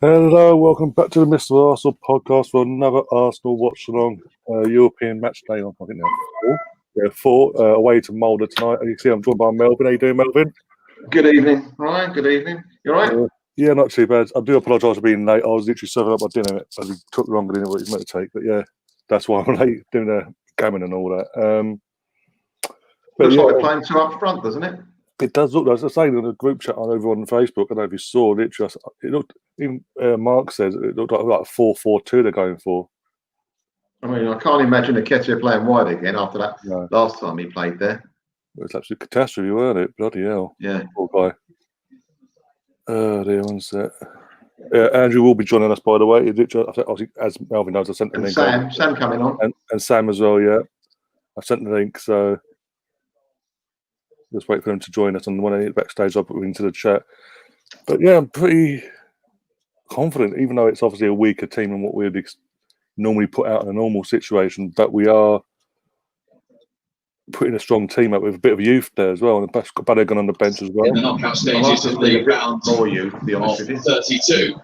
Hello, welcome back to the Mr. Arsenal podcast for another Arsenal Watchalong European match day. I think now four away to Molde tonight. You can see I'm joined by Melvin. How you doing, Melvin? Good evening, Ryan. Good evening. You all right? Yeah, not too bad. I do apologise for being late. I was literally serving up my dinner as it took longer than what it was meant to take. But yeah, that's why I'm late, doing the gammon and all that. Looks like we're playing two up front, doesn't it? It does look, as I say, in the group chat over on Facebook, I don't know if you saw, literally, it looked, even Mark says it looked like 4-4-2 they're going for. I mean, I can't imagine Nketiah playing wide again after that last time he played there. It was absolute catastrophe, weren't it? Bloody hell. Yeah. Poor guy. Oh, dear, one sec. Andrew will be joining us, by the way. Obviously, as Melvin knows, I sent the link. Sam coming on. And Sam as well, yeah. I sent the link, so just wait for him to join us. And when I hit backstage, I'll put him into the chat. But yeah, I'm pretty confident, even though it's obviously a weaker team than what we'd normally put out in a normal situation, but we are putting a strong team up with a bit of youth there as well, and Balogun on the bench as well. In the knockout stages of the round for you, to be honest with you. 32.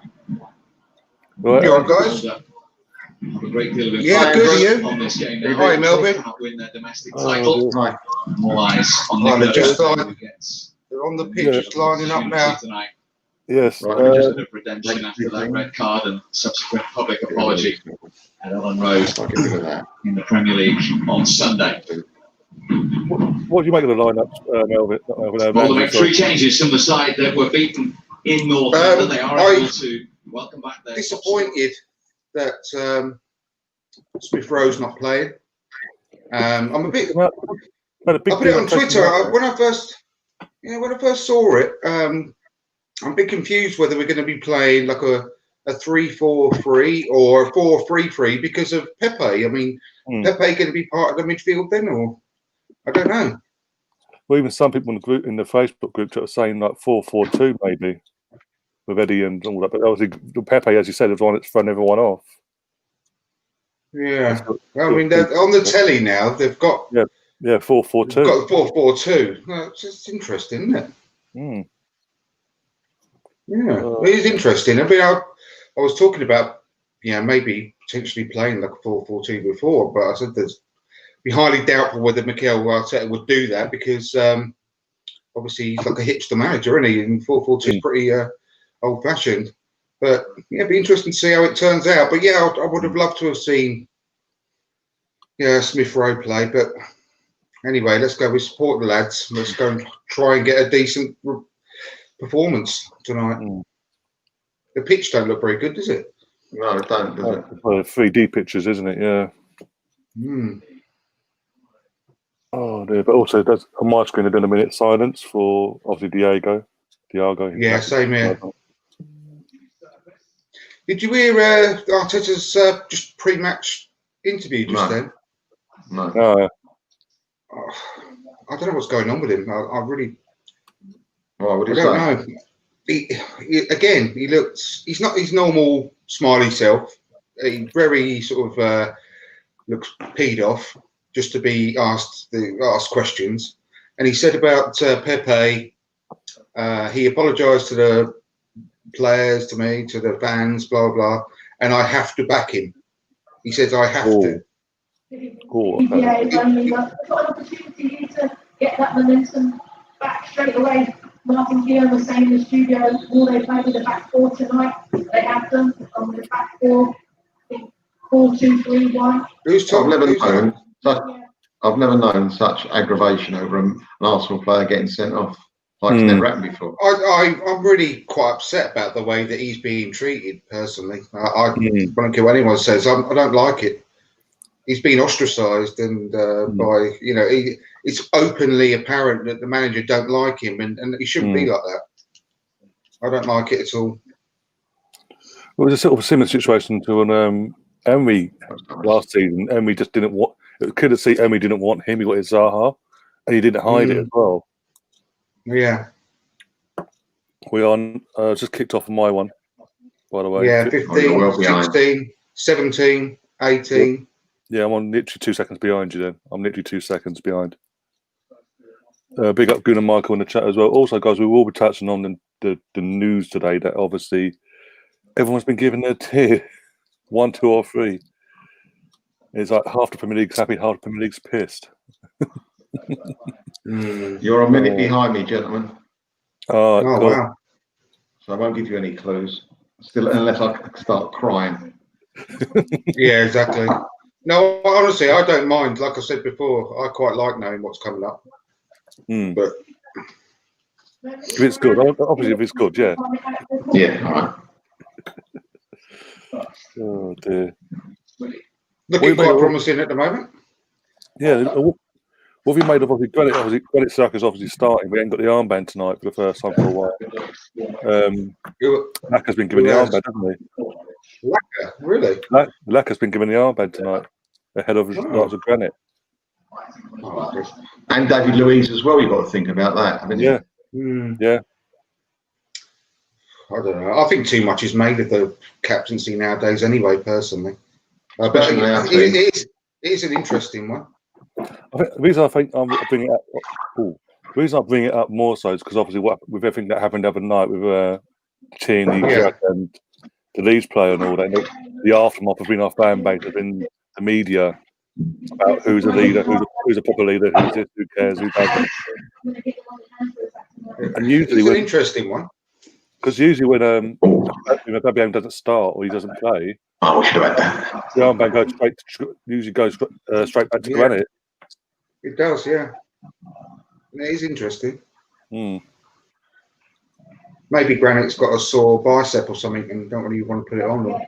Right. You all right, guys? Have a great deal of good, you? on this game. Hi, Melvin. Win their domestic title. Right. All eyes on They're just they're on the pitch, just lining up now. Tonight. Yes. Right, Just a bit of redemption after that red card and subsequent public apology at Ellen Road in the Premier League on Sunday. What do you make of the lineup, Melvin? Well, they make three changes from the side that were beaten in North London. They are able to welcome back their Disappointed that Smith Rowe's not playing. I'm a bit. I put it on Twitter when I first saw it. I'm a bit confused whether we're going to be playing like a 3-4-3 or a 4-3-3 because of Pepe. I mean, Pepe going to be part of the midfield then, or I don't know. Well, even some people in the Facebook group are saying like 4-4-2 maybe with Eddie and all that. But obviously, Pepe, as you said, is the one that's thrown everyone off. Yeah, I mean, they're on the telly now. They've got 4-4-2. They've got 4-4-2. Well, it's just interesting, isn't it? Yeah, it is interesting. I mean, I was talking about maybe potentially playing like a 4-4-2 before, but I said there's be highly doubtful whether Mikel Arteta would do that because obviously he's like a hipster manager, isn't he? And 4-4-2 is pretty old-fashioned. But yeah, it'd be interesting to see how it turns out. But yeah, I would have loved to have seen Smith Rowe play. But anyway, let's go. We support the lads. Let's go and try and get a decent performance tonight. The pitch don't look very good, does it? No, it don't, does it? Well, 3D pictures, isn't it? Yeah. Oh dear! But also, on my screen, I've done a minute silence for obviously Diago. Yeah, same here. Did you hear Arteta's just pre-match interview just then? No. Oh, I don't know what's going on with him. I really. What would you say? I don't know. He looks. He's not his normal smiley self. He very sort of looks peed off just to be asked questions. And he said about Pepe. He apologised to the players, to me, to the fans, blah blah, and I have to back him. He says I have to. Yeah, it's only got an opportunity to get that momentum back straight away. Martin Keown was saying in the studio, will they play with the back four tonight? They have them on the back four. I think 4-2-3-1. I've never known such aggravation over an Arsenal player getting sent off. Like it's never happened before. I'm really quite upset about the way that he's being treated personally. I don't care what anyone says. I don't like it. He's been ostracised, and by it's openly apparent that the manager don't like him, and he shouldn't be like that. I don't like it at all. Well, it was a sort of similar situation to when Emery last season. Emery just didn't want. Could have seen Emery didn't want him. He wanted Zaha, and he didn't hide it as well. Yeah. We on just kicked off on my one, by the way. Yeah, 15, 16, 17, 18. Yeah, I'm on literally 2 seconds behind you then. I'm literally 2 seconds behind. Big up Gunnar Michael in the chat as well. Also, guys, we will be touching on the news today that obviously everyone's been given their tier 1, 2, or 3. It's like half the Premier League's happy, half the Premier League's pissed. You're a minute behind me, gentlemen. Oh, Oh, God. wow. So I won't give you any clues. Still, unless I start crying. Yeah, exactly. No, honestly, I don't mind. Like I said before, I quite like knowing what's coming up. But If it's good, obviously, if it's good, yeah. Yeah, all right. Oh, dear. looking What quite about- promising at the moment. Yeah, what have you made of obviously Granit Xhaka's obviously starting. We ain't got the armband tonight for the first time for a while. Laka's been given the armband, hasn't he? Laka, really? Laka's been given the armband tonight ahead of lots of Granit. And David Luiz as well. You've got to think about that, haven't you? Yeah. I don't know. I think too much is made of the captaincy nowadays anyway, personally. But Especially in our team. it is an interesting one. The reason I think I'm bringing it up more so is because obviously with everything that happened the other night with Tierney, Jack and the Leeds player and all that, the aftermath of being our fan base, has been the media about who's a leader, who's a proper leader, who's this, who cares, who doesn't. And usually It's an interesting one. Because usually when Fabian doesn't start or he doesn't play, we should have had that. the armband goes straight back to Granit. It does, yeah. It is interesting. Maybe Granit's got a sore bicep or something and don't really want to put it on them.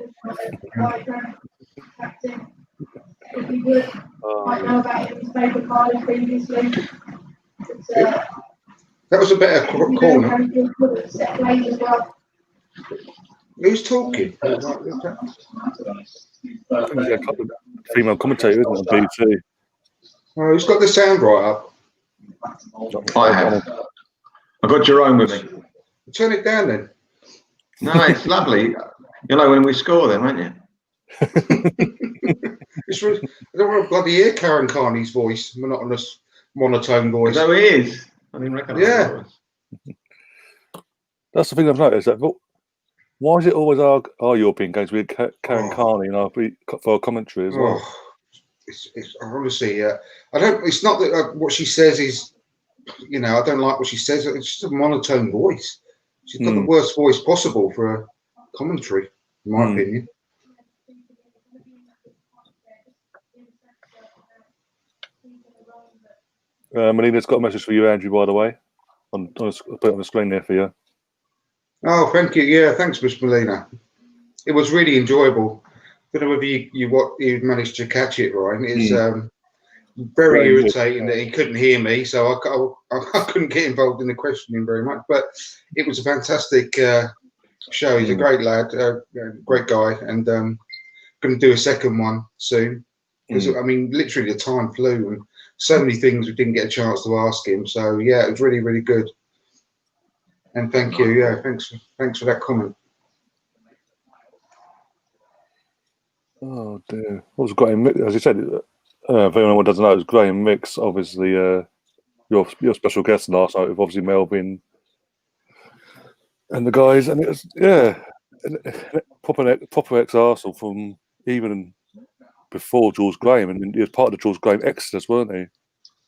That was a better corner. Who's talking? A couple of female commentators, isn't it, on BT? Oh, who's got the sound right up? I have. I've got Jerome with me. Turn it down then. No, it's lovely. You know when we score then, won't you? I don't want to bloody hear Karen Carney's voice, monotonous, monotone voice. No, it is. I didn't recognise Yeah. it. That's the thing I've noticed. That why is it always our European games with Karen Carney for our commentary as well? It's honestly, I don't. It's not that what she says is, I don't like what she says. It's just a monotone voice. She's got the worst voice possible for a commentary, in my opinion. Melina's got a message for you, Andrew, by the way. I'll put it on the screen there for you. Oh, thank you. Yeah, thanks, Miss Melina. It was really enjoyable. I don't know whether you managed to catch it, Ryan. It's very irritating that he couldn't hear me, so I couldn't get involved in the questioning very much. But it was a fantastic show. He's a great lad, great guy, and going to do a second one soon. Because I mean, literally the time flew, and so many things we didn't get a chance to ask him. So yeah, it was really, really good. And thank you. Yeah, thanks for that comment. Oh dear. It was Graham Mix, as you said. If anyone doesn't know, it was Graham Mix, obviously your special guest last night with obviously Melvin and the guys, and it was proper ex-Arsenal from even before George Graham, and he was part of the George Graham exodus, weren't he?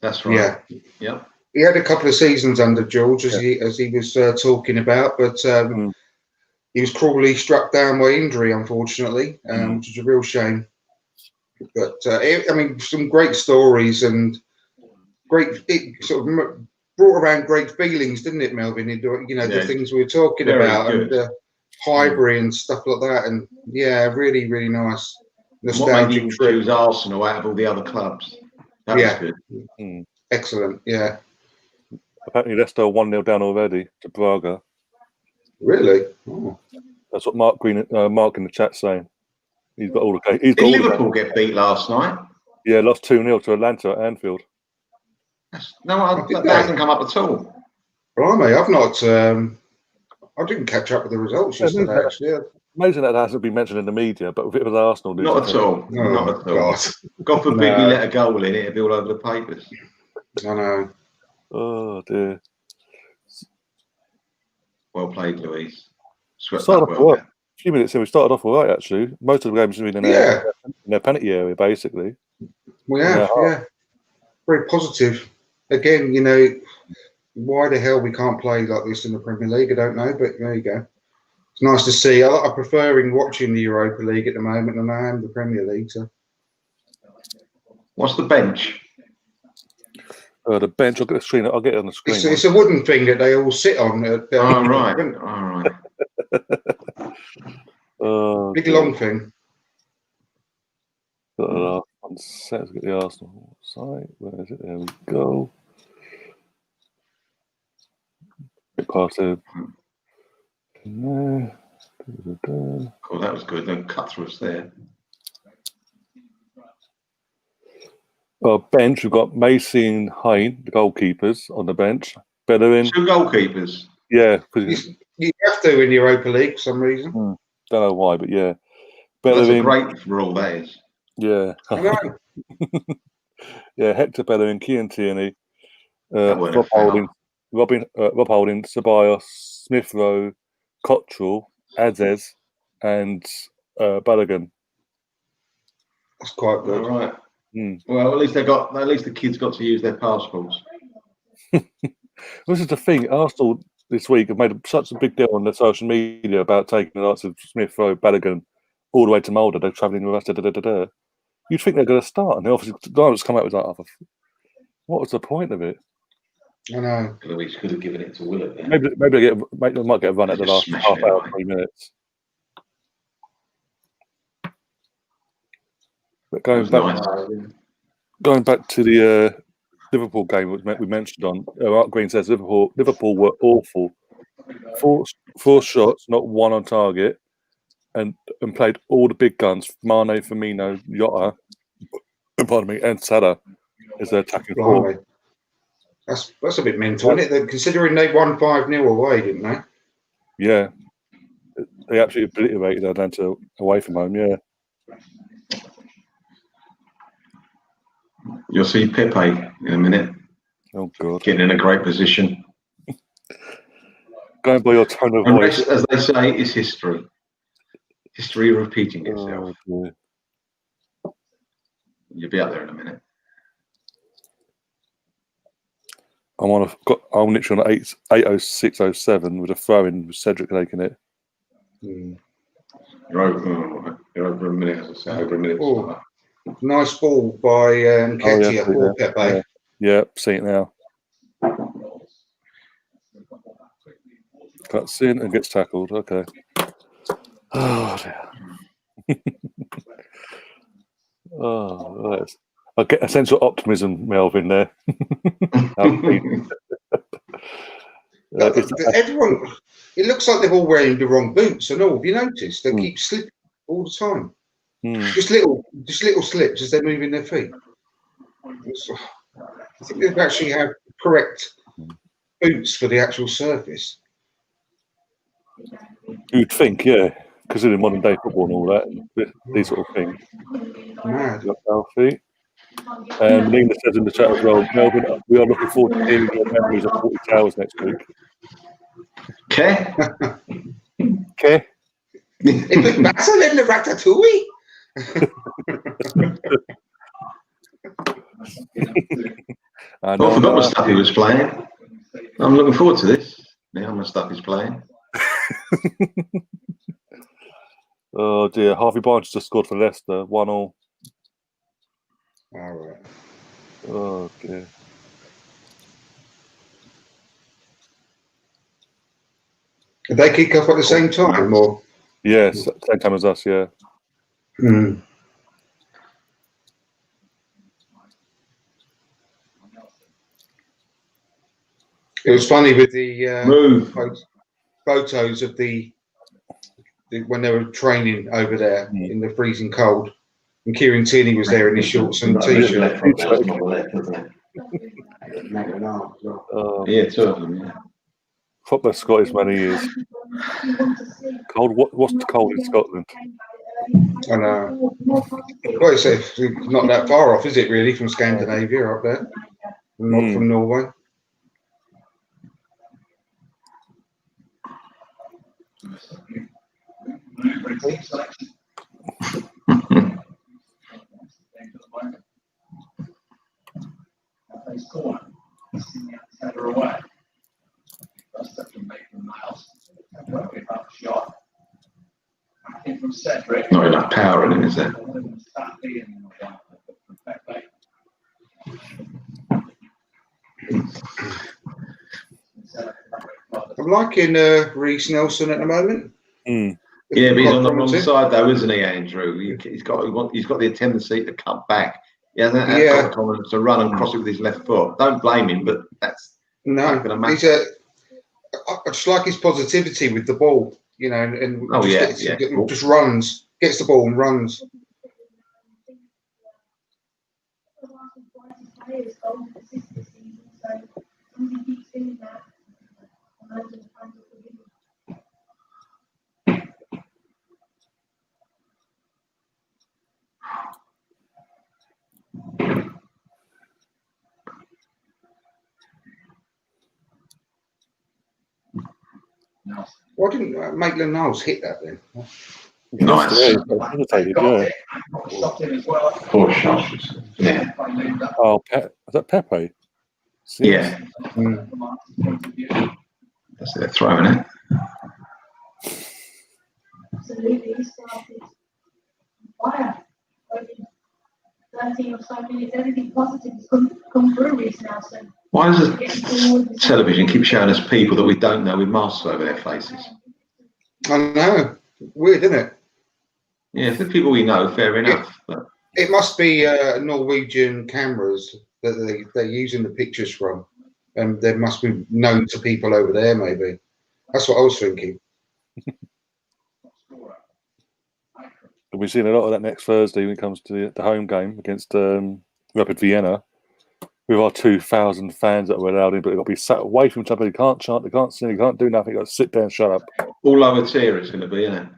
That's right. Yeah. He had a couple of seasons under George, as he was talking about, but he was cruelly struck down by injury, unfortunately, which is a real shame. But I mean, some great stories and it sort of brought around great feelings, didn't it, Melvin? The things we were talking about, and Highbury and stuff like that, and really, really nice. Nostalgic what trip. choose Arsenal out of all the other clubs. That was good. Excellent. Yeah. Apparently, Leicester 1-0 down already to Braga. Really? Oh. That's what Mark in the chat saying. He's got all the games. Did Liverpool get beat last night? Yeah, lost 2-0 to Atlanta at Anfield. That hasn't come up at all. Blimey, I've not. I didn't catch up with the results yesterday. Actually, amazing that hasn't been mentioned in the media, but if it was Arsenal, not at all. Not at all. God forbid we let a goal in, it'd be all over the papers. I know. Oh dear. Well played, Louise. Started few minutes in, we started off all right, actually. Most of the games have been in their penalty area, basically. We have, yeah. Very positive. Again, you know, why the hell we can't play like this in the Premier League, I don't know, but there you go. It's nice to see. I prefer watching the Europa League at the moment than I am the Premier League. So. What's the bench? The bench, I'll get the screen. I'll get it on the screen. It's a wooden thing that they all sit on. All right. Big long thing. One sec, let's get the Arsenal site. Where is it? There we go. Get past there. Oh, that was good. Don't cut through us there. Bench, we've got Macy and Hein, the goalkeepers, on the bench. Bellerin. 2 goalkeepers. Yeah. You have to in Europa League for some reason. Don't know why, but yeah. Bellerin. That's a Bellerin. great rule, that is. Yeah. I know. Yeah, Hector Bellerin, Kian Tierney, Rob Holding, Ceballos, Smith Rowe, Cottrell, Azez, and Balogun. That's quite good. All right. Well, at least the kids got to use their passports. This is the thing. Arsenal this week have made such a big deal on their social media about taking the likes of Smith Rowe, Balogun, all the way to Molde. They're travelling with us. You'd think they're going to start, and they obviously just come out with like, what was the point of it? I know. We could have given it to Willett. Then. Maybe they might get a run at the last half hour, 3 minutes. But going back to the Liverpool game we mentioned on, Mark Green says Liverpool were awful. Four shots, not one on target, and played all the big guns: Mane, Firmino, Jota, and Salah as their attacking forward. That's a bit mental, isn't it? Considering they won 5-0 away, didn't they? Yeah, they absolutely obliterated Atlanta away from home. Yeah. You'll see Pepe in a minute. Oh God! Getting in a great position. Going by your tone of voice, as they say, is history. History repeating itself. Oh, You'll be out there in a minute. I'm literally on 8:06:07 with a throw in with Cedric taking it. You're over a minute, as I say, over a minute. Oh, nice ball by Nketiah for Pepe. Yeah, see it now. Cuts in and gets tackled. Okay. Oh dear. I get a sense of optimism, Melvin, there. Everyone, it looks like they're all wearing the wrong boots and all. Have you noticed? They keep slipping all the time. Just little slips as they're moving their feet. I think they actually have correct boots for the actual surface. You'd think, yeah, considering modern day football and all that, these sort of things. Mad. Healthy. And Nina says in the chat as well, Melvin, we are looking forward to hearing your memories of 40 Towers next week. Okay. Okay. It's a battle in the Ratatouille. I forgot what stuff he was playing. I'm looking forward to this. Now my stuff he's playing. Oh dear, Harvey Barnes just scored for Leicester, 1-1. All right. Oh dear. Did they kick off at the same time, or? Yes, same time as us, yeah. It was funny with the photos of the when they were training over there in the freezing cold, and Kieran Tierney was there in his shorts and t-shirt. Yeah, two of them. Yeah. Proper Scottish man he is. Cold. What's the cold in Scotland? I know. Well, it's not that far off, is it? Really, from Scandinavia up there, not from Norway. Manoeuvring team selection. Face corner. Sitting out the header away. First up from Maitland Niles. Temporarily about the shot. Back in from Cedric. Not enough power in him, is there? I'm liking Reece Nelson at the moment. Mm. Yeah, but he's on the wrong side though, isn't he, Andrew? He's got the tendency to cut back. He hasn't got the confidence to run and cross it with his left foot. Don't blame him, but that's not going to matter. I just like his positivity with the ball, you know, and just runs, gets the ball and runs. Why didn't Maitland Niles hit that then? Nice. Poor shot. Yeah. Oh, is that Pepe? Yeah. That's they're throwing it. Absolutely, he started fire. 13 or so minutes, everything positive has come through Reece Nelson. Why does the television keep showing us people that we don't know with masks over their faces? I know. Weird, isn't it? Yeah, if they're people we know, fair enough. But it must be Norwegian cameras that they're using the pictures from. And they must be known to people over there, maybe. That's what I was thinking. We've seen a lot of that next Thursday when it comes to the home game against Rapid Vienna. With our 2,000 fans that were allowed in, but they've got to be sat away from each other. They can't chant, they can't sing, they can't do nothing. They've got to sit there and shut up. all lower tier it's going to be, isn't it?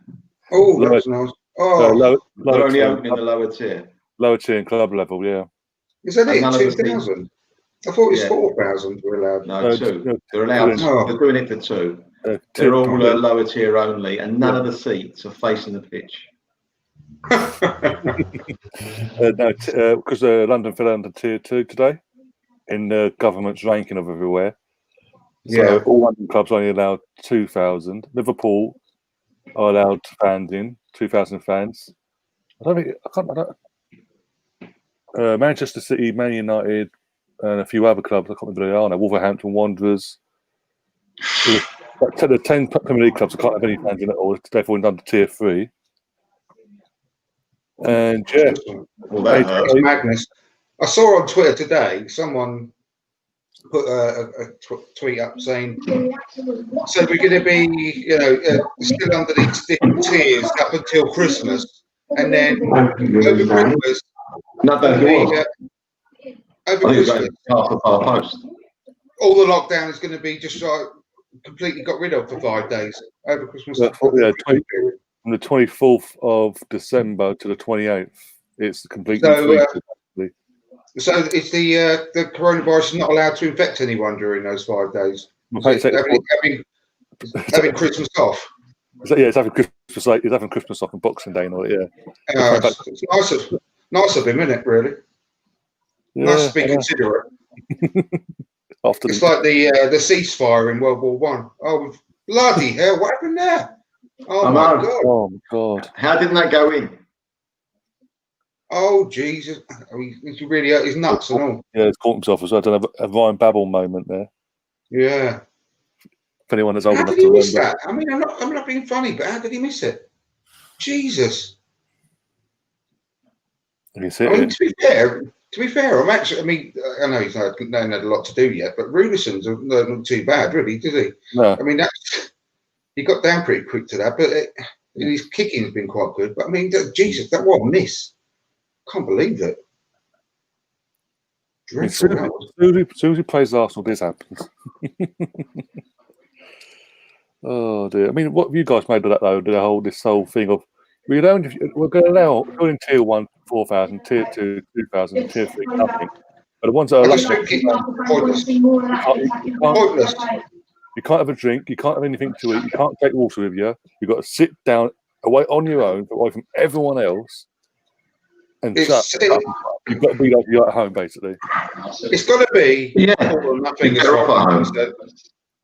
Oh, that's nice. Oh, they're only opening the lower tier. Lower tier and club level, yeah. Is that it? 2,000? I thought it was 4,000 were allowed. No, 2. They're allowed. They're doing it for 2. They're all lower tier only, and none of the seats are facing the pitch. Because London fell under tier 2 today in the government's ranking of everywhere. So all London clubs only allowed 2,000. Liverpool are allowed fans in, 2,000 fans. Manchester City, Man United, and a few other clubs. I can't remember who they are now. Wolverhampton Wanderers. The 10 Premier League clubs, I can't have any fans in it all. They've fallen under tier 3. And well, that's madness. I saw on Twitter today someone put a tweet up saying, "So we're going to be, still under these different tiers up until Christmas, and then over Christmas, all the lockdown is going to be just like completely got rid of for 5 days over Christmas." From the 24th of December to the 28th, it's completely free. So it's the coronavirus not allowed to infect anyone during those 5 days. Having Christmas off. It's having Christmas. It's having Christmas off and Boxing Day and all. Yeah. It's nice of him, isn't it? Really. Yeah, nice to be considerate. It's like the ceasefire in World War One. Oh, bloody hell! What happened there? Oh my God! Oh my God! How didn't that go in? Oh Jesus! He really hurt his nuts and all. Yeah, he's caught himself as well. I don't have a Ryan Babel moment there. Yeah. If anyone is old enough to remember. How did he miss that? I mean, I'm not being funny, but how did he miss it? Jesus. To be fair, I'm actually. I mean, I know he's not had a lot to do yet, but Rudison's not too bad, really, did he? No. I mean, he got down pretty quick to that, but his kicking's been quite good. But I mean, Jesus, that what a miss! Can't believe it. As soon as he plays Arsenal, this happens. Oh dear! I mean, what have you guys made of that though? This whole thing of we're going to allow in tier 1 4,000, tier 2 2,000, tier 3 nothing. But the ones that are pointless. You can't have a drink. You can't have anything to eat. You can't take water with you. You've got to sit down away on your own, away from everyone else, and you've got to be like you're at home, basically. It's got to be all or nothing.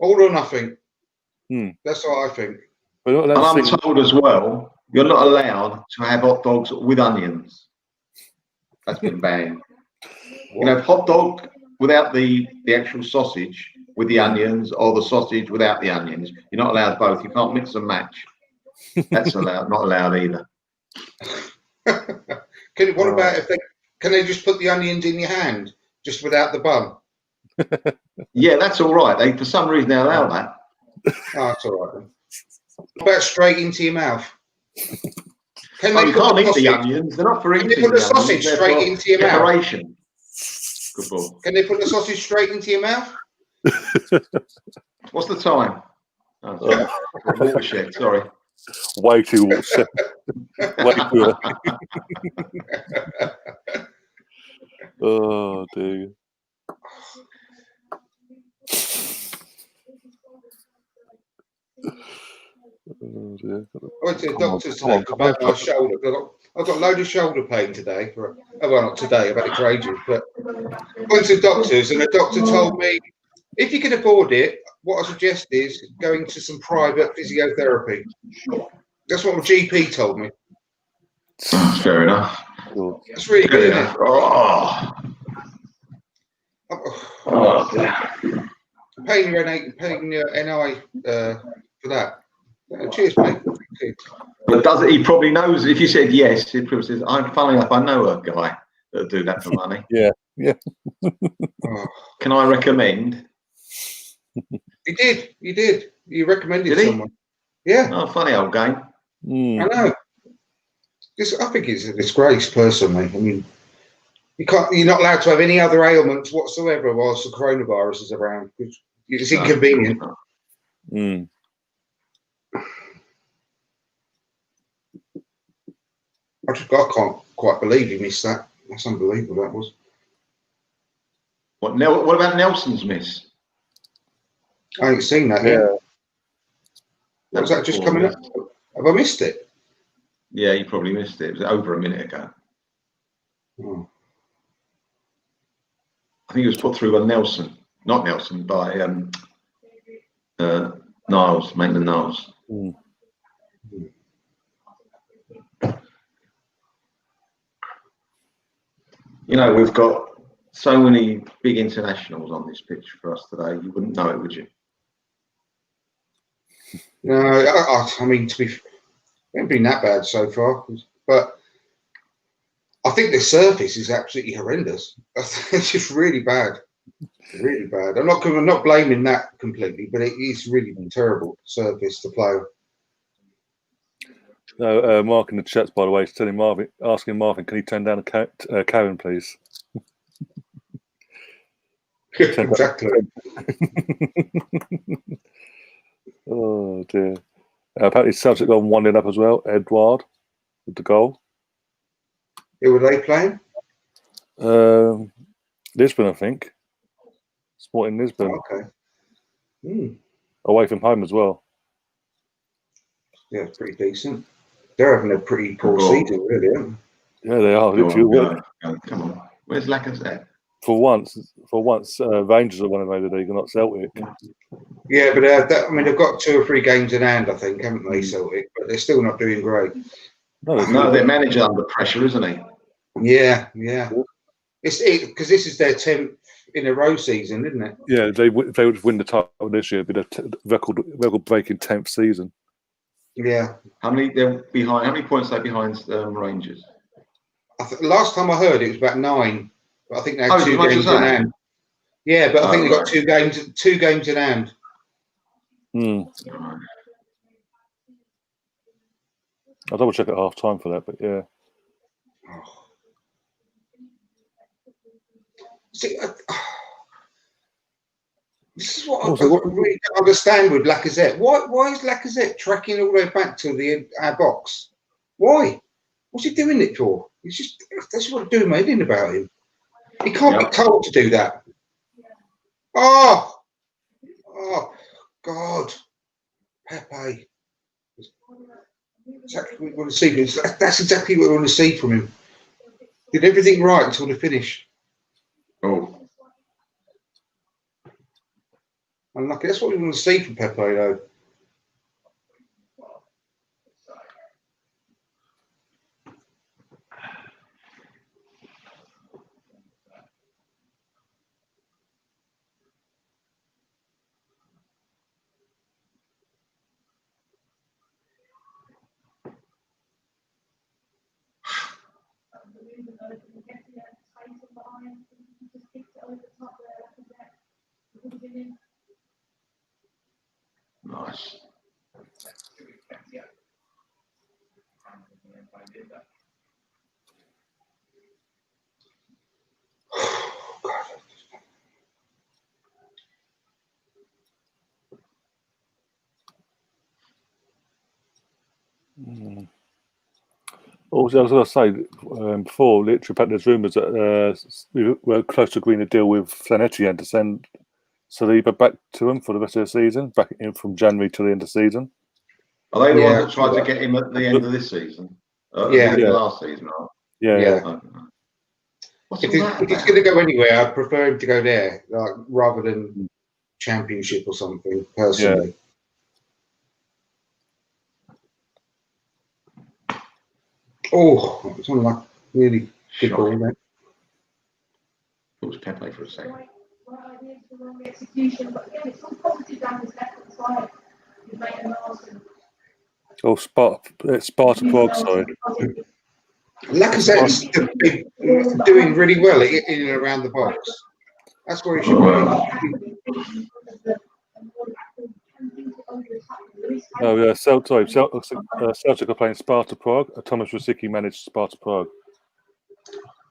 All or nothing. That's what I think. And I'm told as well, you're not allowed to have hot dogs with onions. That's been banned. You know, hot dog without the actual sausage with the onions, or the sausage without the onions. You're not allowed both. You can't mix and match. That's allowed. Not allowed either. What about if can they just put the onions in your hand, just without the bun? Yeah, that's all right. They, for some reason, they allow that. Oh, that's all right then. What about straight into your mouth? Can they can't eat the onions. They're not for eating. Can they put the sausage straight into your mouth? Good ball. Can they put the sausage straight into your mouth? What's the time? Oh, watershed, sorry. Way too watershed. Way too. Oh dear. Oh dear. I went to the doctor's today about my shoulder. I've got a load of shoulder pain today. Well, not today. I've had it for ages. But I went to the doctor's, and the doctor told me, if you can afford it, what I suggest is going to some private physiotherapy. That's what my GP told me. Fair enough. That's really good, isn't it? Paying your NI for that. Cheers, mate. But does it? He probably knows. If you said yes, he probably says, "Funnily enough, I know a guy that'll do that for money." Yeah. Can I recommend? He did. You recommended someone. Yeah. Oh, funny old game. I know. I think it's a disgrace, personally. I mean, you're not allowed to have any other ailments whatsoever whilst the coronavirus is around. It's inconvenient. I can't quite believe he missed that. That's unbelievable, that was. What about Nelson's miss? I ain't seen that yet. Was that just coming up? Have I missed it? Yeah, you probably missed it. It was over a minute ago. I think it was put through by Nelson. Not Nelson, by Niles, Maitland Niles. You know, we've got so many big internationals on this pitch for us today. You wouldn't know it, would you? No, I mean, it hasn't been that bad so far. But I think the surface is absolutely horrendous. It's just really bad. Really bad. I'm not blaming that completely, but it is really terrible surface to play on. No, Mark in the chats, by the way, is asking Marvin, can he turn down a Karen, please? Exactly. Oh dear. Apparently, Celtic got 1-0 up as well. Edouard with the goal. Who were they playing? Lisbon, I think. Sporting Lisbon. Okay. Away from home as well. Yeah, it's pretty decent. They're having a pretty poor season, really, aren't they? Yeah, they are. Come on. Where's Lacazette? For once, Rangers are one of the league, not Celtic. Yeah, but they've got 2 or 3 games in hand, I think, haven't they, Celtic? But they're still not doing great. No, their manager under pressure, isn't he? Yeah. It's because this is their 10th in a row season, isn't it? Yeah, they would win the title this year. It'd be the record-breaking 10th season. Yeah. How many points are they behind Rangers? Last time I heard it was about 9. But I think they have 2 games in hand. Yeah, but I think they've got 2 games in hand. I'll double check at half time for that, but yeah. See, this is what I really don't understand with Lacazette. Why is Lacazette tracking all the way back to our box? Why? What's he doing it for? That's what I'm doing my head in about him. He can't be told to do that. Oh, God. Pepe. exactly what we want to see. That's exactly what we want to see from him. Did everything right until the finish. Oh, Unlucky. That's what we want to see from Pepe, though. nice. Also, I was going to say before, literally, there's rumours that we were close to agreeing a deal with San Etienne to send Saliba back to him for the rest of the season, back in from January to the end of the season. Are they the Yeah. ones that tried to get him at the end of this season? Yeah. Last season, right? Yeah. What's If all that he's about? going to go anywhere, I'd prefer him to go there, like rather than Championship or something. Personally, oh, that was one of my really good ball there. It was Pepe for a second. Right ideas for wrong execution, but again, it's all positive down this left-hand side. You've made a Larson. Oh, Sparta Prague, sorry. Lacazette's been doing really well in and around the box. That's where he should be. Oh, yeah, Celtic are playing Sparta Prague. Thomas Rosicki managed Sparta Prague.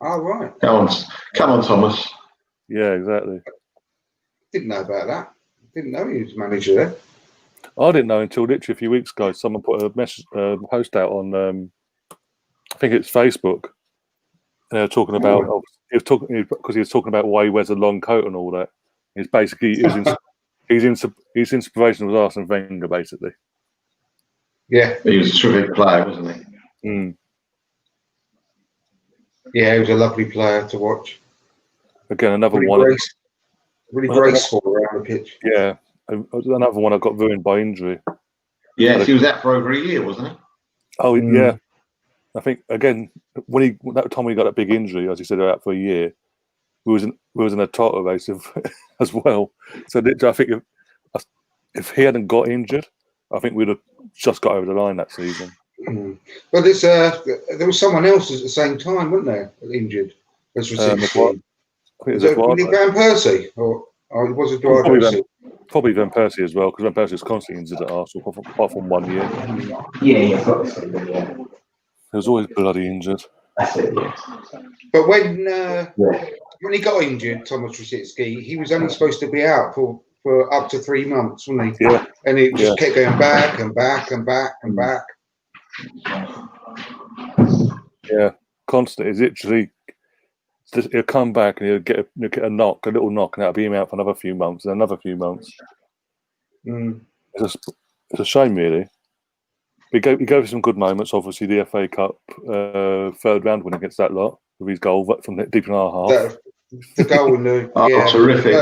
Oh, right. Come on, Thomas. Yeah, exactly. Didn't know about that. Didn't know he was manager there. I didn't know until literally a few weeks ago. Someone put a post out on, I think it's Facebook. And they were talking about, because he was talking about why he wears a long coat and all that. He's basically, his inspiration was Arsene Wenger, basically. Yeah. He was a terrific player, wasn't he? Mm. Yeah, he was a lovely player to watch. Again, another Really one. Really graceful around the pitch. Yeah, another one I got ruined by injury. Yes, he was out for over a year, wasn't he? Oh, yeah. I think, again, that time we got that big injury, as you said, out for a year, we was in a title race as well. So I think if he hadn't got injured, I think we'd have just got over the line that season. But there was someone else at the same time, wasn't there, injured? As Rosicki. I think Was it Van Persie? Or was it Eduardo? Probably Van Persie as well, because Van Persie was constantly injured at Arsenal, apart from 1 year. Yeah, probably. Yeah. He was always bloody injured. That's it. Yeah. But when he got injured, Thomas Rosicki, he was only supposed to be out for up to 3 months, wasn't he? Yeah. And it just kept going back and back and back and back. Yeah, constant. It's literally, he'll come back and he'll get a little knock, and that'll be him out for another few months and another few months. It's a shame, really. He gave some good moments. Obviously, the FA Cup third round win against that lot with his goal from deep in our half. The goal in the terrific.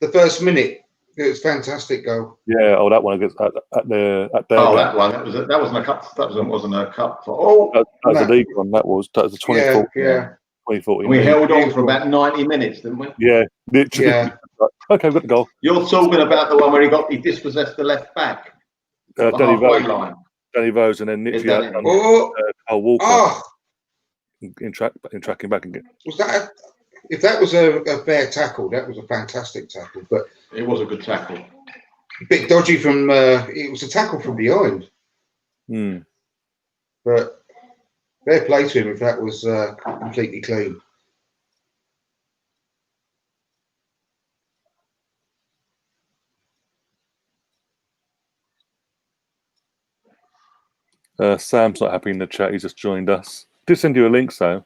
The first minute, it was a fantastic goal. Yeah, that one against at their that one. That wasn't a cup. That wasn't a cup. That was a league one. That was the 2014. Yeah. 2014. We held on for about 90 minminutes, didn't we? Yeah, literally. Yeah. Okay, we've got the goal. You're talking about the one where he dispossessed the left back. Danny Rose, and then literally Carl Walker in tracking back again. Was that? If that was a fair tackle, that was a fantastic tackle. But it was a good tackle. A bit dodgy from. It was a tackle from behind. But fair play to him if that was completely clean. Sam's not happy in the chat. He just joined us. Did send you a link, Sam.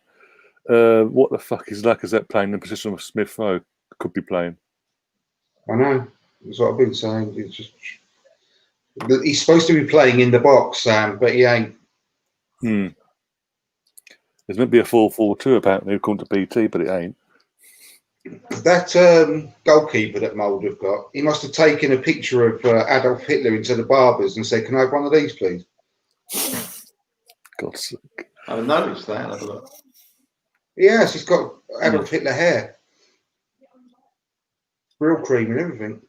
What the fuck is Lacazette playing in the position of Smith Rowe? Could be playing. I know. That's what I've been saying. He's supposed to be playing in the box, Sam, but he ain't. There's meant to be a 4-4-2 apparently, according to BT, but it ain't. That goalkeeper that Molde have got, he must have taken a picture of Adolf Hitler into the barbers and said, "Can I have one of these, please?" God's sake. I haven't noticed that. Have a look. Yes, he's got Adolf Hitler hair, real cream and everything.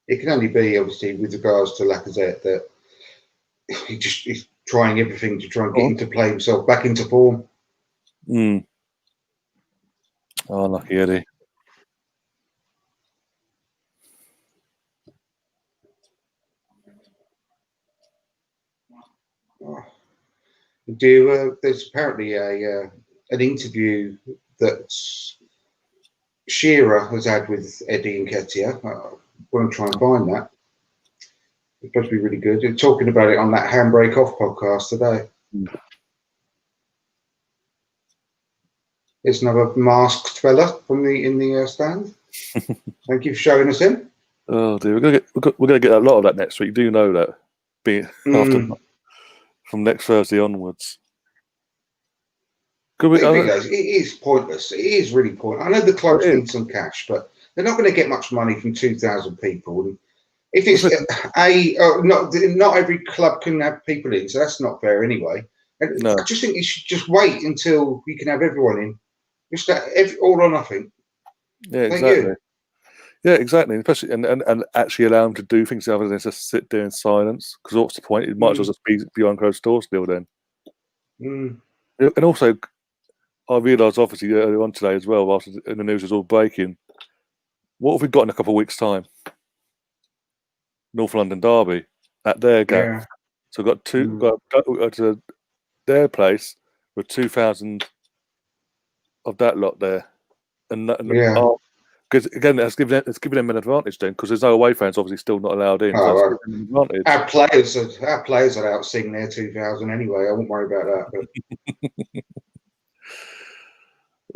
It can only be, obviously, with regards to Lacazette, that he's trying everything to try and get him to play himself back into form. Oh, lucky Eddie. There's apparently an interview that Shearer has had with Eddie and Ketia. I'm going to try and find that. It's supposed to be really good. They're talking about it on that Handbrake Off podcast today. It's another masked fella in the stand. Thank you for showing us him. Oh dear, we're gonna get a lot of that next week. Do you know that? After from next Thursday onwards. It is pointless. It is really pointless. I know the clubs need some cash, but they're not going to get much money from 2,000 people. And if it's not every club can have people in, so that's not fair anyway. And No. I just think you should just wait until we can have everyone in. Just all or nothing. Yeah, exactly. Yeah, exactly. Especially and actually allow them to do things other than just sit there in silence. Because what's the point? It might as well just be behind closed doors still then. And also, I realised obviously earlier on today as well, after the news was all breaking, what have we got in a couple of weeks' time? North London Derby at their game. Yeah. So we've got to their place with 2,000 of that lot there. Because again, it's giving them an advantage then, because there's no away fans obviously still not allowed in. So that's giving them an advantage. Our players are out sing their 2,000 anyway. I won't worry about that. But.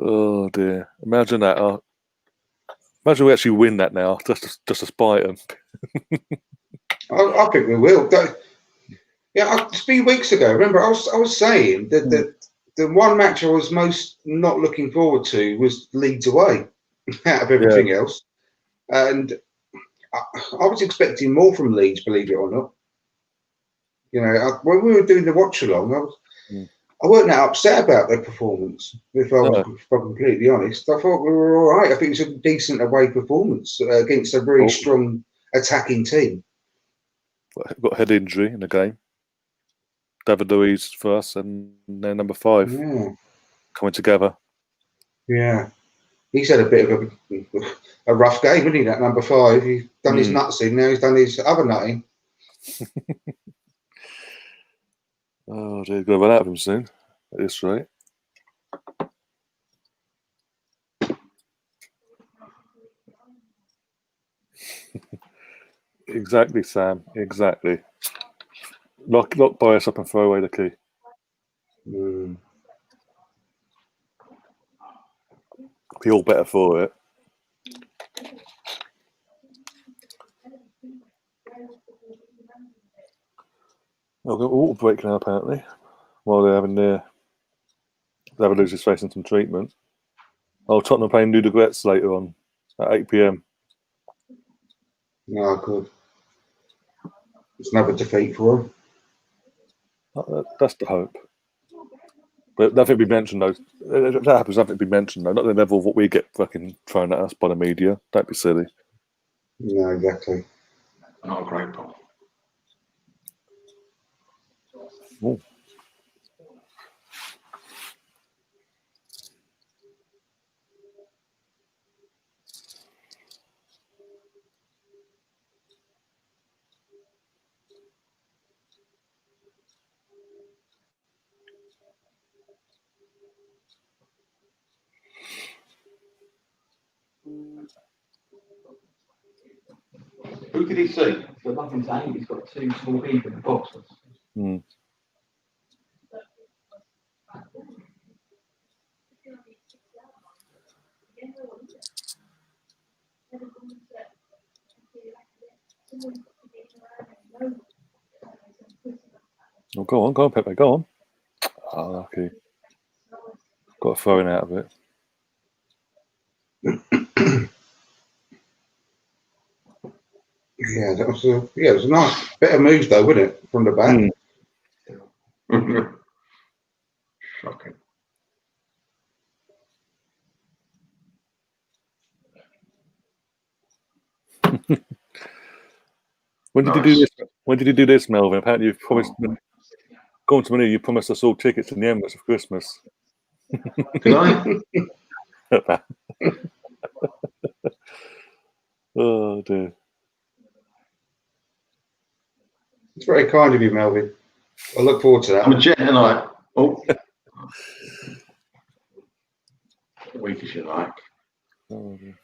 Oh dear! Imagine that. Imagine we actually win that now, just to spite them. I think we will. Yeah, 3 weeks ago, remember I was saying that the one match I was most not looking forward to was Leeds away, out of everything else, and I was expecting more from Leeds, believe it or not. You know, when we were doing the watch-along, I wasn't that upset about their performance, if I'm completely honest. I thought we were all right. I think it was a decent away performance against a very strong attacking team. Got a head injury in the game. David Luiz for us, and then number 5 coming together. Yeah. He's had a bit of a rough game, hasn't he, that number 5? He's done his nuts in, now he's done his other nutting. Oh, dear, got to run out of him soon. At this rate. Exactly, Sam. Exactly. Lock bias up and throw away the key. Be all better for it. I've got a water break now, apparently, while they're having David Luiz is facing some treatment. Oh, Tottenham playing Ludogorets later on at 8 p.m. No, good. It's another defeat for him. That's the hope. But nothing be mentioned, though. If that happens, nothing be mentioned, though. Not the level of what we get fucking thrown at us by the media. Don't be silly. No, exactly. Not a great problem. Ooh. Who could he see? For nothing to aim, he's got 2 small people in the box. go on, Pepe, go on. Oh, lucky. Got a throw-in out of it. Yeah, it was a nice bit of moves though, wasn't it, from the back? Shocking. When did you do this? When did you do this, Melvin? Apparently, you've promised. Going to Manu, you promised us all tickets in the Emirates for Christmas. Did I? Oh dear. It's very kind of you, Melvin. I look forward to that. I'm a jet tonight. Oh. Weak as you like. Oh, dear.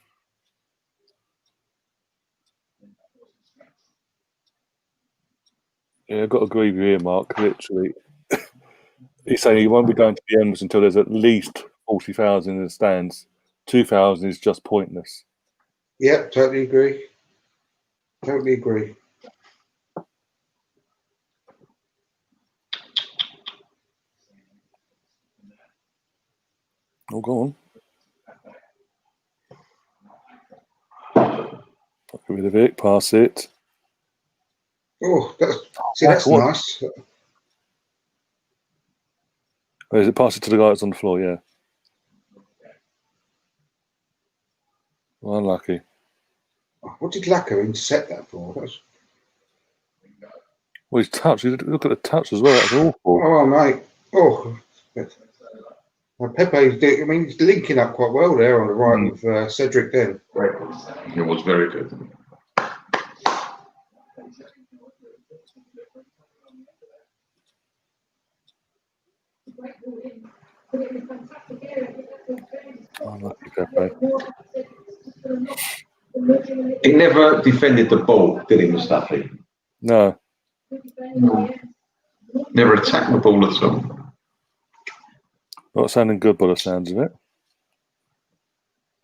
Yeah, I've got to agree with you here, Mark. Literally, he's saying he won't be going to the Emirates until there's at least 40,000 in the stands. 2,000 is just pointless. Yep, totally agree. Totally agree. Oh, go on. Get rid of it. Pass it. Oh, that's what? nice. Oh, is it pass it to the guy that's on the floor? Yeah. Well, unlucky. What did Lacquer intercept that for? Well, his touch. Look at the touch as well. That's awful. Oh, mate. Oh. Pepe's he's linking up quite well there on the right with Cedric then. It was very good. Unlucky, Pepe. He never defended the ball, did he, Mustafi? No. Never attacked the ball at all. Not sounding good by the sounds of it.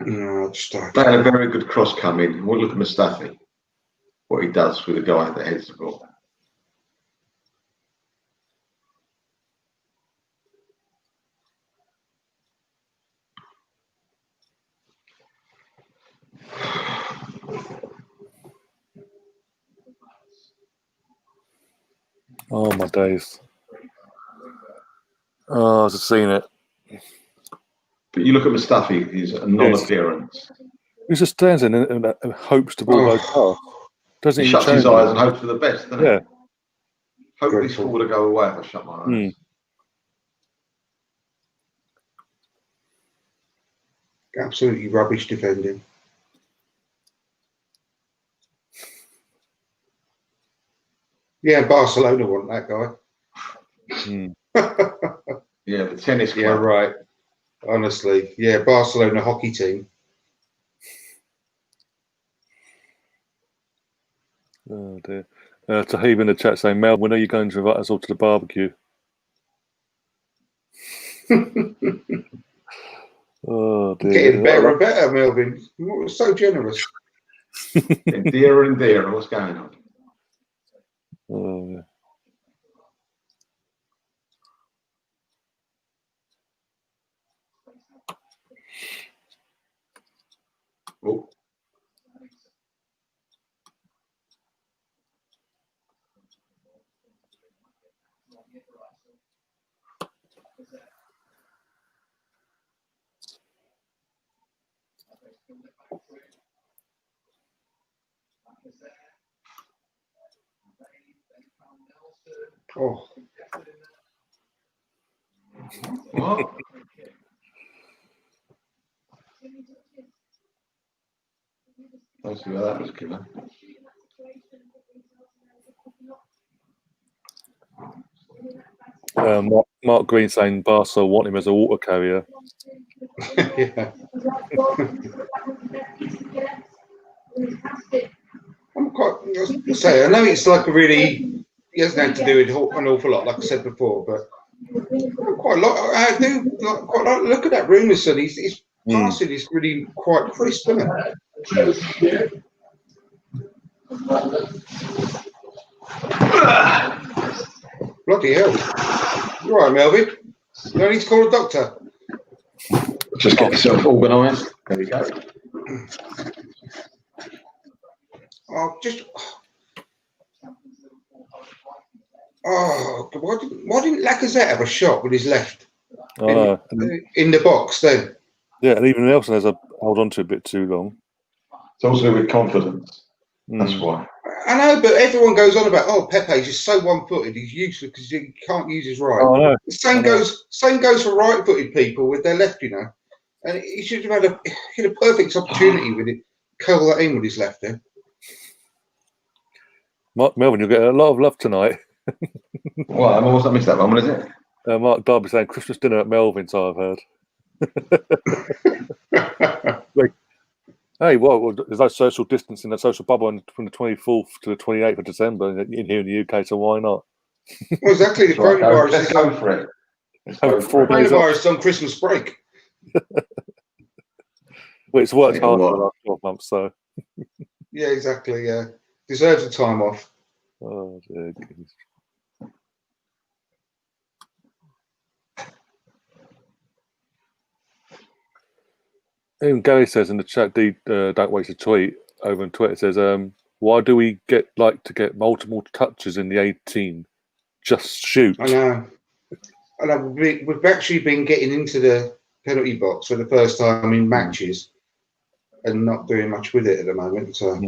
No, just They had a very good cross come in. We'll look at Mustafi, what he does with the guy that heads the ball. Oh, my days. Oh, I've just seen it. But you look at Mustafi, he's a non-appearance. He just stands in and hopes the ball goes past. Doesn't He even shuts his change eyes it. and hopes for the best, doesn't Yeah. he? Hope this ball to go away if I shut my eyes. absolutely rubbish defending. Yeah, Barcelona want that guy. Yeah, the tennis club. Yeah, right. Honestly, yeah, Barcelona hockey team. Oh dear. Tahib in the chat saying, Mel, when are you going to invite us all to the barbecue? Oh dear. Getting better and better, Melvin. You're so generous. Dearer and dearer. What's going on? Oh, yeah. Oh. Oh. What? Let's see where that was given. Mark Green saying Barca want him as a water carrier. Yeah. I'm quite. I know it's like a really. He hasn't had to do an awful lot, like I said before, but quite a lot. I do quite like look at that Runerson. His passing is really quite crisp, isn't it? Bloody hell. You're right, Melvin. No need to call a doctor. Just get yourself organised. There we go. Oh, why didn't Lacazette have a shot with his left in the box then? Yeah, and even Nelson has hold on to it a bit too long. It's also with confidence. That's why. I know, but everyone goes on about, Pepe's just so one-footed. He's useless because he can't use his right. Oh, I know. The same goes for right-footed people with their left, you know. And he should have had a perfect opportunity with it. Curl that in with his left then. Mark Melvin, you'll get a lot of love tonight. Well, I must have missed that one. What is it? Mark Darby saying Christmas dinner at Melvin's, I've heard. Hey, well, there's no social distancing, that social bubble from the 24th to the 28th of December in here in the UK, so why not? Well, exactly. The coronavirus Let's go for it. Coronavirus is on Christmas break. Well, it's worked hard for the last 12 months, so. Yeah, exactly. Yeah, deserves a time off. Oh, dear goodness. Even Gary says in the chat, don't waste a tweet over on Twitter, says, why do we get multiple touches in the 18? Just shoot. I know. We've actually been getting into the penalty box for the first time in matches and not doing much with it at the moment. So.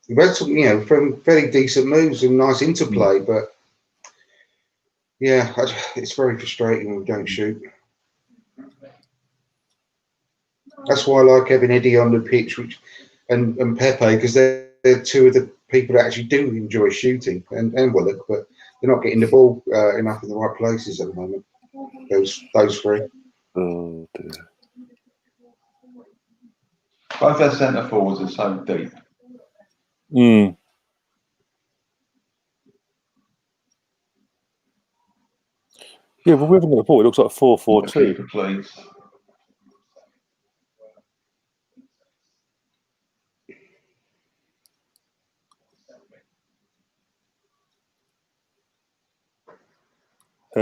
We've had some, from very decent moves and nice interplay, but yeah, it's very frustrating when we don't shoot. That's why I like having Eddie on the pitch, and Pepe, because they're two of the people that actually do enjoy shooting, and Willock, but they're not getting the ball enough in the right places at the moment. Those three. Oh dear. Both their centre forwards are so deep. Yeah, well, we haven't got the ball. It looks like 4-4-2. Please.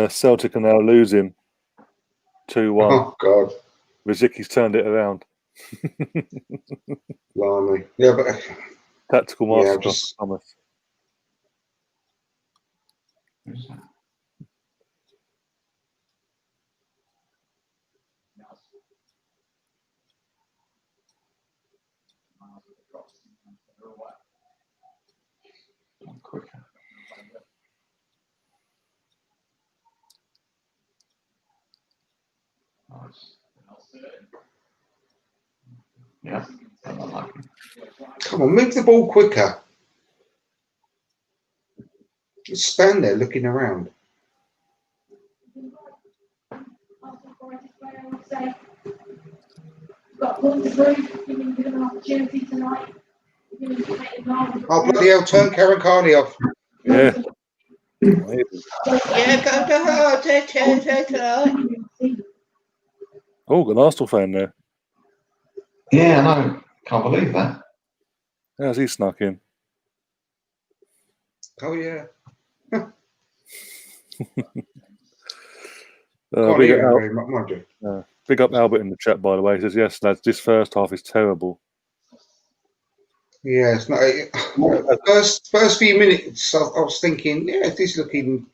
Celtic are now losing 2-1. Oh God, Rizicki's turned it around. blimey. Yeah, but Tactical master Thomas. Quicker. Nice. Yeah. Come on, move the ball quicker. Just stand there looking around. Oh, bloody hell, turn Karen Carney off. Yeah. Oh, got an Arsenal fan there. Yeah, I know. Can't believe that. How's he snuck in? Oh, yeah. Big up Albert in the chat, by the way. He says, yes, lads, this first half is terrible. Yeah, it's not. First few minutes, I was thinking, yeah, this is looking.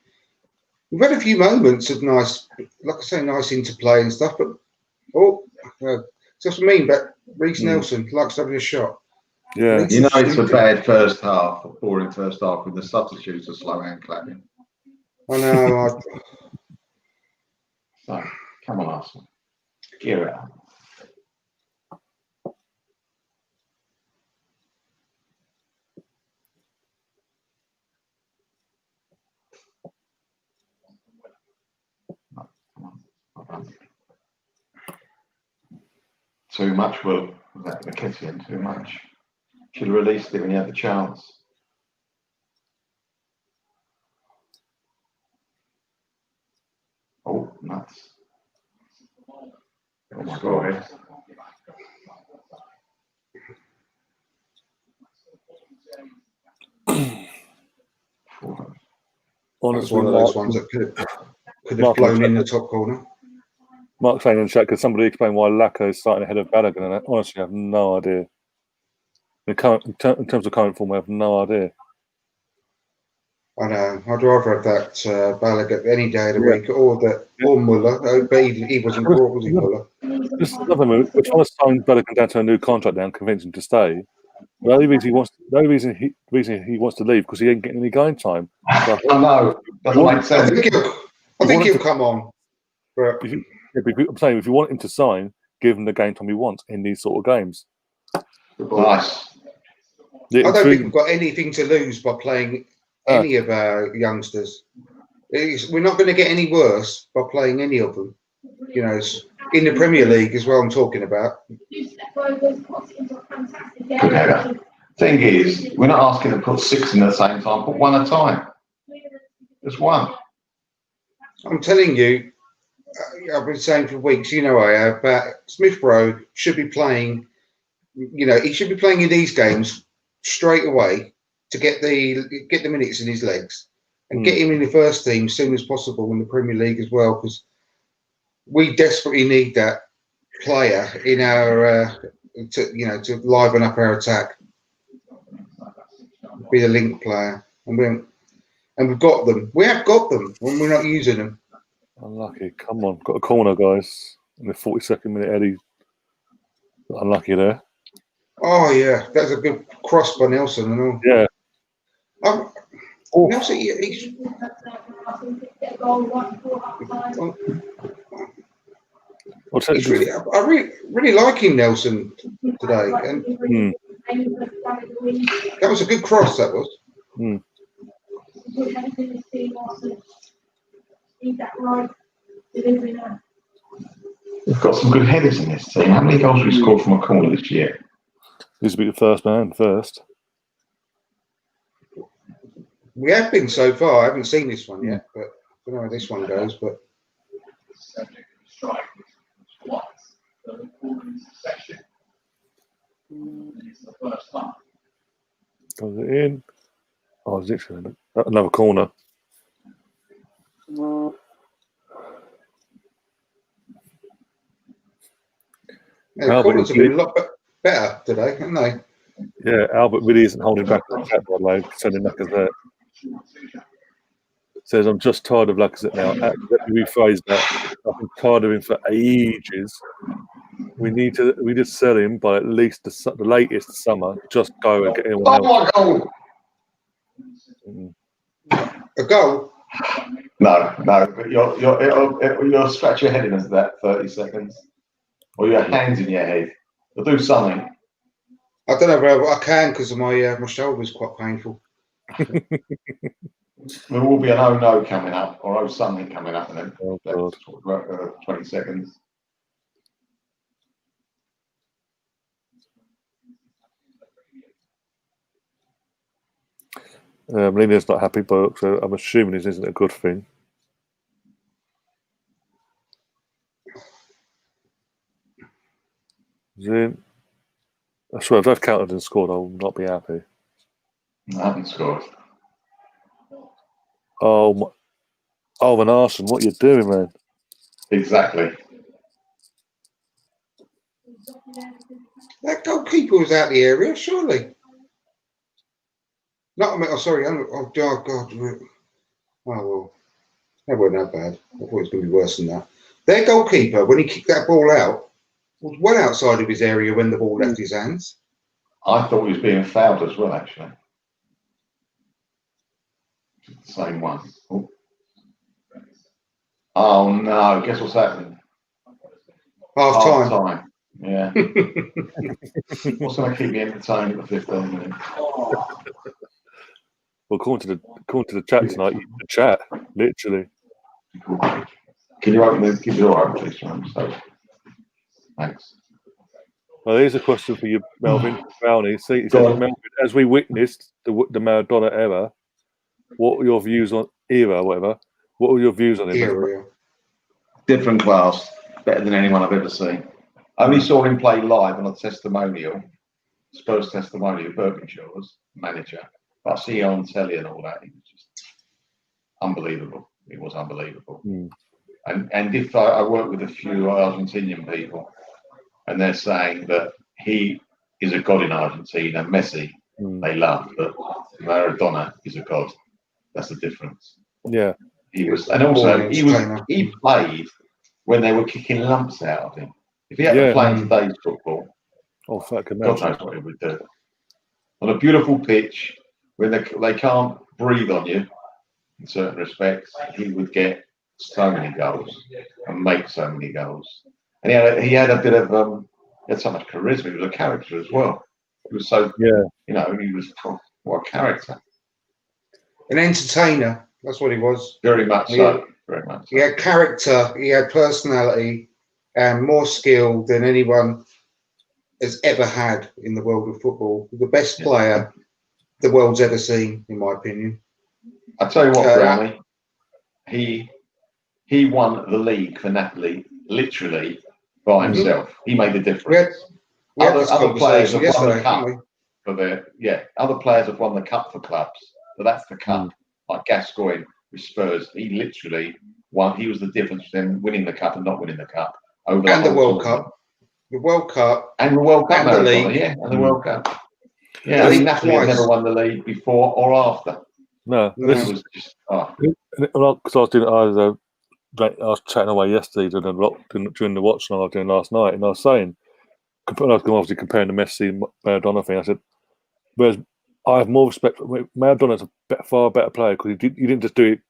We've had a few moments of nice, like I say, nice interplay and stuff, but just what I mean. But Reece Nelson likes having a shot. Yeah, it's a bad first half, a boring first half, when the substitutes are slow hand clapping. I know. So, come on, Arsenal, gear it up. Too much, Will. That McKesson, too much. Should have released it when he had the chance. Oh, nuts. Oh my God. That's one of those ones that could have flown in the top corner. Mark saying in the chat, could somebody explain why Laka is starting ahead of Balogun? And honestly, I have no idea. In terms of current form, I have no idea. I know. I'd rather have that Balogun any day of the week, or Muller. But he wasn't brought, was he, Muller? This is another move. We're trying to sign Balogun down to a new contract now and convince him to stay. The only reason he wants to leave because he ain't getting any game time. So I know. Doesn't make sense. I think he'll come on. But I'm saying if you want him to sign, give him the game time he wants in these sort of games. Nice. I don't think we've got anything to lose by playing any of our youngsters. We're not going to get any worse by playing any of them. You know, in the Premier League as well. I'm talking about. Good header. Thing is, we're not asking to put 6 in at the same time. Put 1 at a time. Just 1. I'm telling you, I've been saying for weeks. You know, I have. But Smith Rowe should be playing. You know, he should be playing in these games straight away to get the minutes in his legs and get him in the first team as soon as possible in the Premier League as well, because we desperately need that player in our to liven up our attack, be the link player, and we've got them. We have got them when we're not using them. Unlucky. Come on, got a corner, guys. In the 42nd minute, Eddie. Unlucky there. Oh yeah, that's a good cross by Nelson and all. Yeah. Nelson, he's. I really like him, Nelson, today. And that was a good cross. That was. We've got some good headers in this team. How many goals we scored from a corner this year? Used to be the first man first. We have been so far. I haven't seen this one yet, but I don't know how this one goes. But Goes it in. Oh, it's literally another corner. The corners have been a lot better today, haven't they? Yeah, Albert really isn't holding back on the chat, by the way, sending Lacazette. Says, I'm just tired of Lacazette now. Let me rephrase that. I've been tired of him for ages. We need to sell him by at least the latest summer. Just go and get him. Oh my goal! A goal? No. But you'll scratch your head in as that 30 seconds, or your hands in your head. You'll do something. I don't know, bro. I can because my shoulder's quite painful. There will be an oh no coming up, or oh something coming up, and then 20 seconds. Molina's not happy, but so I'm assuming this isn't a good thing. Zin. I swear, if they've counted and scored, I will not be happy. I haven't scored. Oh, Van Arsene, what are you doing, man? Exactly. That goalkeeper was out the area, surely. Sorry. Oh, God. Oh, well. That wasn't that bad. I thought it was going to be worse than that. Their goalkeeper, when he kicked that ball out, was well outside of his area when the ball left his hands. I thought he was being fouled as well, actually. Same one. Oh no! Guess what's happening? Half time. Yeah. What's going to keep me entertained for 15 minutes? Well, according to the chat tonight, the chat literally. Can you open the door open, please? Thanks. Well, here's a question for you, Melvin Brownie. See, it says, Melvin, as we witnessed the Maradona era, what were your views on whatever? What were your views on him? Different class, better than anyone I've ever seen. I only saw him play live on a testimonial, Spurs testimonial, Birkinshaw's manager. I see on telly and all that. It was just unbelievable. It was unbelievable. And if I work with a few Argentinian people, and they're saying that he is a god in Argentina, Messi, they love, but Maradona is a god. That's the difference. Yeah. He was, and also he played when they were kicking lumps out of him. If he had to play in today's football, God knows what he would do. On a beautiful pitch, when they can't breathe on you, in certain respects, he would get so many goals and make so many goals. And he had a bit of he had so much charisma. He was a character as well. He was so he was what a character. An entertainer. That's what he was. Very much so. Very much. He had character. He had personality, and more skill than anyone has ever had in the world of football. The best player the world's ever seen, in my opinion. I tell you what, Brownie, he won the league for Napoli literally by himself. He made the difference. Other players have won the cup for other players have won the cup for clubs, but that's the cup. Like Gascoigne with Spurs, he literally won. He was the difference between winning the cup and not winning the cup over the World Cup. The World Cup and the World Cup, and the league, and the World Cup. Yeah, I mean, Napoli had never won the league before or after. No, this was just. Because I was chatting away yesterday during the watch I was doing last night, and I was saying, I was obviously comparing the Messi and Maradona thing. I said, whereas I have more respect for Maradona's a far better player because he didn't just do it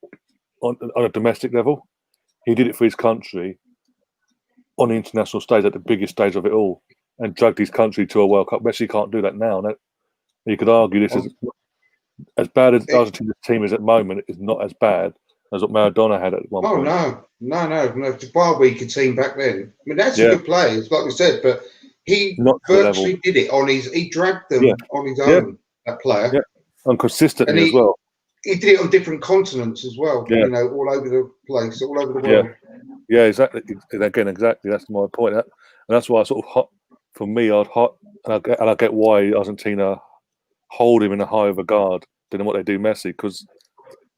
on a domestic level. He did it for his country on the international stage, at the biggest stage of it all, and dragged his country to a World Cup. Messi can't do that now. You could argue this is as bad as Argentina's team is at the moment. Is not as bad as what Maradona had at one point. No. Far weaker team back then. I mean, that's a good player, like we said, but he virtually did it on his. He dragged them on his own. That player, and consistently as well. He did it on different continents as well. You know, all over the place, all over the world. Yeah, exactly. Again, exactly. That's my point. And that's why I sort of for me, and I get why Argentina hold him in a higher regard than what they do Messi, because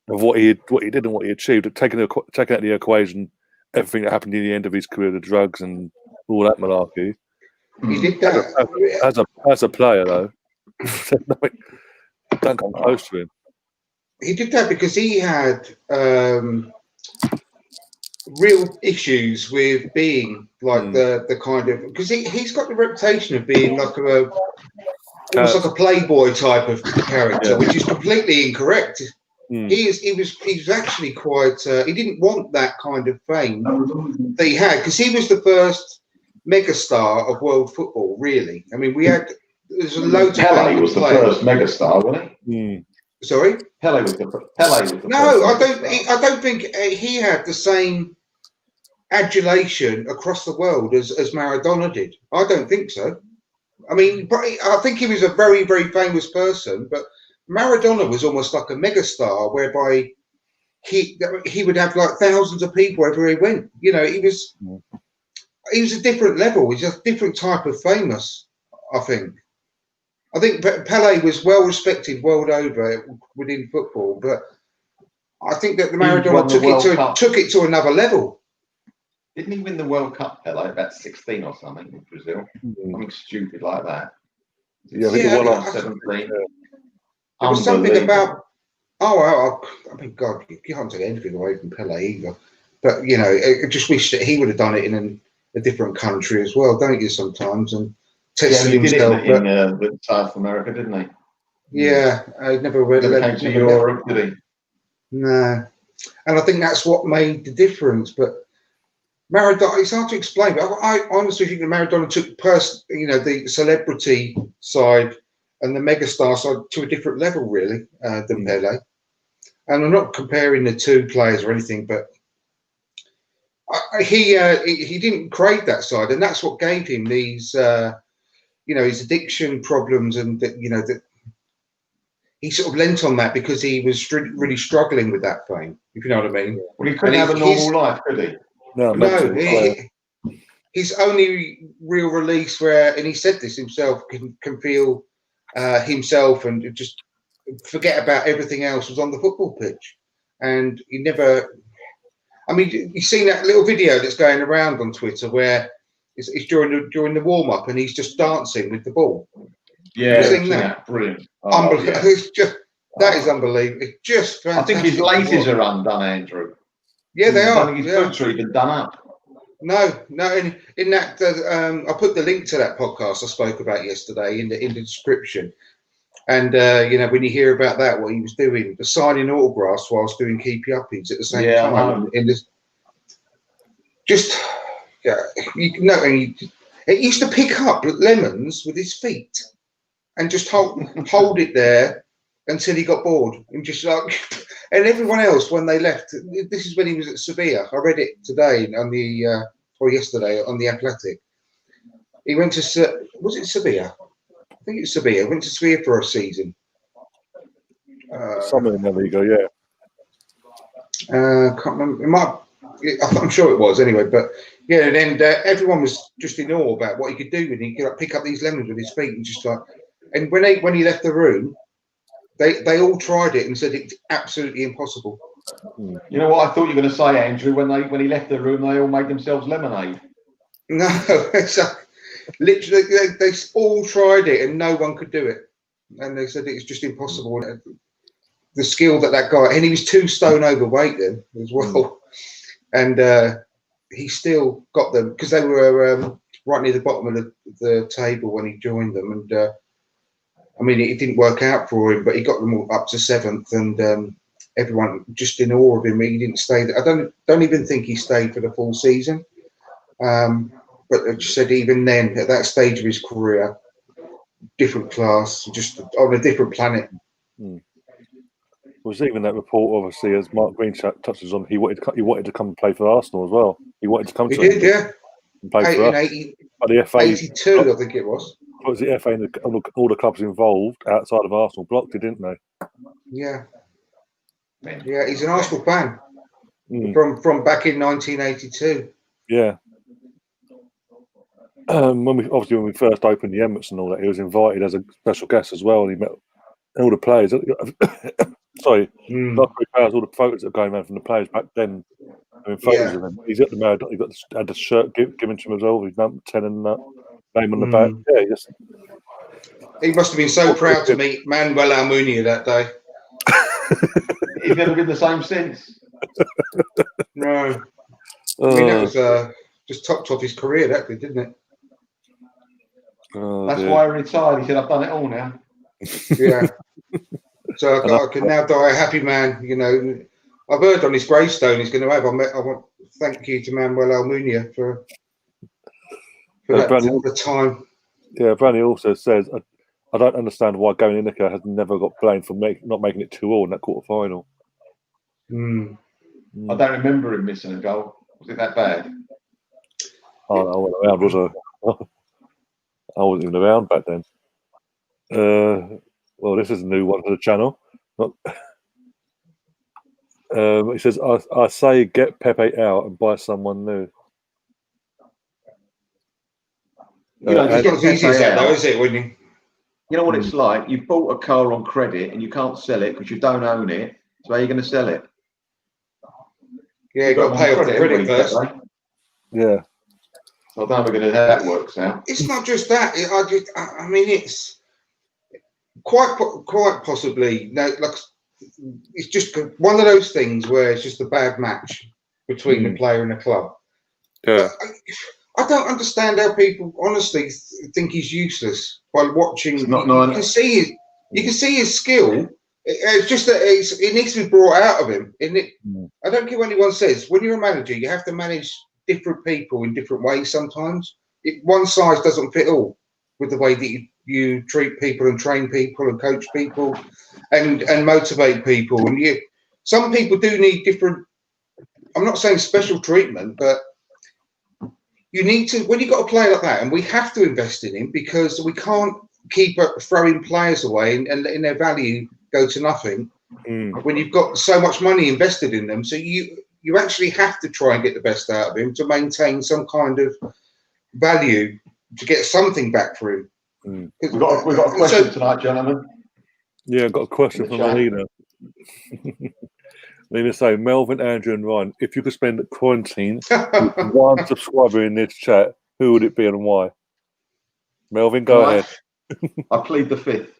of what he did and what he achieved. Taking out the equation, everything that happened in the end of his career, the drugs and all that malarkey. He did that as a player, though. Don't come close to him. He did that because he had real issues with being like the kind of, because he's got the reputation of being like almost like a playboy type of character, which is completely incorrect. He was actually quite. He didn't want that kind of fame that he had, because he was the first megastar of world football. Really, I mean, there's a load of Pele was the first megastar, wasn't he? Sorry, Pele was the first. No, I don't think he had the same adulation across the world as Maradona did. I don't think so. I mean, I think he was a very, very famous person, but Maradona was almost like a megastar, whereby he would have like thousands of people everywhere he went. You know, he was a different level. He's a different type of famous, I think. I think Pele was well respected world over within football, but I think that the Maradona took it to another level. Didn't he win the World Cup, Pele, about 16 or something in Brazil? Something stupid like that. Yeah, I think it won on 17. There was something about. I mean, God, you can't take anything away from Pele either. But you know, I just wish that he would have done it in a different country as well, don't you? Sometimes and tested himself. Did it in South America, didn't he? Yeah, I never came to Europe, did he? No, and I think that's what made the difference. But Maradona, it's hard to explain. But I honestly think that Maradona took the celebrity side and the megastar side to a different level, really, than Pele. And I'm not comparing the two players or anything, but he didn't crave that side, and that's what gave him these, his addiction problems, and that he sort of lent on that because he was really struggling with that fame, if you know what I mean. Well, he couldn't have a normal life, could he? No, his only real release and he said this himself, can feel himself and just forget about everything else was on the football pitch. And he never, I mean, you've seen that little video that's going around on Twitter where it's during the warm-up and he's just dancing with the ball. Yeah, you've seen that? Brilliant. Unbelievable. Yeah. It's just, that is unbelievable. It's just fantastic. I think his laces are undone, Andrew. Yeah, they are. I think his boots are even done up. No. In that, I put the link to that podcast I spoke about yesterday in the description. And when you hear about that, what he was doing, the signing autographs whilst doing keepy uppies at the same time. In this, it used to pick up lemons with his feet and just hold it there until he got bored and just like. And everyone else, when they left, this is when he was at Sevilla. I read it today on the or yesterday on the Athletic. He went to was it Sevilla? I think it's Sevilla. Went to Sevilla for a season. Somewhere in the league, yeah. Can't remember. I'm sure it was anyway. But yeah, and then everyone was just in awe about what he could do, and he could like, pick up these lemons with his feet and just like. And when he left the room, they all tried it and said it's absolutely impossible. You know what I thought you were going to say, Andrew? When he left the room, they all made themselves lemonade. No, it's literally they all tried it and no one could do it, and they said it's just impossible. The skill that guy, and he was 2 stone overweight then as well, and he still got them because they were right near the bottom of the table when he joined them, and I mean it didn't work out for him, but he got them all up to 7th, and everyone just in awe of him. He didn't stay. I don't even think he stayed for the full season. But I just said even then, at that stage of his career, different class, just on a different planet. Was even that report, obviously, as Mark Green touches on, he wanted to come and play for Arsenal as well. He wanted to come to England, yeah. And play for us. But the FA, 82, I think it was. It was the FA and all the clubs involved outside of Arsenal blocked it, didn't they? Yeah. Yeah, he's an Arsenal fan from back in 1982. Yeah. When we first opened the Emirates and all that, he was invited as a special guest as well, and he met all the players. Sorry, not players, all the photos that are going around from the players back then. I mean, photos of him. He's at the Mad. He had the shirt given to him as well. His number 10 and name on the back. Yeah, yes. He must have been so proud to meet Manuel Almunia that day. He's never been the same since. No, I mean that was just topped off his career. That did, didn't it? That's why he retired. He said, "I've done it all now." Yeah. So I can now die a happy man. You know, I've heard on his gravestone he's going to have. I want to thank you to Manuel Almunia for that the time. Yeah, Brandy also says, I don't understand why Gary Lineker has never got blamed for not making it 2-2 in that quarter final. I don't remember him missing a goal. Was it that bad? I wasn't around, was I? I wasn't even around back then. Well, this is a new one for the channel. He says, I say get Pepe out and buy someone new. You know, it's not easy though, is it? When you know what it's like? You bought a car on credit and you can't sell it because you don't own it. So how are you going to sell it? Yeah, you've got to pay off the credit first. Yeah. I don't know how that works out. It's not just that. I mean, it's quite possibly. No, like it's just one of those things where it's just a bad match between the player and the club. Yeah. I don't understand how people honestly think he's useless by watching. You can see his skill. It's just that it needs to be brought out of him. I don't care what anyone says. When you're a manager, you have to manage different people in different ways sometimes. One size doesn't fit all with the way that you treat people and train people and coach people and motivate people. And some people do need different, I'm not saying special treatment, but you need to, when you've got a player like that, and we have to invest in him because we can't keep throwing players away and letting their value go to nothing when you've got so much money invested in them. So you actually have to try and get the best out of him to maintain some kind of value, to get something back for him. We've got a question tonight, gentlemen. Yeah, I've got a question from Alina. Alina saying, Melvin, Andrew, and Ryan, if you could spend quarantine with one subscriber in this chat, who would it be and why? Melvin, go ahead. I plead the fifth.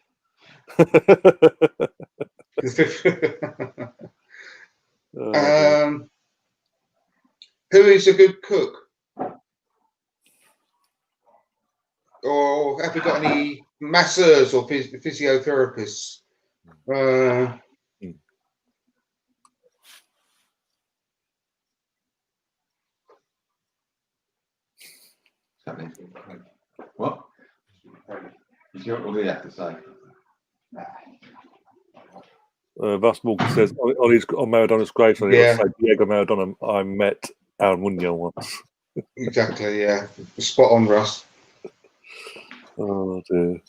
Who is a good cook? Or have we got any masseurs or physiotherapists? What? What do you have to say? Russ Morgan says, on Maradona's grave, so Yeah. say Diego Maradona, I met Aaron Munoz once. Exactly, yeah. Spot on, Russ. Oh, dear.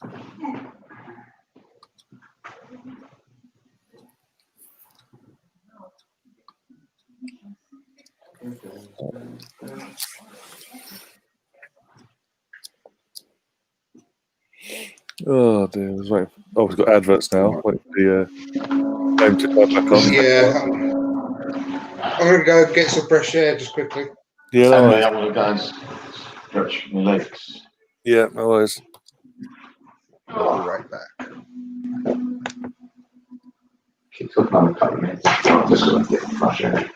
Oh, dear. I was waiting. Oh, we've got adverts now. Wait for the game to go back on. Yeah. I'm going to go get some fresh air just quickly. Yeah, I'm no going to go and stretch my legs. Yeah, no worries. I'll be right back. Keep talking on a couple of minutes. I'm just going to get fresh air.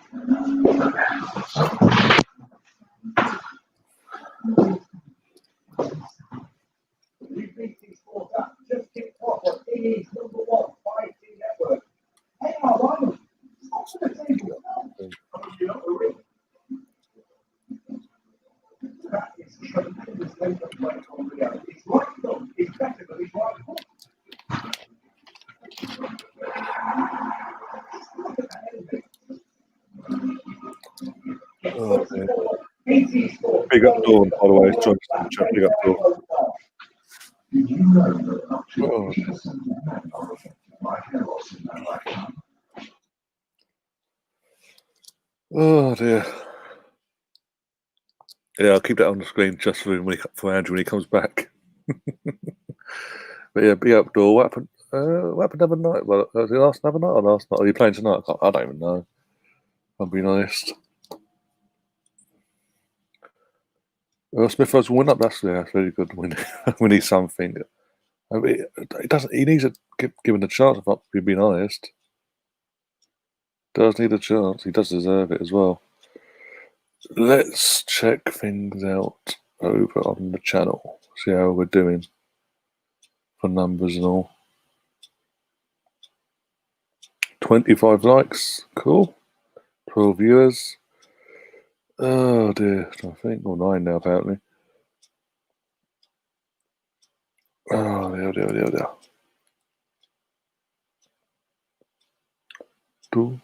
Oh, dear. Big up Dawn, by the way. Big up Dawn. Oh, dear. Yeah, I'll keep that on the screen just for Andrew when he comes back. But yeah, big up Dawn. What happened the other night? Well, was it last night or last night? Are you playing tonight? I don't even know. I'll be honest. Well, Smith Rose win up. That's really good. We need something. I mean, it doesn't. He needs to give him the chance. If I'm being honest, does need a chance. He does deserve it as well. Let's check things out over on the channel. See how we're doing for numbers and all. 25 likes. Cool. 12 viewers. Oh dear. I think 9 now apparently. Oh dear. Do.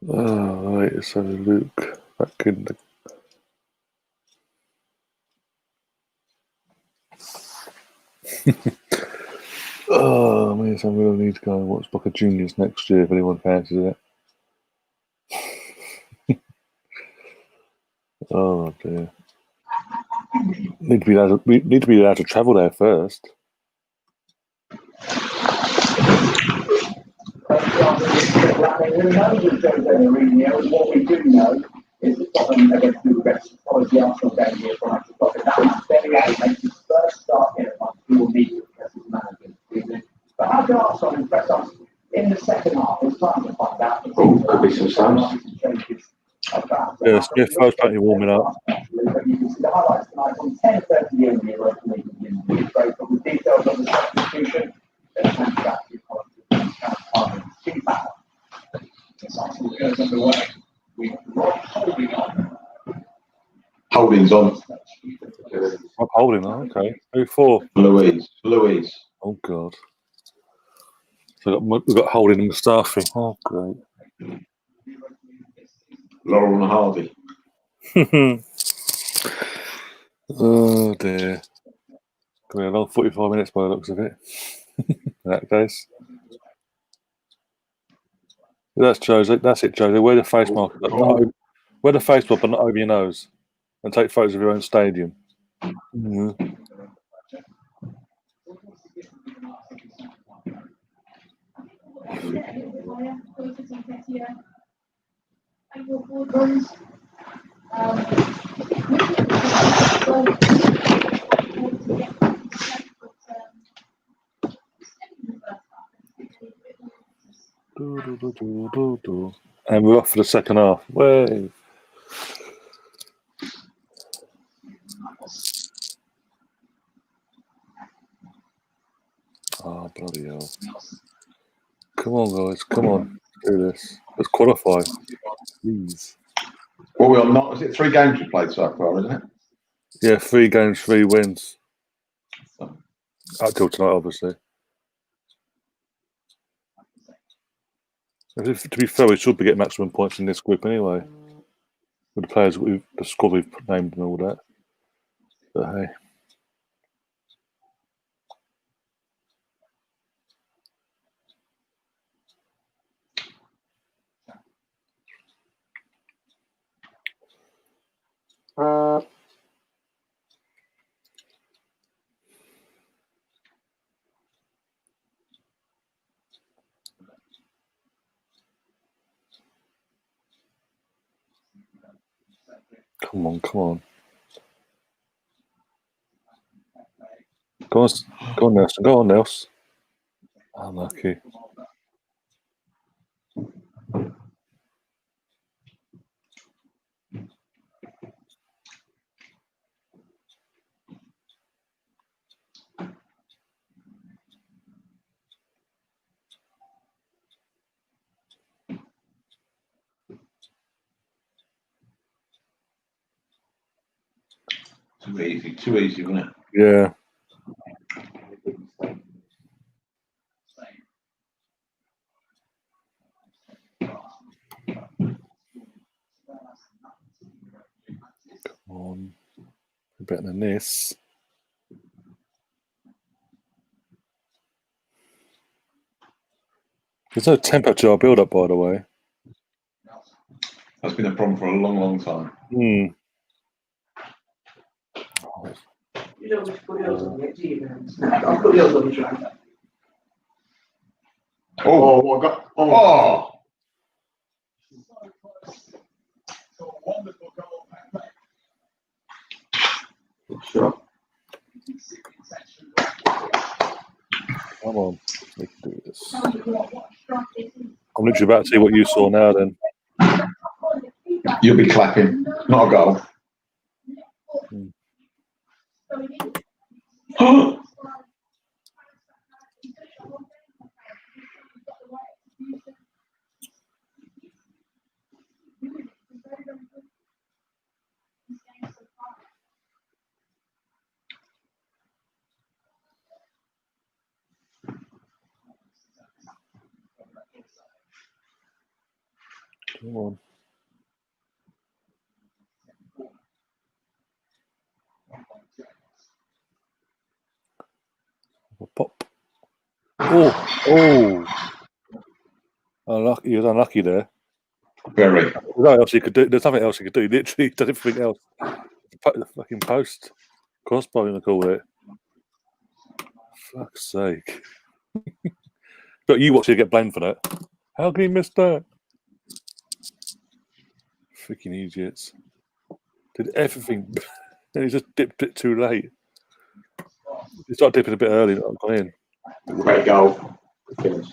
Oh, right, so Luke back in the. Oh, man, so I'm going to need to go and watch Boca Juniors next year if anyone fancies it. Oh, dear. We need to be allowed to travel there first. What we do know is that Tottenham are going to do the best of the Arsenal game here for us. That very out makes his first start here at he will need to impress his manager. But how can Arsenal impress us in the second half? It's time to find out. Could be some signs. Yeah, Smith Rose apparently warming up. But you can see the highlights tonight on 10:30 in the Europa League. Great from the details of the substitution. Then hand back to King Power. Arsenal goes underway. We've got Holding on. Holding's on. I'm holding on, okay. Who for? Louise. Oh, God. So we've got Holding and Mustafi. Oh, great. Laurel and Harvey. Oh, dear. Going to be a long 45 minutes by the looks of it. In that case. That's Jose. That's it, Jose. Wear the face mask, but not wear the face mask, but not over your nose, and take photos of your own stadium. Mm-hmm. And we're off for the second half. Way. Oh, bloody hell. Come on, guys. Come on. Do this. Let's qualify. Please. Well, we're not. Was it 3 games we played so far, isn't it? Yeah, 3 games, 3 wins. Up till tonight, obviously. To be fair, we should be getting maximum points in this group anyway. With the players, the squad we've named and all that. But hey. Come on, come on. Go on, Nelson. Go on, Nelson. Unlucky. Too easy, wasn't it? Yeah. Come on. Better than this. There's no tempo to our build-up, by the way. That's been a problem for a long, long time. Hmm. You don't just put yours on it, do you? I'll put yours on the track. Oh, what I got? Oh! Sure. Come on, we can do this. I'm literally about to see what you saw now. Then You'll be clapping, not a goal. Come on. Pop. Oh. Unlucky. He was unlucky there. Very. There's nothing else he could do. There's nothing else he could do. Literally, he did everything else. The fucking post. Crossbar, I'm going to call it. Fuck's sake. But you watch it get blamed for that. How can he miss that? Freaking idiots. Did everything. And he just dipped it too late. He started dipping a bit early, not gone in. Great goal. Finish.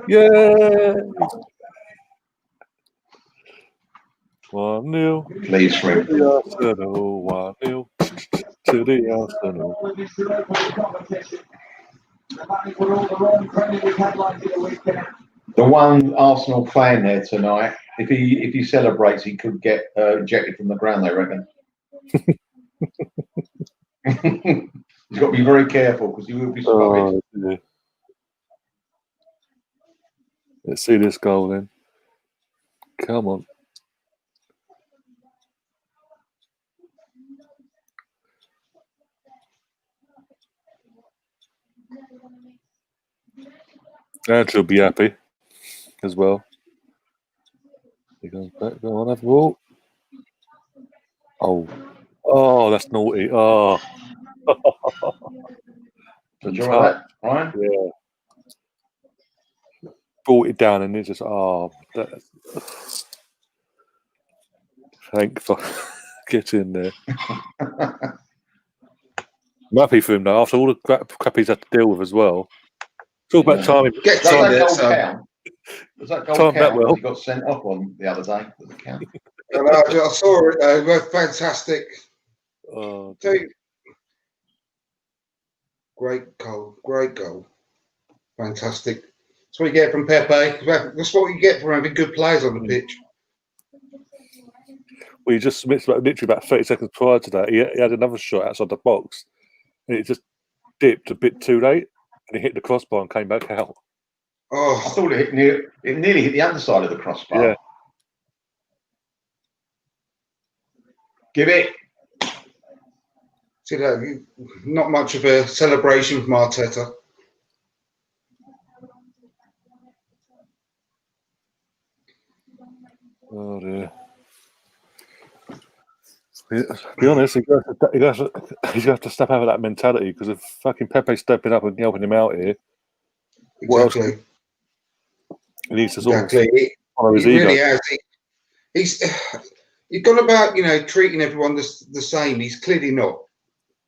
Yeah. 1-0. Please, Shrimp. To the Arsenal. 1-0 to the Arsenal. The one Arsenal fan there tonight, if he celebrates, he could get ejected from the ground, they reckon. He's got to be very careful because he will be spotted. Yeah. Let's see this goal then. Come on. Andrew will be happy as well. He goes back, go on, have a walk. Oh, that's naughty. Oh. Enjoy that, Ryan? Yeah. Brought it down and it just, thank for get in there. I'm happy for him though, after all the crap he's had to deal with as well. Talk about timing. Does that goal count? Well. He got sent off on the other day. Does it count? I saw it. Fantastic. Oh, great goal. Fantastic. That's what you get from Pepe. That's what you get from having good players on the pitch. Well, he just missed literally about 30 seconds prior to that. He had another shot outside the box, and it just dipped a bit too late, and he hit the crossbar and came back out. Oh, I thought it nearly hit the underside of the crossbar. Yeah. Give it. See that? Not much of a celebration from Arteta. Oh dear. To be honest, he's going to have to step out of that mentality, because if fucking Pepe's stepping up and helping him out here, Exactly. He needs to sort of follow his ego. Really has. He's gone about, treating everyone the same. He's clearly not.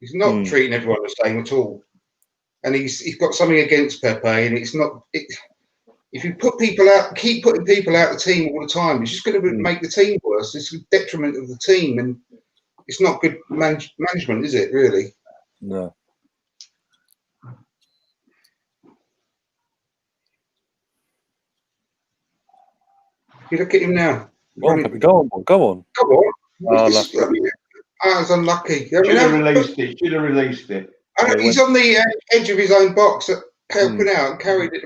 He's not treating everyone the same at all. And he's got something against Pepe, and it's not. If you put people out, keep putting people out of the team all the time, it's just going to make the team worse. It's a detriment of the team, and it's not good management, is it? Really? No. You look at him now. Go on. That was unlucky. Should have released it. He's on the edge of his own box, helping out and carried it.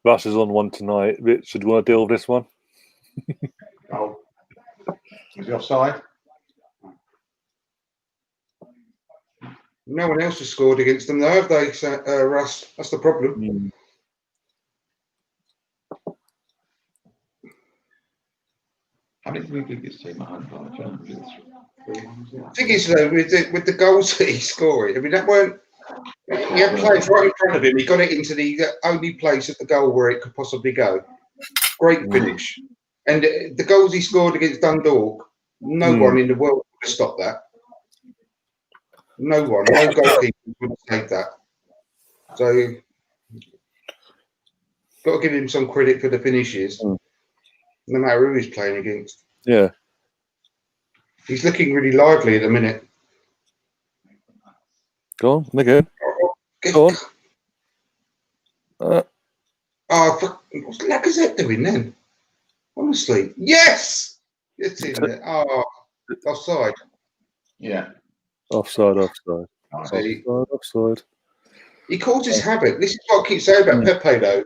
Russ is on one tonight. Richard, do you want to deal with this one? Is he offside? No one else has scored against them, though, have they, Russ? That's the problem. How many did we beat this team at home? The thing is, though, with the goals that he's scoring, I mean, that weren't. He had players right in front of him. He got it into the only place at the goal where it could possibly go. Great finish. And the goals he scored against Dundalk, no one in the world could have stopped that. No one. No goalkeeper would have saved that. So, got to give him some credit for the finishes, no matter who he's playing against. Yeah. He's looking really lively at the minute. Go on, again. Go on. What's Lacazette doing then? Honestly, yes, it's in there. Offside. Yeah, offside. He causes havoc. This is what I keep saying about Pepe, though.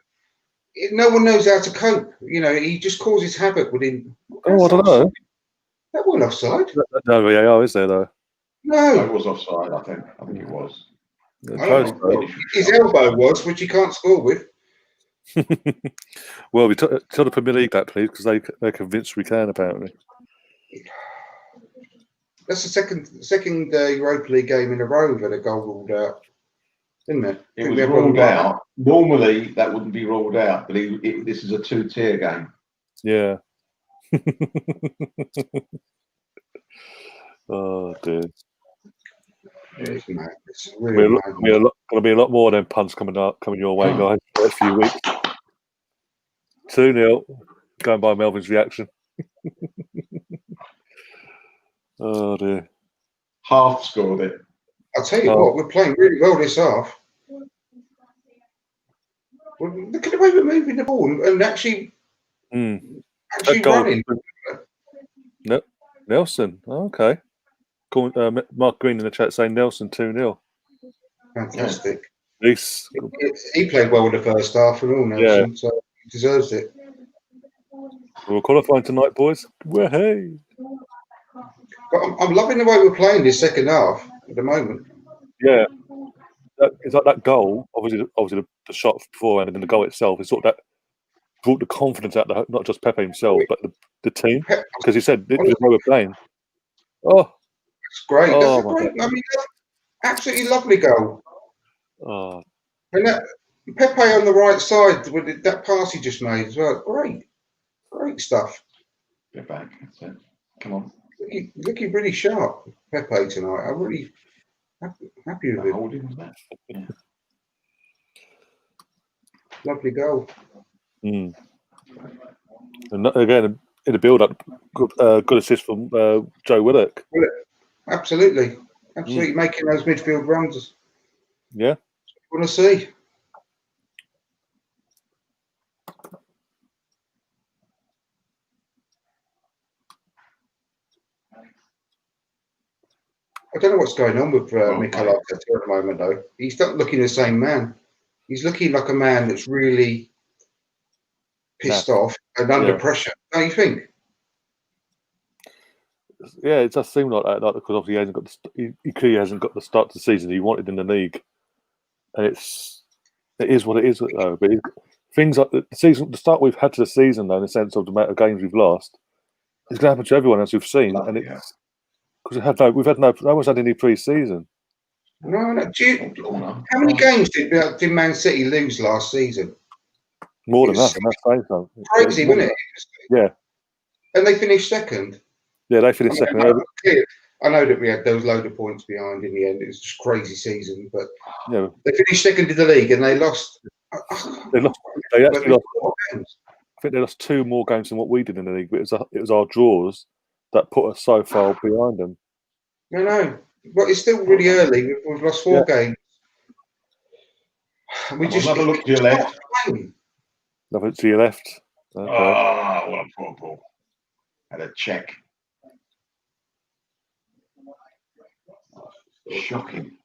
No one knows how to cope. He just causes havoc within. Oh, I don't know. That wasn't offside. No VAR, is there though? No, it was offside. I think it was. His elbow was, which he can't score with. Well, we tell the Premier League that, please, because they're convinced we can, apparently. That's the second Europa League game in a row that a goal ruled out, isn't it? It was ruled out. Normally, that wouldn't be ruled out, but this is a two-tier game. Yeah. Oh, dear. It's mad. It's really mad. Going to be a lot more of them punts coming your way, guys, for the next few weeks. 2-0, going by Melvin's reaction. Oh, dear. Half scored it. I'll tell you what, we're playing really well this half. Look at the way we're moving the ball and actually running. Nelson, okay. Mark Green in the chat saying Nelson 2-0. Fantastic. He played well in the first half and all, Nelson, so he deserves it. We're qualifying tonight, boys. Well, hey. But I'm loving the way we're playing this second half at the moment. Yeah, it's like that goal. Obviously the shot beforehand and then the goal itself is sort of that brought the confidence out of not just Pepe himself, but the team. Because he said this is where we're playing. Oh, it's great. Oh, That's a great. I mean, absolutely lovely goal. Oh, and that Pepe on the right side with that pass he just made as well. Great stuff. Get back. That's it. Come on. Looking really sharp, Pepe tonight. I'm really happy with him. Holding that. Yeah. Lovely goal. And again, in the build-up, good assist from Joe Willock. Absolutely making those midfield runs. Yeah. Want to see. I don't know what's going on with Mikel Arteta at the moment, though. He's not looking the same man. He's looking like a man that's really pissed off and under pressure. Don't you think? Yeah, it does seem like that. Like, because obviously he clearly hasn't got the start to the season he wanted in the league, and it is what it is. Though, but things like the start we've had to the season, though, in the sense of the amount of games we've lost, it's going to happen to everyone as we've seen, and it's because no one's had any pre-season. No. How many games did Man City lose last season? More than that, and that's saying something. Crazy, wasn't it? Yeah. And they finished second. Yeah, they finished second. I know that we had those load of points behind in the end. It was just a crazy season, but they finished second in the league and they lost. They actually lost. I think they lost 2 more games than what we did in the league, but it was our draws that put us so far behind them. No, but it's still really early. We've lost 4 games. We just have a look to your left. Nothing to your left. Okay. Oh, what a poor ball. Had a check. Shocking.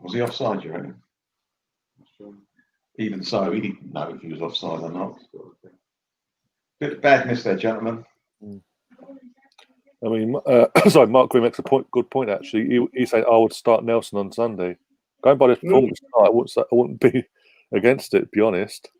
Was he offside, you reckon? Even so, he didn't know if he was offside or not. Bit of bad miss there, gentlemen. I mean, sorry, Mark Green makes a good point, actually. He said, I would start Nelson on Sunday. Going by this performance, I wouldn't be against it, to be honest.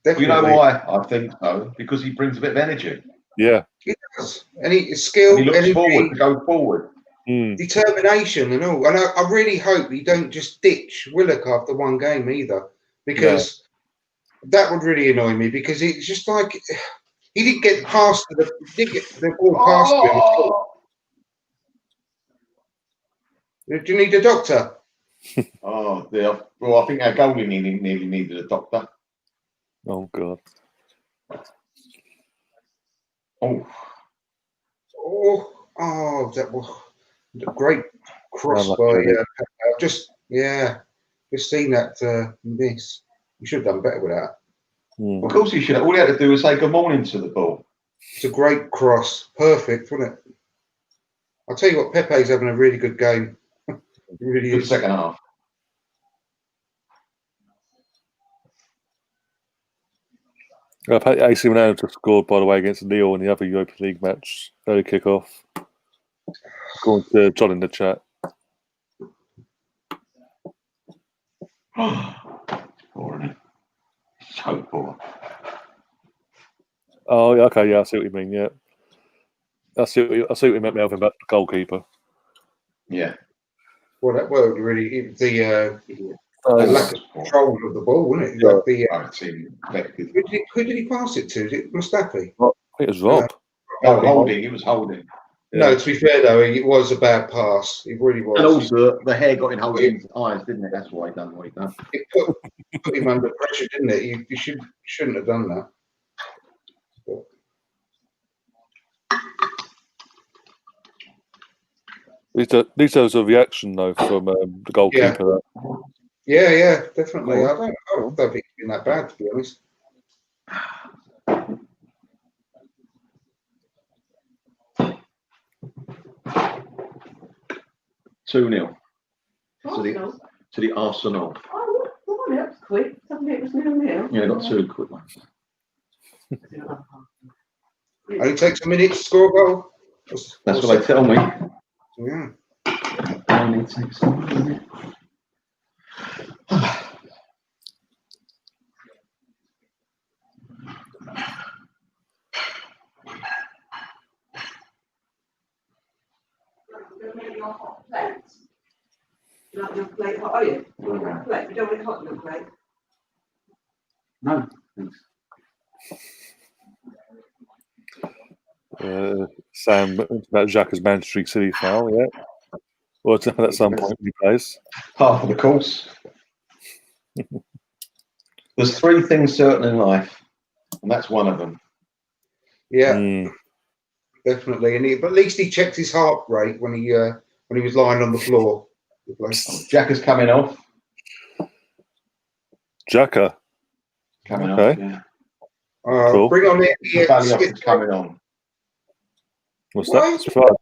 Well, you know why I think so? Because he brings a bit of energy. Yeah. He does. And his skill, and he looks energy, forward to go forward. Determination and all. And I really hope he don't just ditch Willock after 1 game either. Because that would really annoy me. Because it's just like he didn't get past the ball past him. Do you need a doctor? Oh dear. Well, I think our goalie nearly needed a doctor. Oh God. That was a great cross by just seen that miss. You should have done better with that. Of course he should have. All he had to do was say good morning to the ball. It's a great cross. Perfect, wasn't it? I'll tell you what, Pepe's having a really good game. He really Good is. second half. AC Milan just scored, by the way, against Lille in the other Europa League match. Early kick-off. According to John in the chat. Poor, isn't it? So poor. Oh, okay, yeah, I see what you mean, yeah. I see what you meant, Melvin, about the goalkeeper. Yeah. Well, that worked really. The lack of control of the ball, wasn't it? Who did he pass it to? Is it Mustafi? I think it was Rob. Holding. It was Holding. Yeah. No, to be fair though, it was a bad pass. It really was. And also, the hair got in Holding's eyes, didn't it? That's why he done what he done. It put him under pressure, didn't it? You shouldn't have done that. These are the reaction though from the goalkeeper. Yeah, definitely. I don't think it's been that bad, to be honest. Two 0 to the Arsenal. Oh, that was quick. Something it was 0-0. Yeah, not 2 quick ones. Only takes a minute to score a goal. That's what they tell me. Yeah. raining next time, isn't it? You like milk plate hot, are you? Plate. You don't want it hot milk plate? No, thanks. Sam, about Xhaka's Manchester City foul, yeah. Well, it's at some point he plays. Half of the course. There's three things certain in life, and that's one of them. Yeah, definitely. But at least he checked his heart rate when he was lying on the floor. Xhaka's coming off. Xhaka. Coming off, yeah. Cool. Bring on it. Smith coming on. What's that?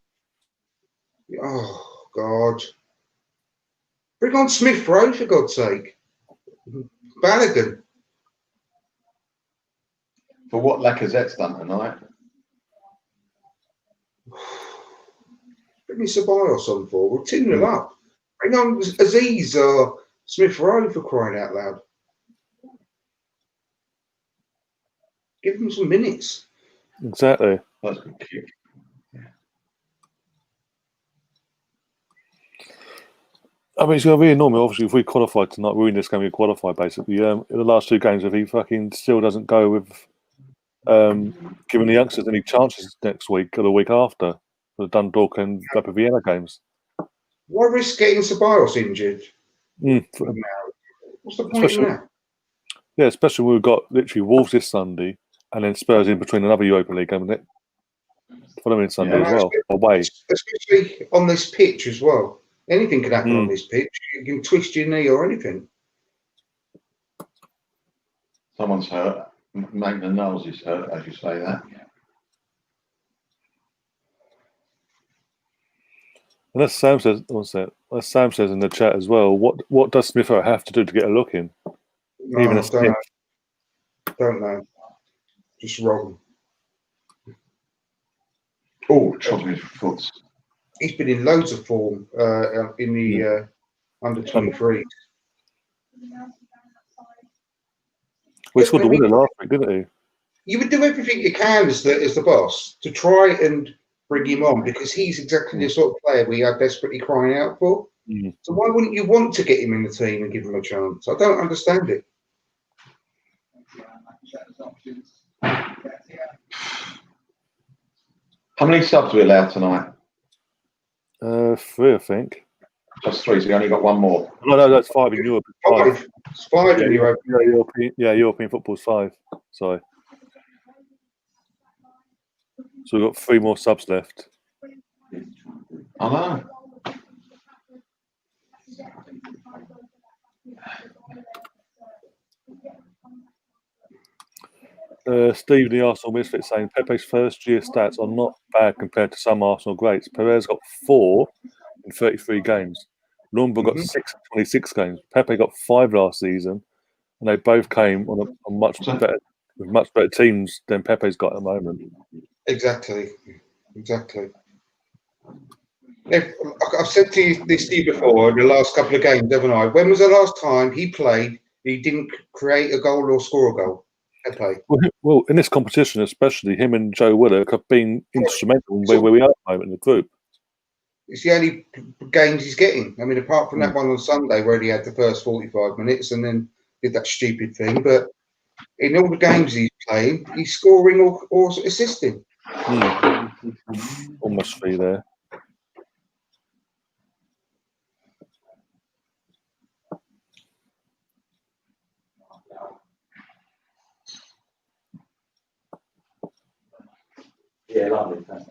Oh, God. Bring on Smith Rowe, for God's sake. Balogun. For what Lacazette's done tonight. Bring me Ceballos on forward. 2-0 up. Bring on Aziz or Smith Rowe, for crying out loud. Give them some minutes. Exactly. That's a good kick. I mean, it's going to be enormous. Obviously, if we qualify tonight, we're in this game to qualify, basically. In the last two games, if he fucking still doesn't go with giving the youngsters any chances next week or the week after for the Dundalk and Rapid Vienna games. Why risk getting Ceballos injured? What's the point in that? Yeah, especially when we've got literally Wolves this Sunday and then Spurs in between another Europa League game, isn't it? Following Sunday as well, away. Especially on this pitch as well. Anything can happen on this pitch. You can twist your knee or anything. Someone's hurt. Maitland Knowles is hurt, as you say that. And as Sam says, as Sam says in the chat as well, what does Smith Rowe have to do to get a look in? No, Even a don't know. Just wrong. Oh, trouble his foot. He's been in loads of form in the under 23s. Well, he scored the winner last week, didn't he? You would do everything you can as the boss to try and bring him on because he's exactly the sort of player we are desperately crying out for. So why wouldn't you want to get him in the team and give him a chance? I don't understand it. How many subs are we allowed tonight? 3, I think. Just 3, so you only got one more. No, that's 5 in Europe. 5. It's 5 in Europe. European football's 5. Sorry. So we've got 3 more subs left. I know. Steve, the Arsenal Misfit, saying Pepe's first-year stats are not bad compared to some Arsenal greats. Perez got 4 in 33 games. Lumba got 6 in 26 games. Pepe got 5 last season, and they both came on a much better teams than Pepe's got at the moment. Exactly. I've said this to you before in the last couple of games, haven't I? When was the last time he played? He didn't create a goal or score a goal. Pepe. Well, in this competition, especially him and Joe Willock have been instrumental in where we are at the moment in the group. It's the only games he's getting. I mean, apart from that one on Sunday where he had the first 45 minutes and then did that stupid thing, but in all the games he's playing, he's scoring or assisting. Almost 3 there. Yeah, lovely. Thanks.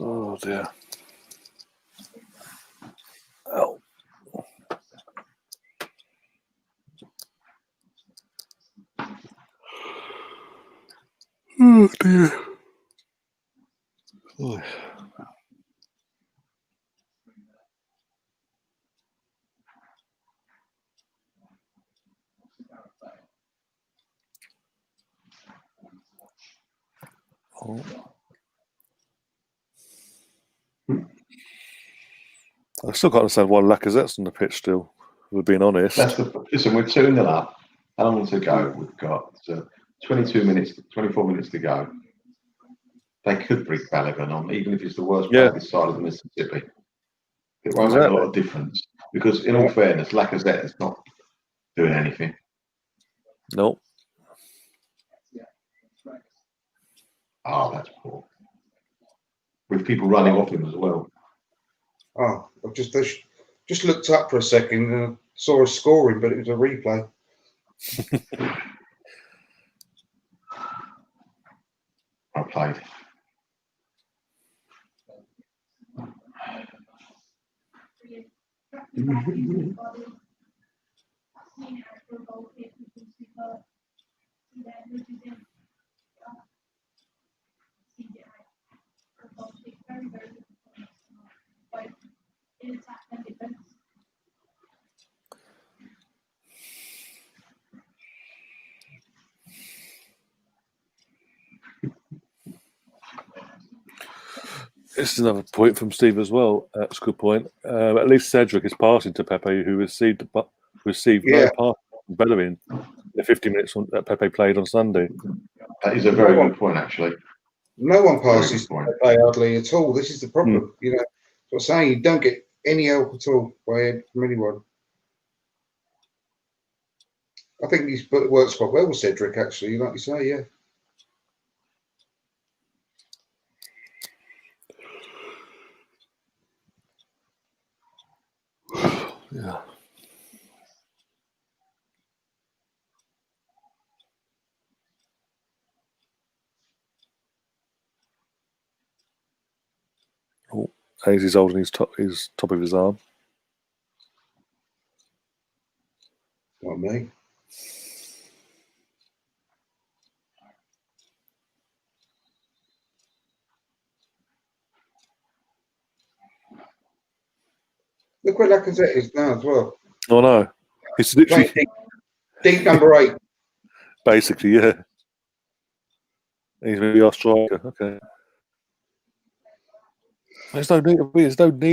Oh dear. Oh. dear. Oh. Oh. I still can't understand why Lacazette's on the pitch still, if we're being honest. Listen, we're 2-0 up. How long to go? We've got 22 minutes, 24 minutes to go. They could bring Balogun on, even if it's the worst player this side of the Mississippi. It won't make a lot of difference. Because, in all fairness, Lacazette is not doing anything. No. Oh, that's poor. With people running off him as well. Oh, I've just looked up for a second and saw us scoring, but it was a replay. I played. This is another point from Steve as well. That's a good point. At least Cedric is passing to Pepe, who received no pass from Bellerin the 50 minutes that Pepe played on Sunday. That is a very good point, actually. No one passes to Pepe hardly at all. This is the problem. You know, what I'm saying, you don't get any help at all from anyone. I think he's works quite well with Cedric, actually, like you say, yeah. Yeah. Oh, Hazy's holding his top of his arm. Not me. Look where Lacazette is now as well. Oh no, he's literally deep number 8. Basically, yeah. He's going to be our striker. Okay. There's no need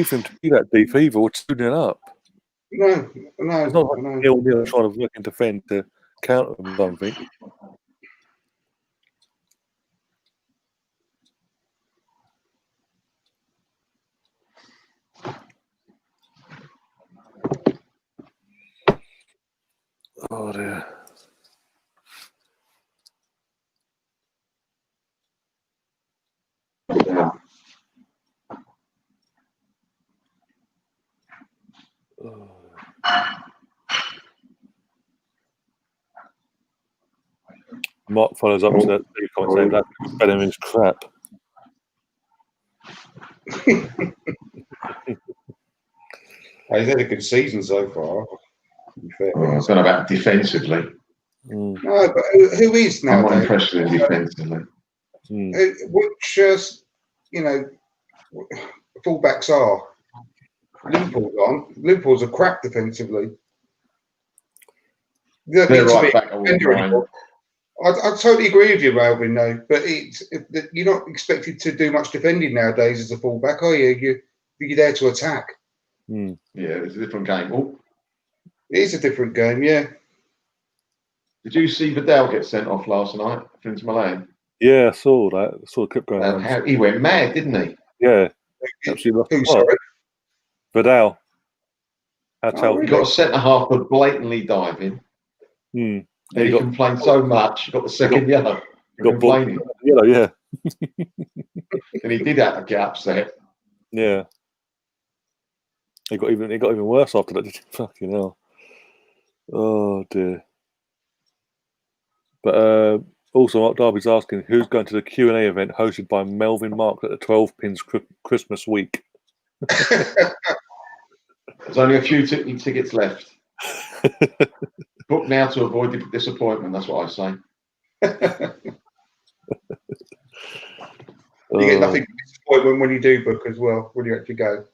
for him to be that deep either. We're 2-0 up. No. It's not like nil trying to work and defend to counter them or something. Oh dear. Mark follows up to that comment saying that Bellerin's crap. He's had a good season so far. I was going about defensively. No, but who is now? I'm not impressed with him defensively. Which, fullbacks are? Liverpool's a crap defensively. They're right back. I totally agree with you, Melvin, though. But you're not expected to do much defending nowadays as a fullback, are you? You're there to attack. Yeah, it's a different game. Oh. It is a different game, yeah. Did you see Vidal get sent off last night for Inter Milan? Yeah, I saw that. I saw the clip going on. He went mad, didn't he? Yeah. Absolutely. Sorry? Vidal. He got a centre-half for blatantly diving. And he complained so much. He got the second yellow. Complaining. Yellow, yeah. And he did have to get upset. Yeah. It got even worse after that. Fucking hell. Oh dear. But also, Mark Darby's asking who's going to the Q&A event hosted by Melvin Marks at the 12 Pins Christmas week. There's only a few tickets left. Book now to avoid disappointment. That's what I say. You get nothing but disappointment when you do book as well, when you actually go.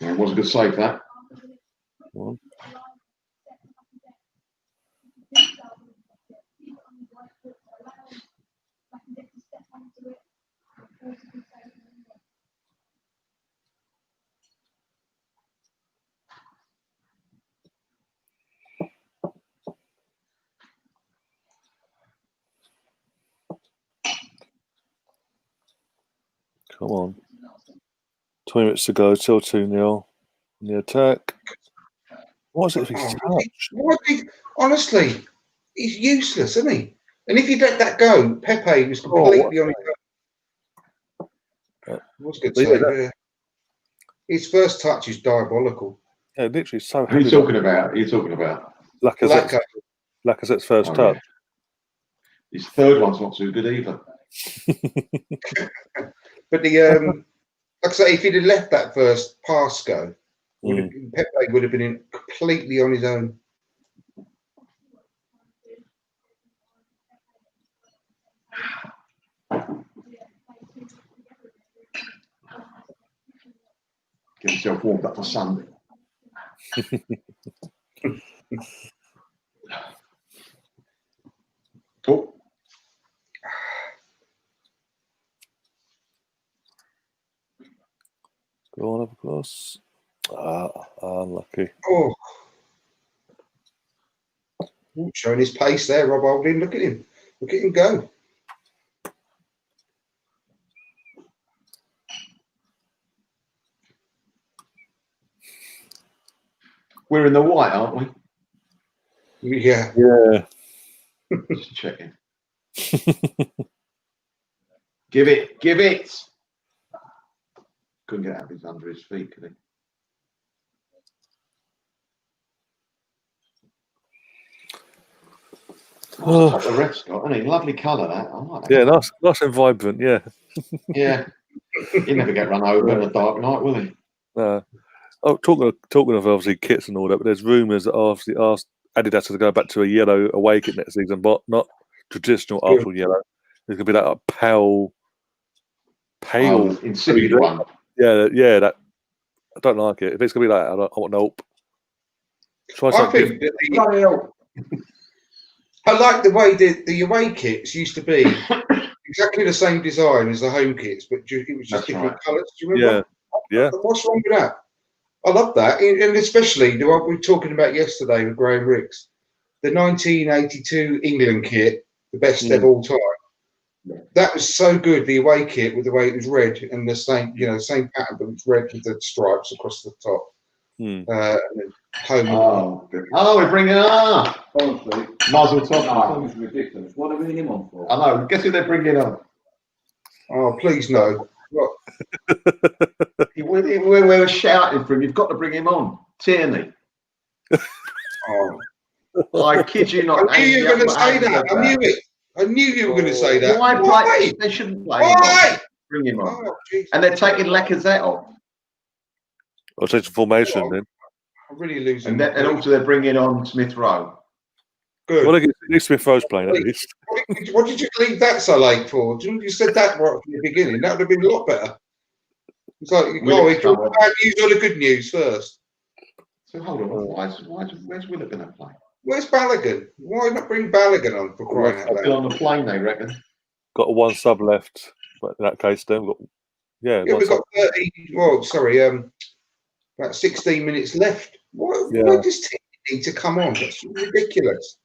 Yeah, it was a good save, that. Well, come on. 20 minutes to go, still 2-0. In the attack. What is it if he's touched? Honestly, he's useless, isn't he? And if you let that go, Pepe was completely on his own. That was good save. Yeah. His first touch is diabolical. Yeah, literally so Who are you talking about? You're talking about Lacazette's first touch. Yeah. His third one's not too good either. But like I say, if he'd have left that first pass go, Pepe would have been in completely on his own. Get himself warmed up for Sunday. Cool. Go on up close. Unlucky. Oh, showing his pace there, Rob Holding. Look at him. Look at him go. We're in the white, aren't we? Yeah. Yeah. Just checking. Give it. Couldn't get out of his under his feet, could he? Top the ref's got, isn't he? Lovely colour, that. I like that. Yeah, nice and vibrant, yeah. Yeah. He'll never get run over in a dark night, will he? No. Oh, talking of obviously kits and all that, but there's rumours that obviously asked Adidas to go back to a yellow away kit next season, but not traditional Arsenal yellow. There's gonna be that pale, insipid one. Yeah. That I don't like it. If it's gonna be like that, I want nope. I think I like the way the away kits used to be exactly the same design as the home kits, but it was just different colours. Do you remember? Yeah. What's wrong with that? I love that, and especially the one we were talking about yesterday with Graham Riggs, the 1982 England kit, the best of all time. That was so good. The away kit with the way it was red and the same, same pattern, but it's red with the stripes across the top. And then home. We're bringing up. Honestly, Muzzle top. It's ridiculous. What are we bringing him on for? I know. Guess who they're bringing on? Oh, please no. What? We were shouting for him. You've got to bring him on, Tierney. I kid you not. I knew you were going to say that. I knew it. I knew you were going to say that. Why? They shouldn't play him on. Bring him on. And they're taking Lacazette off. I'll take the formation then. I'm really losing. And also they're bringing on Smith Rowe. Good. Well, at least Smith Rowe's playing at least. What did you leave that so late for? You said that right from the beginning. That would have been a lot better. It's like, we talk about bad news or the good news first. So hold on. Where's Willock going to play? Where's Balogun? Why not bring Balogun on for crying out loud? On the plane, they reckon. Got one sub left, but in that case, then we've got 30. Well, sorry, about 16 minutes left. Why does Tierney need to come on? That's ridiculous.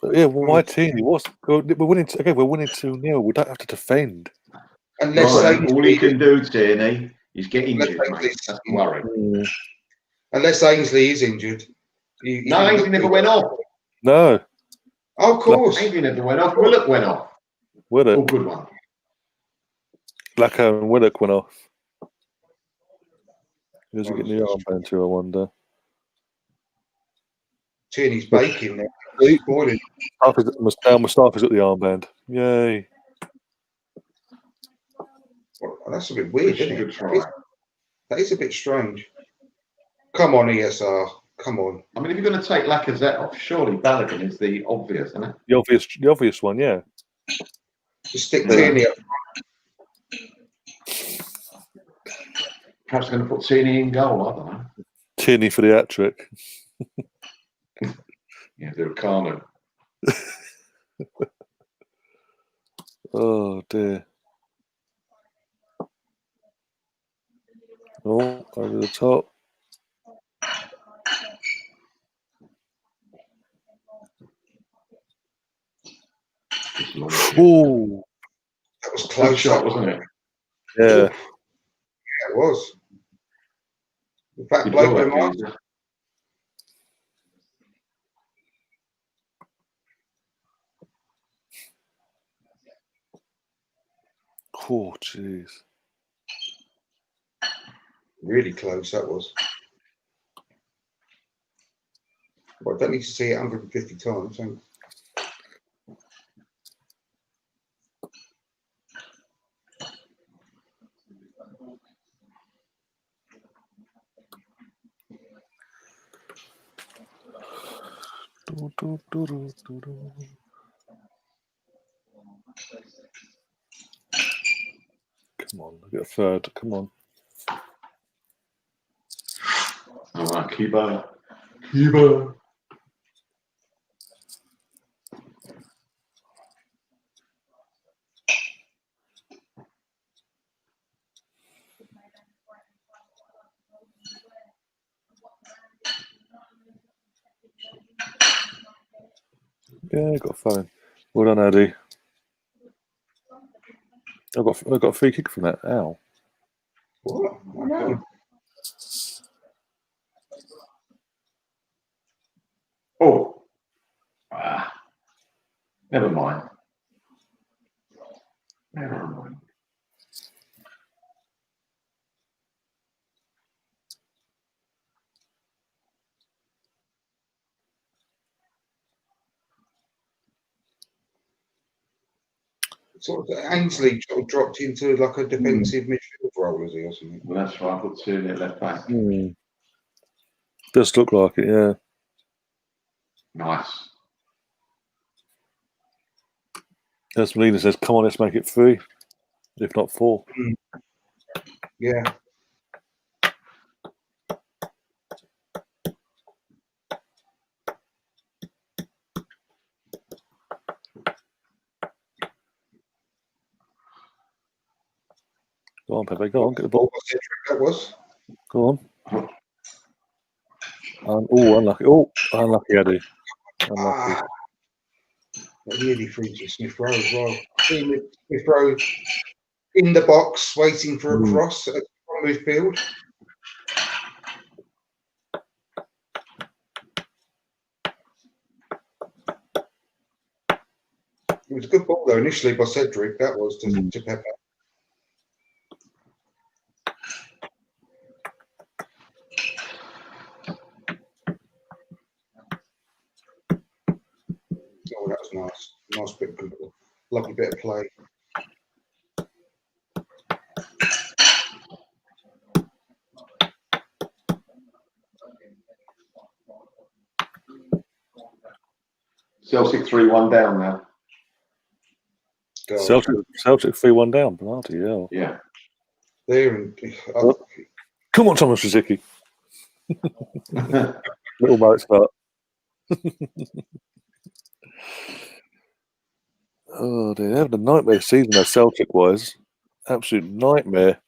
But yeah, why Tierney? We're winning 2-0. We don't have to defend. Unless all he can do, Tierney, is get injured, mate. That's the worry. Unless Ainsley is injured. Ainsley never went off. No. Oh, of course. Ainsley never went off. Willock went off. Willock. Good one. Blacker and Willock went off. Who's he getting the armband to, I wonder? Tierney's baking there. disappointed. Mustafa's at the armband. Yay. Well, that's a bit weird, isn't it? That is a bit strange. Come on, ESR. Come on. I mean, if you're going to take Lacazette off, surely Balogun is the obvious, isn't it? The obvious one, yeah. Just stick Tierney up. Perhaps going to put Tierney in goal, I don't know. Tierney for the hat trick. Yeah, do a Carno. Oh dear. Oh, over the top. Oh, that was close shot, wasn't it? Yeah. Yeah, it was. In fact, bloke remarked. Oh, jeez. Really close, that was. Well, I don't need to see it 150 times. So. Come on, get a third. Come on. All right, Kiba. Yeah, got a phone. Well done, Eddie. I got a free kick from that. Ow. What? I know. Oh. Never mind. Never mind. Sort of Ainsley sort of dropped into like a defensive midfield role, is he, or something? Well, that's right. I put Tierney at left back. Does look like it, yeah. Nice. As Molina says, come on, let's make it 3, if not 4. Yeah. Go on, Pepe, go on, get the ball. That was. Go on. Unlucky. Oh, unlucky, Eddie. Unlucky. Really free to Smith Rowe as well. Smith Rowe in the box, waiting for a cross at midfield. It was a good ball though initially by Cedric. That was to Pepe. Oh, that was nice. Nice bit of good, lovely bit of play. Celtic 3-1 down now. Celtic 3-1 down. Bloody hell. Yeah. There. Come on, Thomas Rosicky. Little Mozart. Oh, they're having a nightmare season, though, Celtic-wise. Absolute nightmare.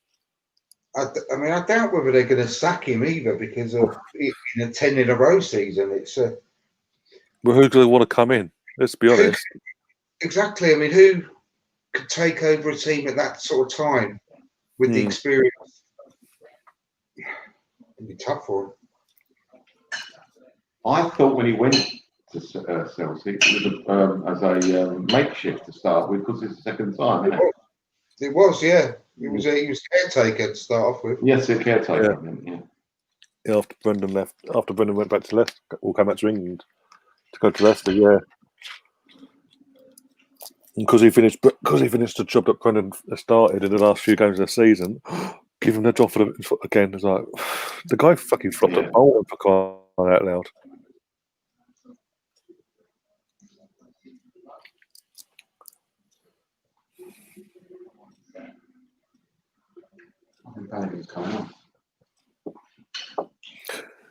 I mean, I doubt whether they're going to sack him either because of in a 10 in a row season. It's a. Well, who do they want to come in? Let's be honest. Exactly. I mean, who could take over a team at that sort of time with the experience? It'd be tough for him. I thought when he went to Celtic, it was as a makeshift to start with because it's the second time, isn't it? It was, yeah. He was caretaker to start off with. Yes, a caretaker. Yeah. After Brendan left, after Brendan went back to Leicester, or came back to England to go to Leicester, yeah. Because he finished the job that Brendan started in the last few games of the season, give him the job for again. It's like the guy fucking flopped at Bolton for crying out loud.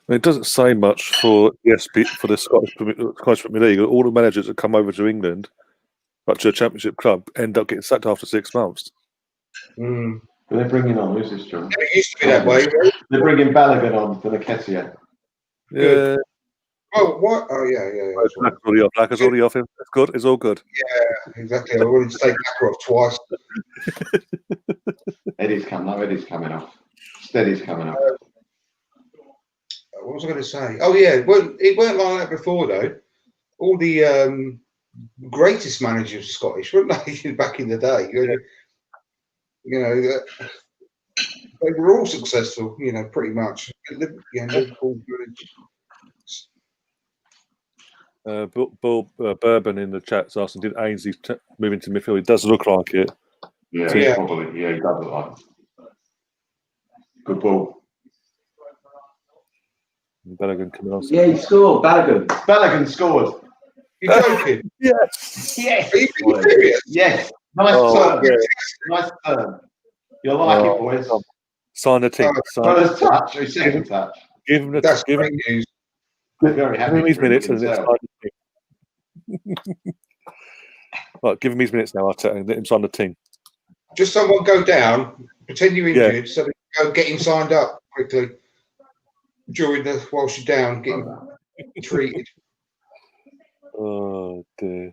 It doesn't say much for the Scottish Premier League. All the managers that come over to England, like to a Championship club, end up getting sacked after 6 months. But they're bringing on, who's this, John? It used to be that way. They're bringing Balogun on for the Kessia. Yeah. Oh, what? Oh, yeah. Blacker's already off him. It's good. It's all good. Yeah, exactly. I wanted to take Blacker off twice. Eddie's coming off. Steady's coming off. What was I going to say? Oh, yeah. Well, it weren't like that before, though. All the greatest managers were Scottish, weren't they, back in the day? You know, they were all successful, you know, pretty much. Liverpool, Bourbon in the chat's asking, did Ainsley move into midfield? It does look like it. Yeah, probably. Yeah, he does look like it. Good ball. Balogun coming on. Yeah, he scored. Balogun scored. You're joking? Yes. Are you being serious? Yes. Nice turn. Yeah. Nice turn. You'll like it, boys. Sign the team. First touch, or second touch. Give him news. Very happy. Give him his minutes and then sign the team. Right, give him his minutes now. Let him sign the team. Just someone go down, pretend you're injured, so that you go get him signed up quickly whilst you're down, getting treated. Oh dear.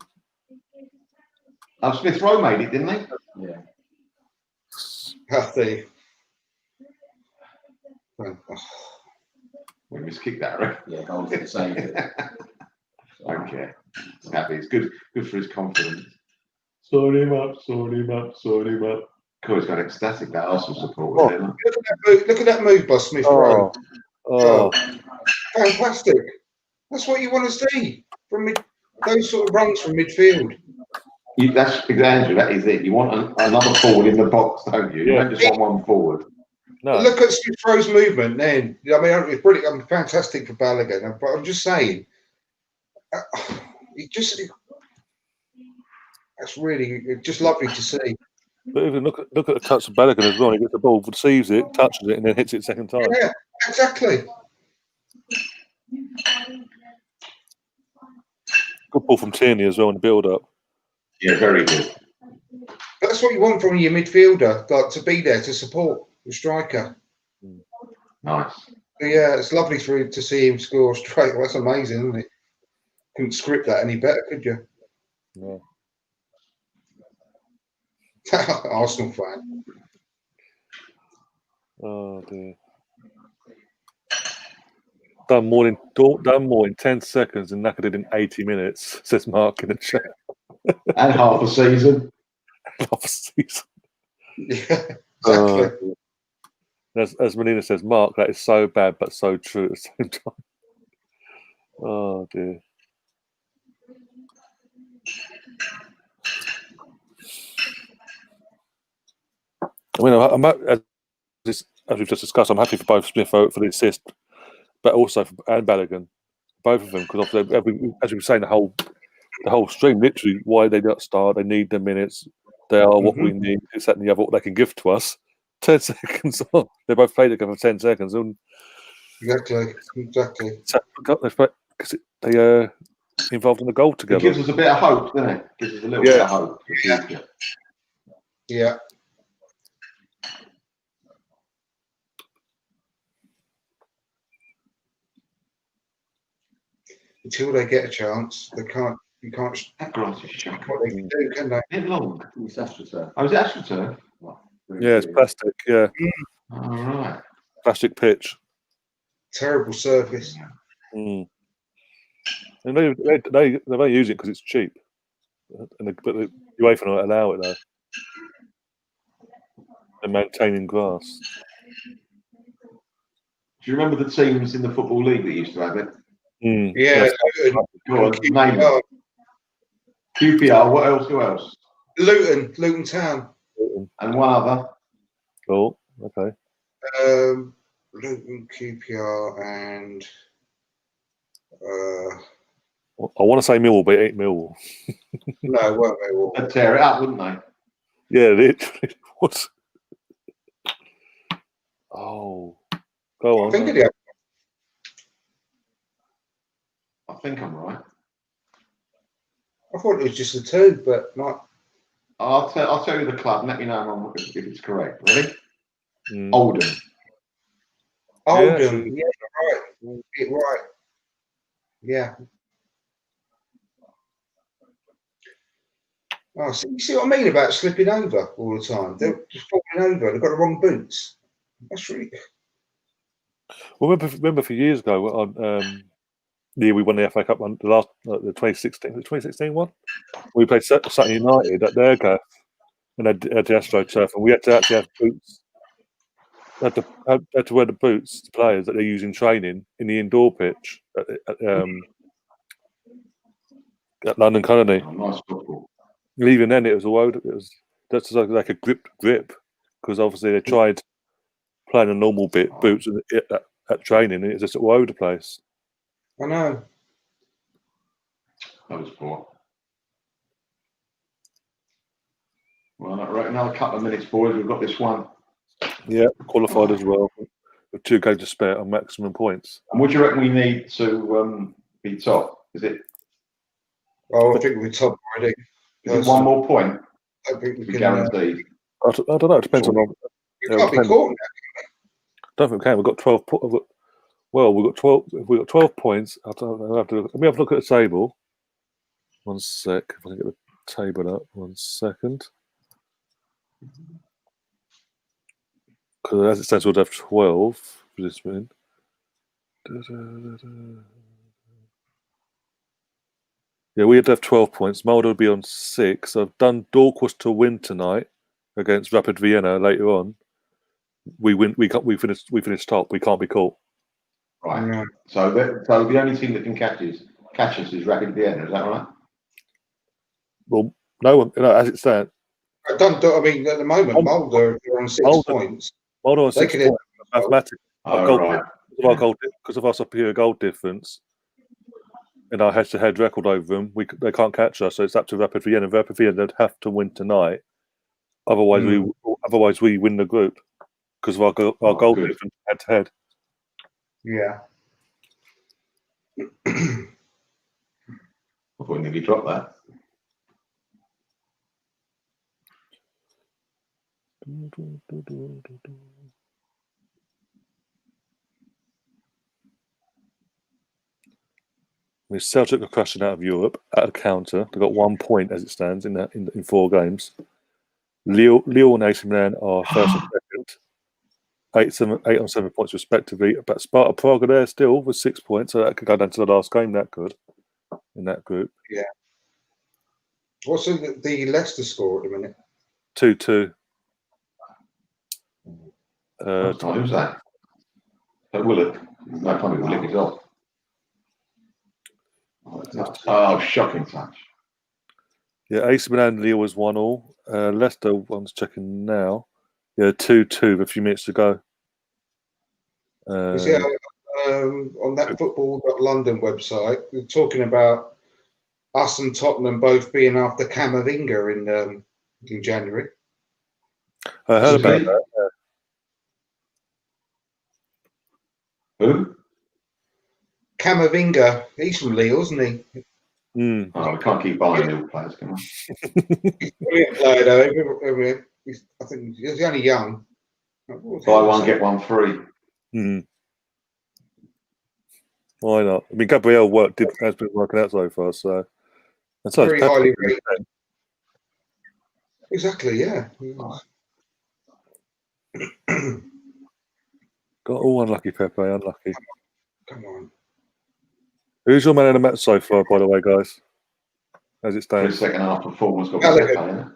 Smith Rowe made it, didn't they? Yeah. Healthy. We miskicked that, right? Yeah, goal for the save. Okay. Happy. It's good for his confidence. Sort him up. Cool, he's got ecstatic, that Arsenal support. Look at that move by Smith Rowe. Fantastic. That's what you want to see from those sort of runs from midfield. That's exactly, that is it. You want another forward in the box, don't you? You don't just want one forward. No. Look at Smith Rowe's movement then. I mean, it's brilliant. I'm fantastic for Balogun, but I'm just saying, that's really just lovely to see. But even look at the touch of Balogun as well. He gets the ball, receives it, touches it, and then hits it second time. Yeah, exactly. Good ball from Tierney as well in the build-up. Yeah, very good. That's what you want from your midfielder, like to be there to support the striker. Nice. But yeah, it's lovely to see him score straight. Well, that's amazing, isn't it? Couldn't script that any better, could you? Yeah. Arsenal fan. Oh dear. Done more in 10 seconds and knackered it in 80 minutes, says Mark in the chat. And half a season. Yeah, exactly. As Melina says, Mark, that is so bad but so true at the same time. Oh dear. I mean, as we've just discussed, I'm happy for both Smith for the assist, but also and Balogun, both of them, because as we were saying, the whole stream, literally, why they don't start, they need the minutes, they are what we need, it's that and the other, what they can give to us. 10 seconds on. They both played together for 10 seconds. Exactly. Because they involved in the goal together. It gives us a bit of hope, doesn't it? Gives us a little bit of hope. Yeah. Until they get a chance, you can't. That grass is shocking. What they can do, can they? Bit long. It's AstroTurf. Oh, is it AstroTurf? Yeah, it's plastic. Yeah. All right. Plastic pitch. Terrible surface. And they only use it because it's cheap. But the UEFA don't allow it though. They're maintaining grass. Do you remember the teams in the Football League that used to have it? Yeah. Go on, name it. QPR. What else? Who else? Luton Town. And one other. Oh, okay. Luton, QPR, and I want to say Millwall, but it ain't Millwall. no, it weren't Millwall. They'd tear it up, wouldn't they? Yeah, it was. Oh, go on. I think I'm right. I thought it was just the two, but not. I'll tell you the club. And let me know if it's correct. Ready? Mm. Oldham. Oldham. Yeah, right. Right. Yeah. Oh, so you see what I mean about slipping over all the time? They're just falling over. They've got the wrong boots. That's really. Well, remember a few years ago on we won the FA Cup one, the 2016 one. We played Sutton United at their gaff and had the AstroTurf, and we had to actually have boots. Had to wear the boots to players that they use in training in the indoor pitch at London Colony. Oh, nice football. And even then, it was that's like a grip because obviously they tried playing a normal boots at training, and it's just all over the place. I know. That was poor. Well, right, another couple of minutes, boys. We've got this one. Yeah, qualified as well with 2 games to spare on maximum points. And what do you reckon we need to be top? Is it? Oh, I think we're top already. Is it one more point? I think we can guaranteed. I don't know. It depends on. We can't be caught now. I don't think we can. We've got 12. We've got 12. If we've got 12 points, let me have a look at the table. 1 sec. If I can get the table up. 1 second. Because as it stands, we'll have 12 for this win. Yeah, we'd have 12 points. Molde would be on 6. I've done Dorquist to win tonight against Rapid Vienna later on. We win. We finish top. We can't be caught. Right. Yeah. So the only team that can catch us is Rapid Vienna. Is that right? Well, no one. As it stands. I mean, at the moment, Molde are on 6 points. Molde on 6 points. Mathematically, because of our superior goal difference in our head-to-head record over them, they can't catch us. So it's up to Rapid Vienna. Rapid Vienna would have to win tonight. Otherwise, we win the group because of our goal difference head-to-head. Yeah. I thought we nearly dropped that. Celtic are crashing out of Europe at a counter. They've got 1 point as it stands in 4 games. Lille and AC Milan are first and second, 8 on 7 points respectively. But Sparta Prague are there still with 6 points, so that could go down to the last game. That could in that group. Yeah. What's the Leicester score at the minute? 2-2. Who's that? Willock. No, probably Willock is off. Oh, shocking touch. Yeah, AC Milan Lille was 1-1. Leicester, one's checking now. Yeah, 2-2 with a few minutes to go. On that football.london website, they're talking about us and Tottenham both being after Camavinga in January. I heard about that. Who? Camavinga. He's from Lille, isn't he? Mm. Oh, we can't keep buying Lille players, can we? He's a brilliant player, though. I think he's only young. Buy one, get one free. Mm. Why not? I mean, Gabriel has been working out so far, so that's very highly rated. Exactly, yeah. Got all unlucky, Pepe. Unlucky. Come on. Who's your man in the match so far, by the way, guys? As it stands. The second half performance got Balogun.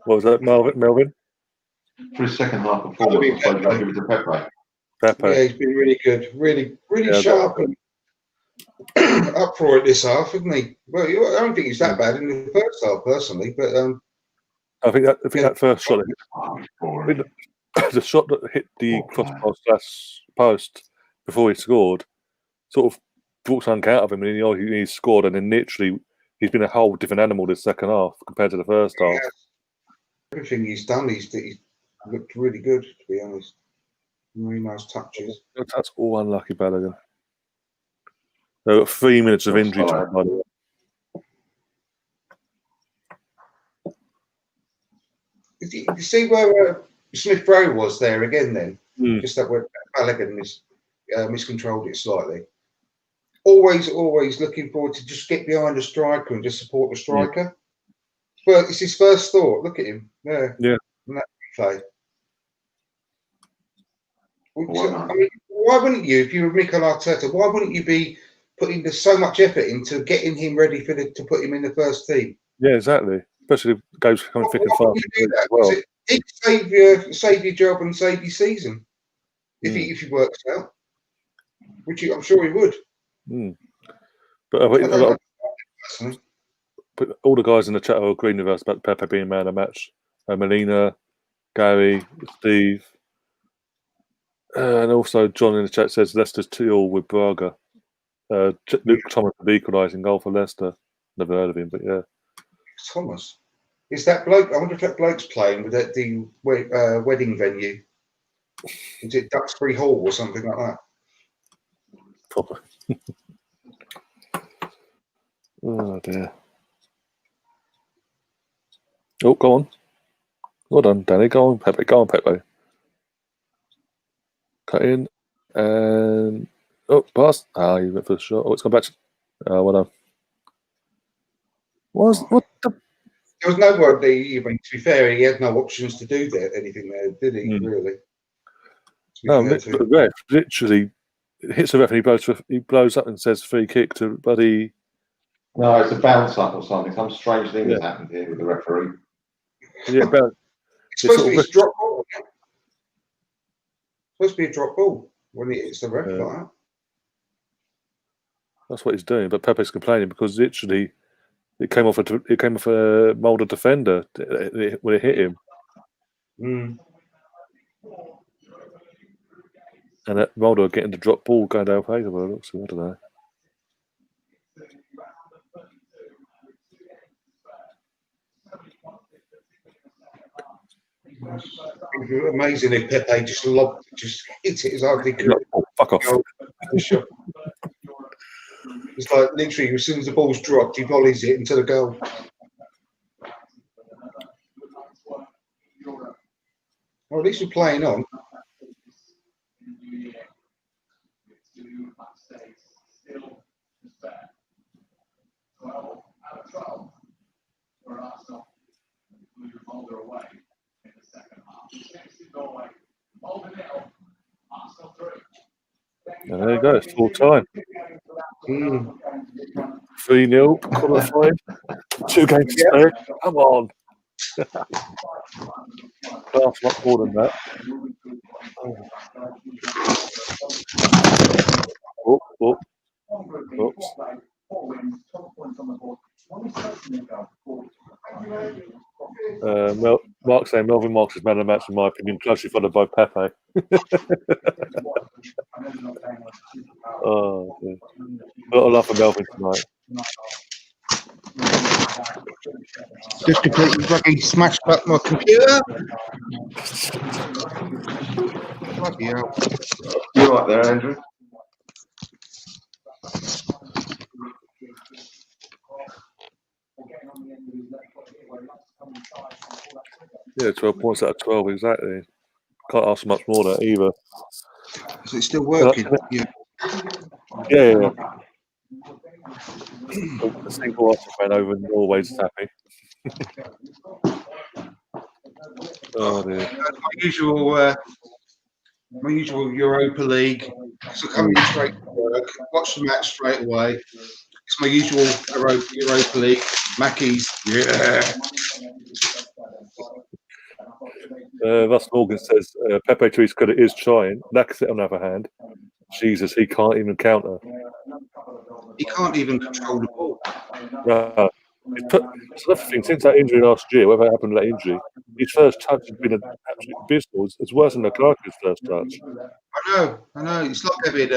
What was that, Melvin? For his second half performance, I'd give it to Pepe. Pepe. Yeah, he's been really good. Really sharp and up for it this half, isn't he? Well, I don't think he's that bad in the first half, personally. But I think that first shot, the shot that hit the crossbar post before he scored, sort of brought something out of him, and he scored, and then literally he's been a whole different animal this second half compared to the first half. Everything he's done, he's looked really good, to be honest. Really nice touches. That's all unlucky, Balogun. They've got 3 minutes of injury time, by the way. You see where Smith Rowe was there again then? Just that where Balogun miscontrolled it slightly. Always looking forward to just get behind the striker and just support the striker. But it's his first thought. Look at him. Yeah. And that play. I mean, why wouldn't you, if you were Mikel Arteta, why wouldn't you be putting so much effort into getting him ready to put him in the first team? Yeah, exactly. Especially if it goes coming thick and fast. Well. It save your job and save your season if he works out, which I'm sure he would. But all the guys in the chat are agreeing with us about Pepe being man of the match. Melina, Gary, Steve, and also John in the chat says Leicester's 2-2 with Braga. Luke Thomas the equalising goal for Leicester. Never heard of him, but yeah. Thomas. Is that bloke? I wonder if that bloke's playing with the wedding venue. Is it Duxbury Hall or something like that? Probably. Oh dear. Oh, go on. Well done, Danny. Go on, Pepe. Cut in. And pass. You went for the shot. It's gone back. Well done. What the? There was no word there. To be fair, he had no options to do anything there, did he? Really? No, the ref literally hits the ref and he blows up and says free kick to Buddy. No, it's a bounce up or something. Some strange thing has happened here with the referee. Yeah, it's supposed to be a drop ball. It's supposed to be a drop ball when it's the ref like that. That's what he's doing, but Pepe's complaining because literally it came off a Molde defender when it hit him. And that Molde are getting the drop ball going down favourable. So I don't know. Amazing if Pepe just hits it as hard as he could. Oh, fuck off. It's like literally as soon as the ball's dropped, he volleys it into the goal. Well, at least we're playing on. There you go, it's full time. 3-0, qualified. 2 games to play. Come on. Class much more than that. Oops. Mark saying Melvin Marks is man of the match in my opinion, closely followed by Pepe. Oh, dear. A lot of love for Melvin tonight. Just completely bloody smashed up my computer. Bloody hell. You right there, Andrew? Yeah, 12 points out of 12, exactly. Can't ask much more than that either. Is it still working? Yeah. The single Arsenal fan over in Norway is happy. Oh dear. My usual Europa League. So coming straight to work, watch the match straight away. It's my usual Europa League. Mackey's, yeah. Russ Morgan says Pepe, to his credit, is trying. Lacazette, on the other hand, Jesus, he can't even counter. He can't even control the ball. That's another thing. Since that injury last year, whatever happened to that injury, his first touch has been absolutely abysmal. It's worse than Lukaku's first touch. I know. It's like having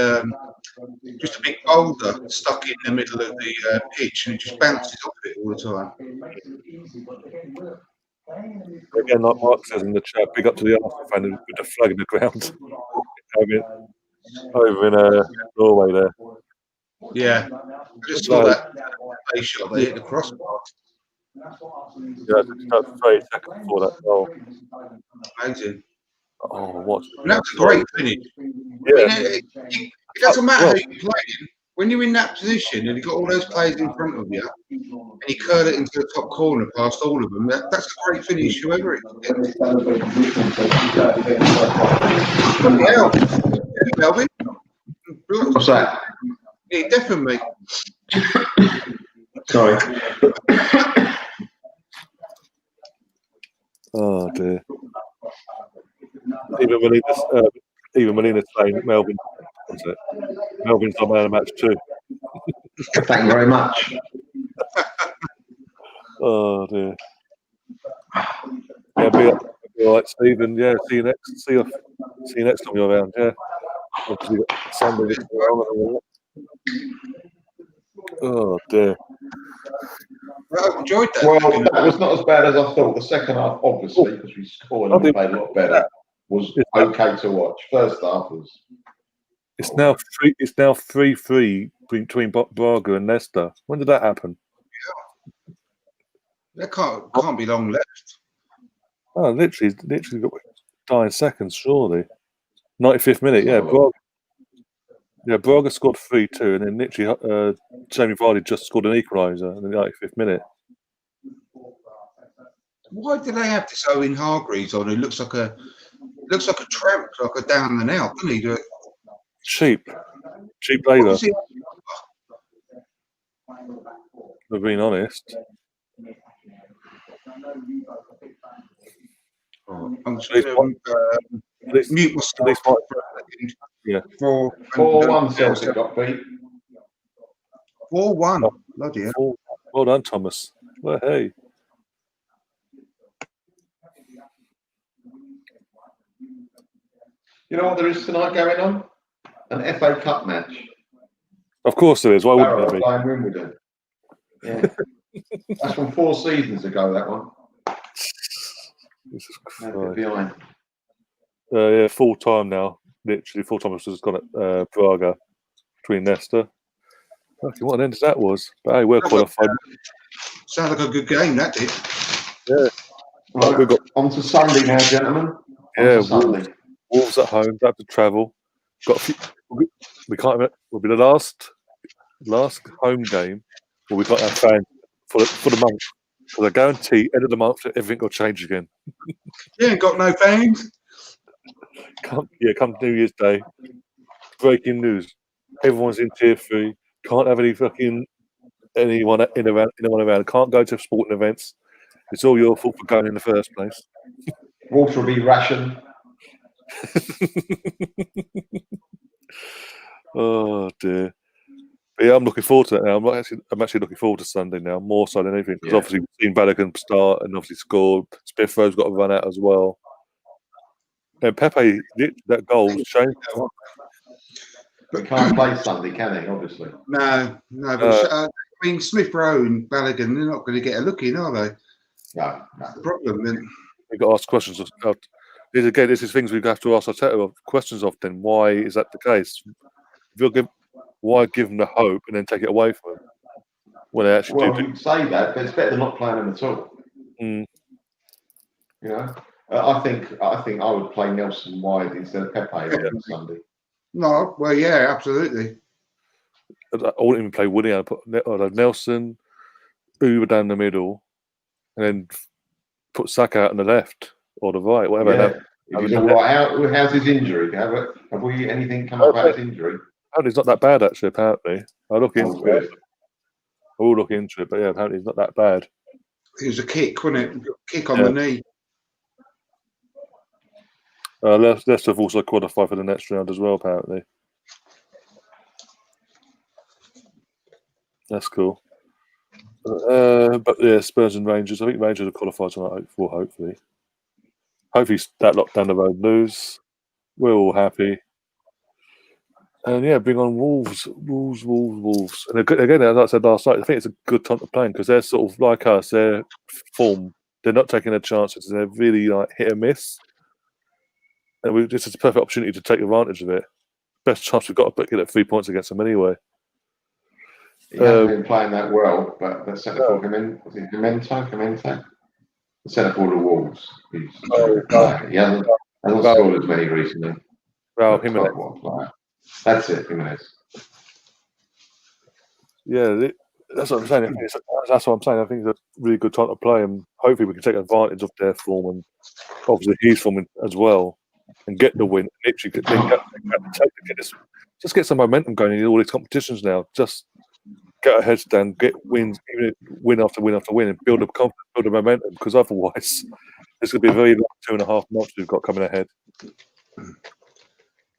just a big boulder stuck in the middle of the pitch, and it just bounces off it all the time. Again, like Mark says in the chat, big up to the Arsenal fan with the flag in the ground over in Norway there. Yeah, I just saw that play shot. They hit the crossbar. Yeah, that's 30 seconds before that goal. Amazing. Oh, what? And that's a great finish. Yeah. I mean, it doesn't matter who you're playing. When you're in that position and you've got all those players in front of you, and you curl it into the top corner past all of them, that's a great finish, whoever it is. Yeah, Melvin. What's that? Yeah, definitely. Sorry. Oh dear. Even Molina's saying that Melvin's our man of the match too. Thank you very much. Oh dear. Yeah, be all right, Stephen. Yeah, see you next time you're around. Yeah. Obviously got Sunday. Oh dear. Well, I enjoyed that. Well, that was not as bad as I thought. The second half, obviously, because we scored and we played a lot better, was okay to watch. First half was. It's now 3-3 between Braga and Leicester. When did that happen? Yeah. There can't be long left. Oh, literally got dying seconds, surely. 95th minute, yeah. Braga scored 3-2, and then literally Jamie Vardy just scored an equaliser in the 95th minute. Why do they have this Owen Hargreaves on? Who looks like a tramp, like a down and out, doesn't he? Cheap labour. For being honest. I'm just going to mute myself. Yeah. 4-1 Celtic got beat. 4-1. Bloody hell. Well done, Thomas. Well, hey. You know what there is tonight going on? An FA Cup match. Of course there is. Why wouldn't there be? Playing Wimbledon. Yeah. That's from 4 seasons ago, that one. Jesus Christ. Behind. Yeah, full time now. Literally full time. Has gone at Braga between Leicester. Okay, what an end that was. But hey, we're qualified. Sounds like a good game, that did. Yeah. Right, we've got on to Sunday now, gentlemen. Wolves at home. Don't have to travel. Got a few, we can't. Will be the last home game where we got our fans for the month. Because I guarantee, end of the month, everything will change again. Yeah, got no fans. Come New Year's Day. Breaking news: everyone's in tier 3. Can't have any fucking anyone around. Can't go to sporting events. It's all your fault for going in the first place. Water will be rationed. Oh dear. But yeah, I'm looking forward to that now. I'm actually looking forward to Sunday now, more so than anything. Because obviously we've seen Balogun start and obviously scored. Smith-Rowe's got to run out as well. And Pepe, that goal was changed. But can't play Sunday, can he? Obviously. No. But I mean, Smith-Rowe and Balogun, they're not going to get a look in, are they? No. That's the problem. Then we've got to ask questions. This is things we have to ask ourselves questions of. Then why is that the case? Why give them the hope and then take it away from them when they actually do? You can say that, but it's better than not playing them at all. Mm. You know, I think I would play Nelson wide instead of Pepe on Sunday. No, well, yeah, absolutely. I wouldn't even play Woody. I'd put Nelson, Uber down the middle, and then put Saka out on the left or the right, whatever. Yeah. How's his injury? Have we anything come about his injury? Apparently, it's not that bad. Actually, apparently, I'll look into it. I will look into it, but yeah, apparently, it's not that bad. It was a kick, wasn't it? Kick on the knee. Leicester have also qualified for the next round as well, apparently. That's cool. But yeah, Spurs and Rangers. I think Rangers are qualified tonight, hopefully. Hopefully that lot down the road lose. We're all happy. And yeah, bring on Wolves. And again, as I said last night, I think it's a good time to play because they're sort of like us. Their form, they're not taking their chances. They're really like hit and miss. And this is a perfect opportunity to take advantage of it. Best chance we've got to get 3 points against them anyway. He hasn't been playing that well, but the centre forward, Clemente? The centre forward of Wolves. He hasn't scored as many recently. Jimenez. That's it, Jimenez. Yeah, that's what I'm saying. That's what I'm saying. I think it's a really good time to play, and hopefully we can take advantage of their form and obviously his form as well, and get the win. Literally, just get some momentum going in all these competitions now. Just get our heads down, get wins, even win after win after win, and build up confidence, build up momentum. Because otherwise, it's going to be a very long 2.5 months we've got coming ahead.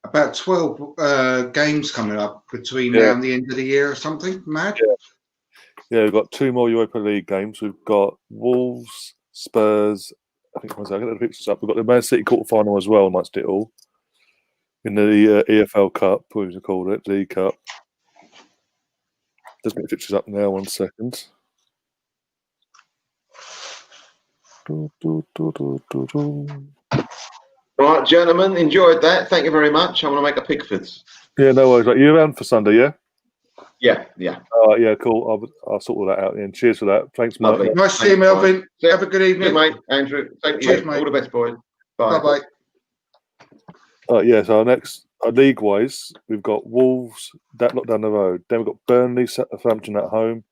About 12 games coming up between now and the end of the year or something, mad? Yeah, we've got 2 more Europa League games. We've got Wolves, Spurs. I think I'll get the pictures up. We've got the Man City quarter-final as well, amongst it all. In the EFL Cup, what was it called? The Cup. Just get the pictures up now, 1 second. Right, gentlemen, enjoyed that. Thank you very much. I'm going to make a Pickfords. Yeah, no worries. You around for Sunday, yeah? Yeah. Yeah, cool. I'll sort all that out. And cheers for that. Thanks, Mark. Lovely. Nice to see you, Melvin. Have a good evening. Good, mate. Andrew. Thank you. Cheers, mate. All the best, boys. Bye. Bye-bye. Yeah, so our next, league-wise, we've got Wolves, that lot down the road. Then we've got Burnley, Southampton at home,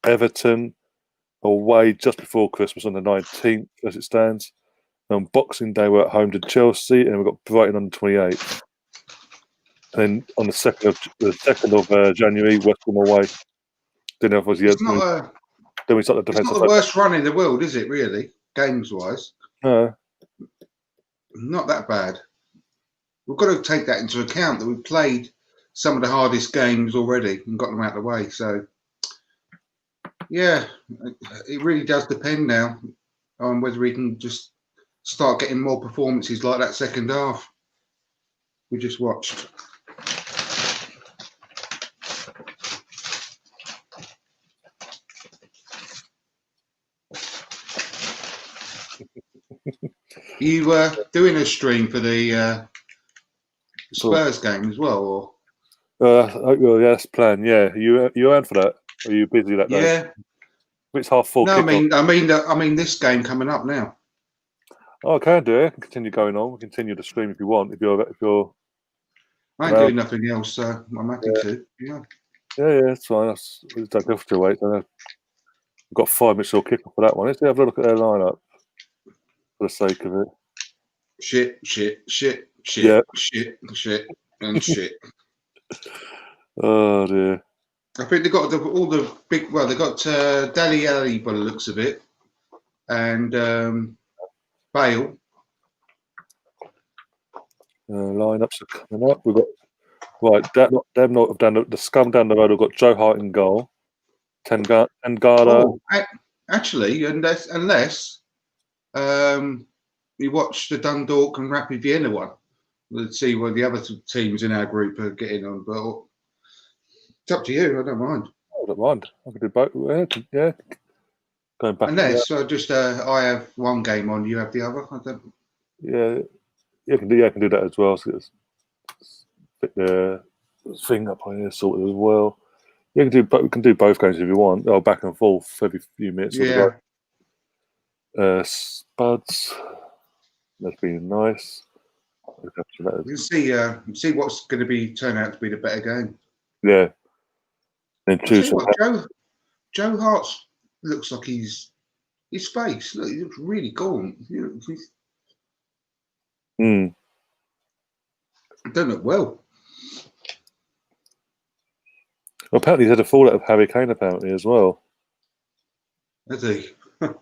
Everton away just before Christmas on the 19th, as it stands. On Boxing Day, we're at home to Chelsea, and we've got Brighton on the 28th. And then on the 2nd of January, West Ham away. Then obviously, then we start the defensive. It's not the worst run in the world, is it? Really, games-wise. No, not that bad. We've got to take that into account that we've played some of the hardest games already and got them out of the way. So, yeah, it really does depend now on whether we can just start getting more performances like that second half we just watched. You were doing a stream for the Spurs game as well, or? Yes, plan. Yeah, you around for that? Are you busy that day? Yeah. It's half full. No, I mean this game coming up now. Oh, I can do it. I can continue going on. We'll continue the stream if you want. If you're. I ain't doing nothing else, so I'm happy to. Yeah. Yeah, it's fine. We don't have to wait. We've got 5 minutes till kick off for that one. Let's have a look at their lineup for the sake of it. Shit, and shit. Oh dear. I think they got all the big. Well, they got Dali Ali by the looks of it, and Bale. Lineups are coming up. We've got them not have done the scum down the road. We've got Joe Hart in goal, Tangara. Oh, actually, unless we watched the Dundalk and Rapid Vienna one. Let's see what the other teams in our group are getting on. But it's up to you. I don't mind. I don't mind. I can do both. Yeah. Going back. Unless I have one game on, you have the other. I don't. Yeah. I can do that as well. So fit the thing up on here sorted as well. Yeah, we can do both games if you want. Oh, back and forth every few minutes. Yeah. Spuds. That's been nice. We'll see what's going to turn out to be the better game. Yeah. Then Joe Hart looks like his face. Look, he looks really gaunt. Don't look well. Well, apparently he's had a fallout of Harry Kane apparently as well. Has he? Don't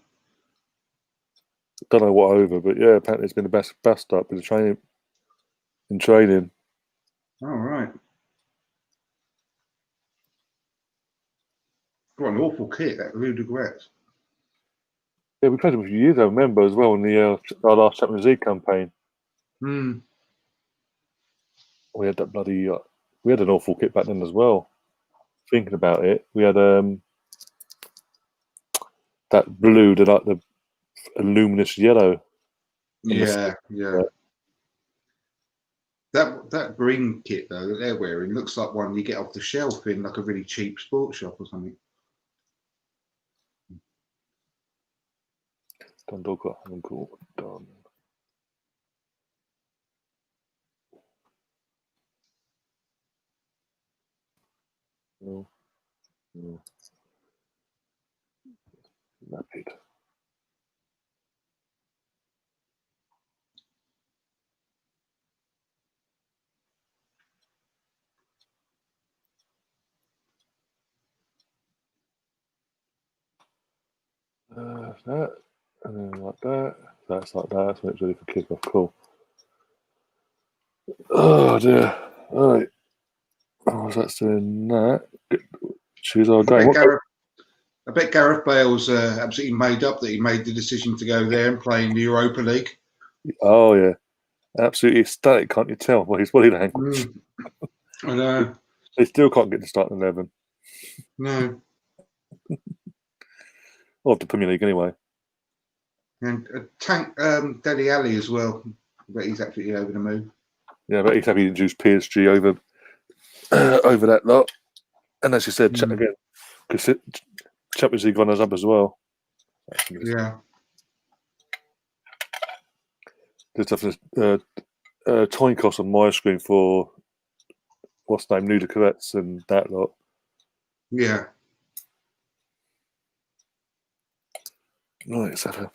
know what over, but yeah, apparently it's been a bust up with the training in training. All right. Got an awful kit, that Rue de Gretz. Yeah, we played him a few years ago, I remember, as well, in our last Champions League campaign. We had that bloody... we had an awful kit back then as well. Thinking about it, we had that blue, the luminous yellow. Yeah. That green kit though that they're wearing looks like one you get off the shelf in like a really cheap sports shop or something. Dundalk got cool. Done. No. Rapid. That, and then like that. That's like that. So it's ready for kickoff. Cool. Oh dear. All right. Oh, that's doing that. Choose our game. I bet Gareth Bale's absolutely made up that he made the decision to go there and play in the Europa League. Oh yeah, absolutely ecstatic. Can't you tell by his body language? I know. They still can't get to start 11. No. Or the Premier League anyway. And Tank Dele Alli as well. But he's absolutely over the moon. Yeah, but he's happy to introduce PSG over over that lot. And as you said, again, because Champions League runners up as well. Yeah. There's definitely time cost on my screen for what's the name, Nuda and that lot. Yeah. Right, let's have a...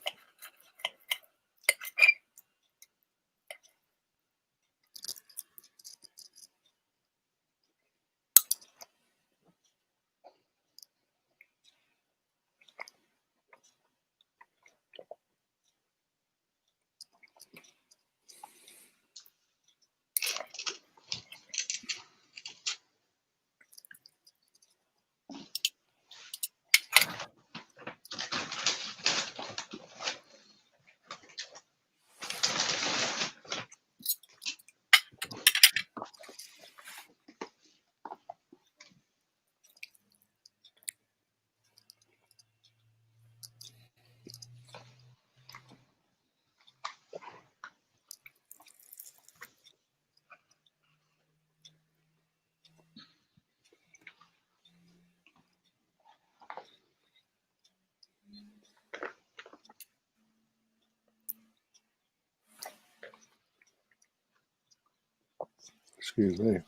Excuse me.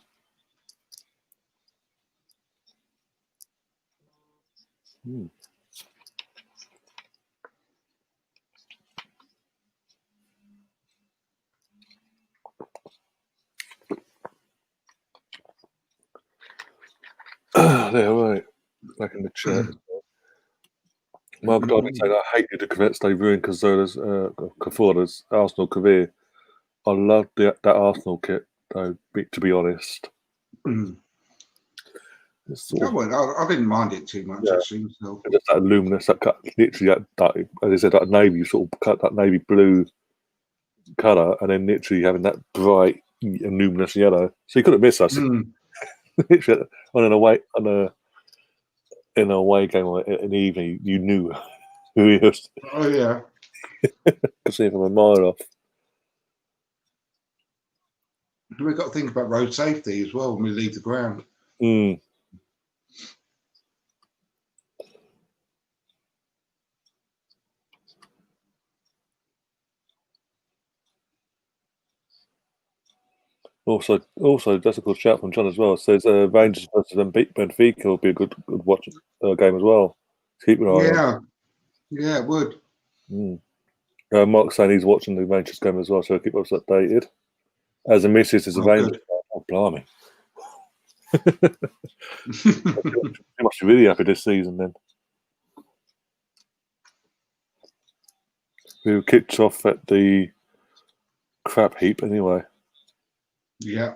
There, right. Back in the chat. Mark Darby saying, I hated the Corvettes they ruined Cazorla's Arsenal career. I loved that Arsenal kit, though, to be honest. I didn't mind it too much, actually. So. Just that luminous, that cut, literally, that, as I said, that navy, sort of cut that navy blue colour, and then literally having that bright and luminous yellow. So you couldn't miss us. Literally, in a away game in the evening, you knew who he was. Oh, yeah. Could see him from a mile off. We've got to think about road safety as well when we leave the ground. Also, that's a good shout from John as well. Says Rangers versus Benfica will be a good watch game as well. Keep your eye on. Yeah, it would. Mark's saying he's watching the Rangers game as well, so keep us updated. As a missus is a Rangers fan. Oh, blimey. He must be really happy this season then. We were kicked off at the crap heap anyway. Yeah.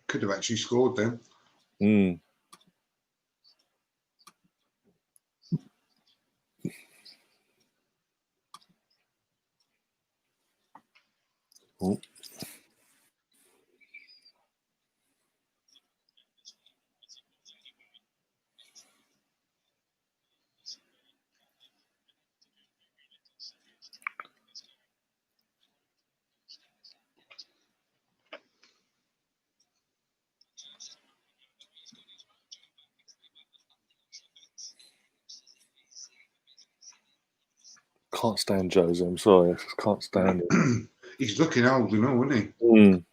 Could have actually scored then. Mm. Oh. Can't stand Jose. I'm sorry, I just can't stand him. He's looking old and all, isn't he? Mm.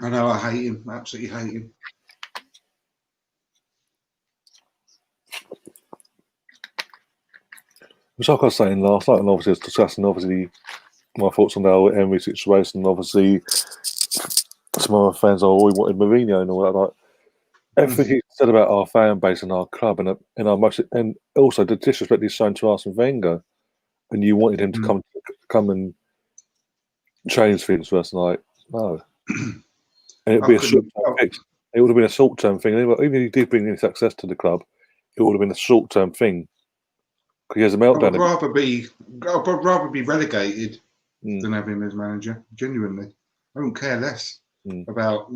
I know. I hate him. Absolutely hate him. Which, like I was saying last night, and obviously I was discussing obviously my thoughts on the whole Emery situation. Obviously, some of my fans are we wanted Mourinho and all that. Like everything he said about our fan base and our club and our most, and also the disrespect he's shown to Arsene Wenger, and you wanted him to come and change things for us. Like no, and it'd be a short-term fix. It would have been a short-term thing. Even if he did bring any success to the club, it would have been a short-term thing. Because he has a meltdown. I'd rather be relegated than have him as manager. Genuinely, I don't care less about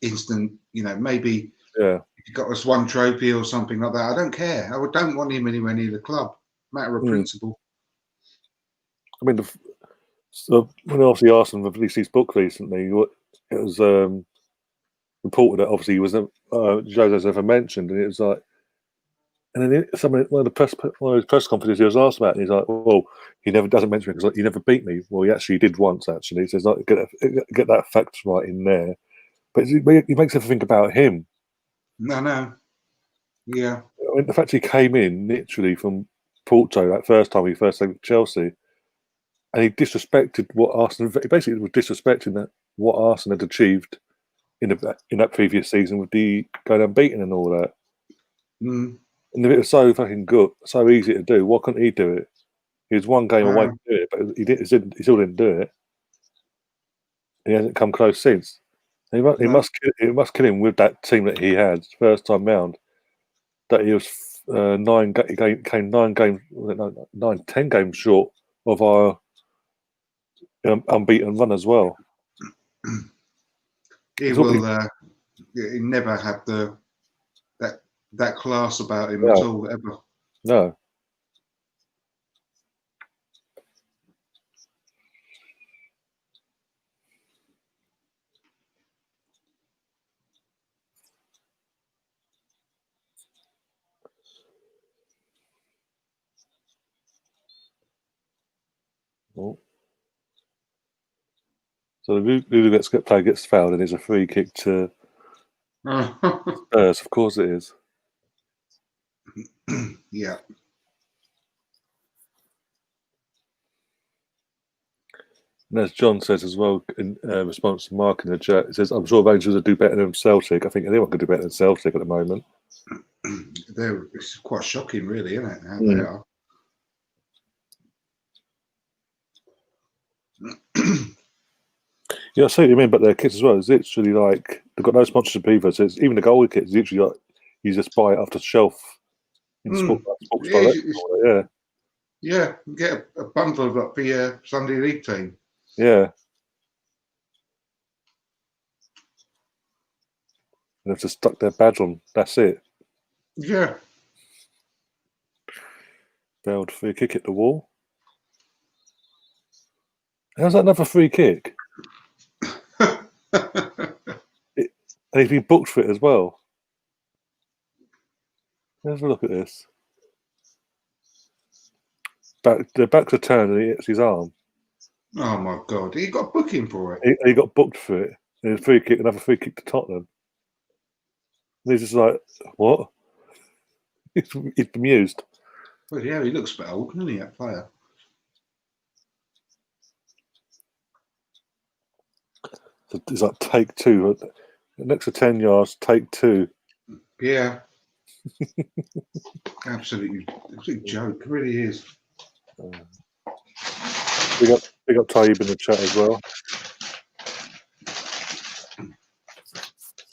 instant. Maybe if you got us one trophy or something like that, I don't care. I don't want him anywhere near the club. Matter of principle. I mean, when obviously Arsenal released his book recently, it was reported that obviously he was Jose's ever mentioned, and it was like. And then one of his press conferences he was asked about, and he's like, "Well, he never doesn't mention it because he never beat me." Well, he actually did once. Actually, he says, "Like, get that fact right in there," but he makes everything about him. No, yeah. I mean, the fact he came in literally from Porto that first time he first came to Chelsea, and he disrespected what Arsenal. He basically was disrespecting what Arsenal had achieved in that previous season with the going unbeaten and all that. Mm. And if it was so fucking good, so easy to do, why couldn't he do it? He was one game away from doing it, but he still didn't do it. He hasn't come close since. It must kill him with that team that he had first time round. That he was 10 games short of our unbeaten run as well. He will. He never had that class about him at all, ever. No. Oh. So the Ludo play gets fouled and it's a free kick to Spurs. Of course it is. Yeah. And as John says as well, in response to Mark in the chat, it says, "I'm sure Rangers will do better than Celtic." I think anyone could do better than Celtic at the moment. It's quite shocking, really, isn't it? How they are. Yeah, I see what you mean, but their kits as well. It's literally like they've got no sponsorship either. So it's, even the goalie kit is literally like you just buy it off the shelf in Sports Direct. Yeah, you get a bundle of it for your Sunday League team. Yeah. And they've just stuck their badge on. That's it. Yeah. Failed free kick at the wall. How's that another free kick? And he's been booked for it as well. Let's have a look at this. The back's are turned and he hits his arm. Oh my God! He got booking for it. He got booked for it. And a free kick, another free kick to Tottenham. And he's just like, what? He's bemused. Well, yeah, he looks a bit old, doesn't he, that player? So it's like take two. Next to 10 yards, take two. Yeah. Absolutely joke. It really is. We got Taib in the chat as well.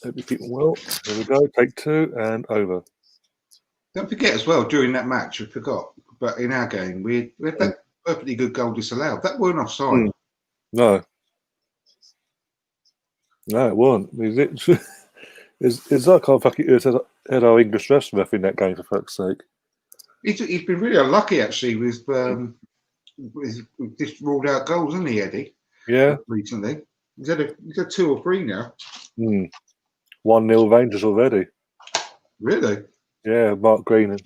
Hope you're keeping well. Here we go. Take 2 and over. Don't forget as well, during that match, I forgot, but in our game, we had that perfectly good goal disallowed. That weren't offside. No, it wasn't. It's like our fucking had our English ref in that game, for fuck's sake. He's been really unlucky, actually, with just ruled out goals, hasn't he, Eddie? Yeah. Recently. He's had 2 or 3 now. 1-0 Rangers already. Really? Yeah, Mark Green.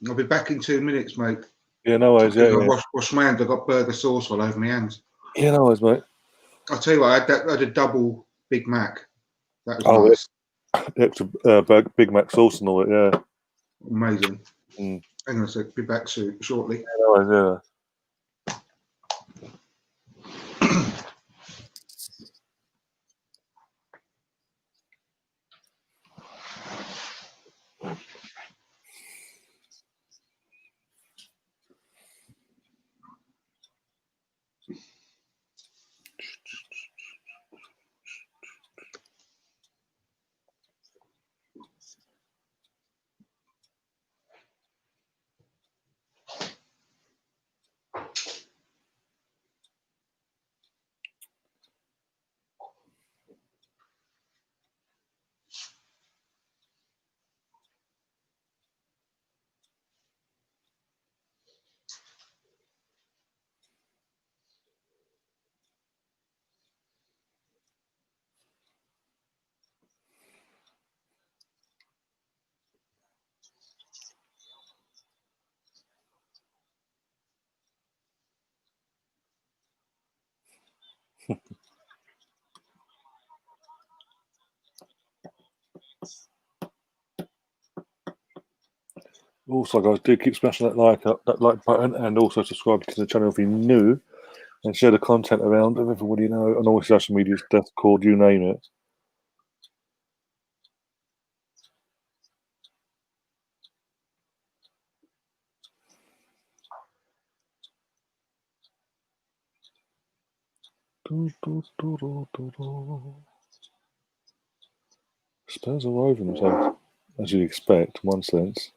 I'll be back in 2 minutes, mate. Yeah, no worries. Yeah, Wash my hands. I've got burger sauce all over my hands. Yeah, no worries, mate. I'll tell you what, I had a double Big Mac. That was nice. Extra Big Mac sauce and all that, yeah. Amazing. Hang on a sec, be back shortly. Yeah, no worries, yeah. Also, guys, do keep smashing that like button, and also subscribe to the channel if you're new, and share the content around with everybody you know on all social media, Discord, you name it. Spurs are over themselves, as you'd expect, in one sense.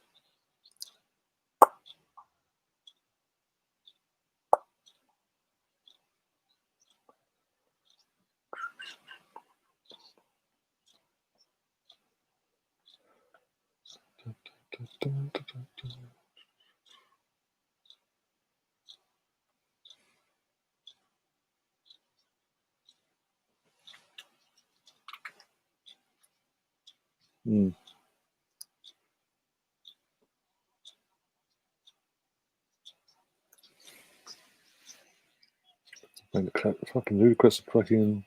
Fucking ludicrous, fucking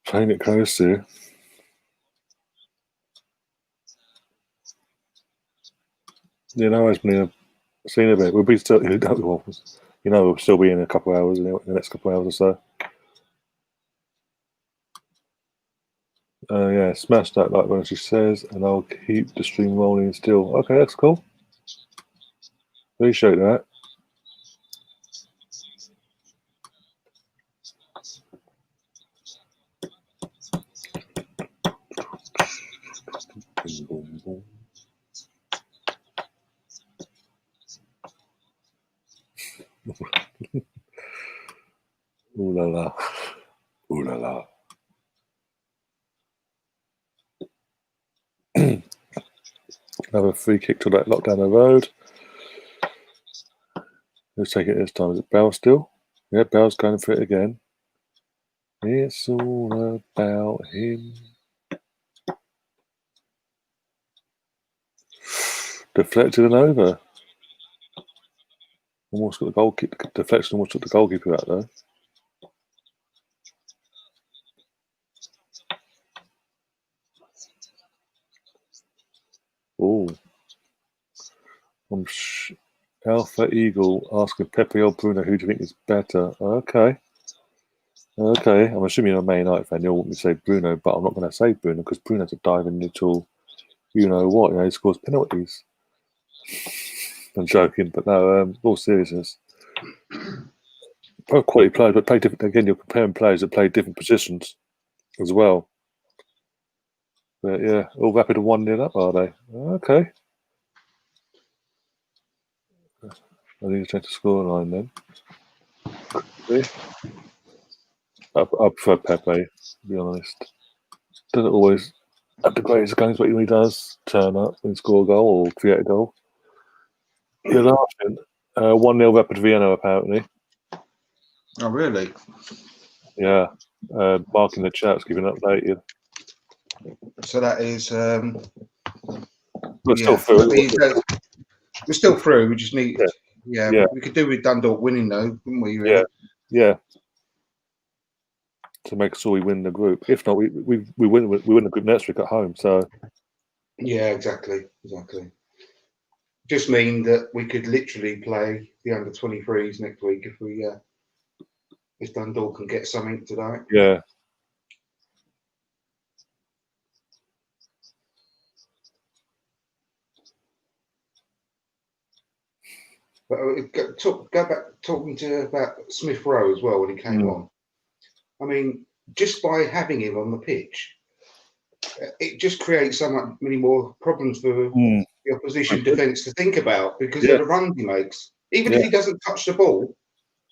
playing it close here. Yeah, no, it's been seen a bit. We'll be still, we'll still be in a couple of hours, in the next couple of hours or so. Yeah, smash that like when she says, and I'll keep the stream rolling still. Okay, that's cool. Appreciate that. Boom, boom. Ooh la la. Ooh la la. Another free kick to that lock down the road. Let's take it this time. Is it Bell still? Yeah, Bell's going for it again. It's all about him. Deflected and over. Almost got the goalkeeper. Deflection almost took the goalkeeper out though. Oh. Alpha Eagle asking Pepe or Bruno, who do you think is better? Okay. Okay. I'm assuming you're a Man United fan. You'll want me to say Bruno, but I'm not going to say Bruno because Bruno's a diving little, you know what, he scores penalties. I'm joking, but no, all seriousness. Pro quality players, but play different. Again, you're comparing players that play different positions as well. But yeah, all rapid and 1-0 up, are they? Okay. I need to check the scoreline then. I prefer Pepe, to be honest. Doesn't always have the greatest games, but when he does turn up and score a goal or create a goal. You're laughing. 1-0 Rapid Vienna, apparently. Oh, really? Yeah. Mark in the chat's giving updated. So that is. We're still through. We're still through. We just need. Yeah. We could do with Dundalk winning, though, wouldn't we? Really? Yeah. To make sure we win the group. If not, we win the group next week at home. So. Yeah, exactly. Just mean that we could literally play the under-23s next week if Dundalk can get something tonight. Yeah. But go back talking about Smith Rowe as well when he came on. I mean, just by having him on the pitch, it just creates so many more problems for the opposition defence to think about because of the runs he makes. Even if he doesn't touch the ball,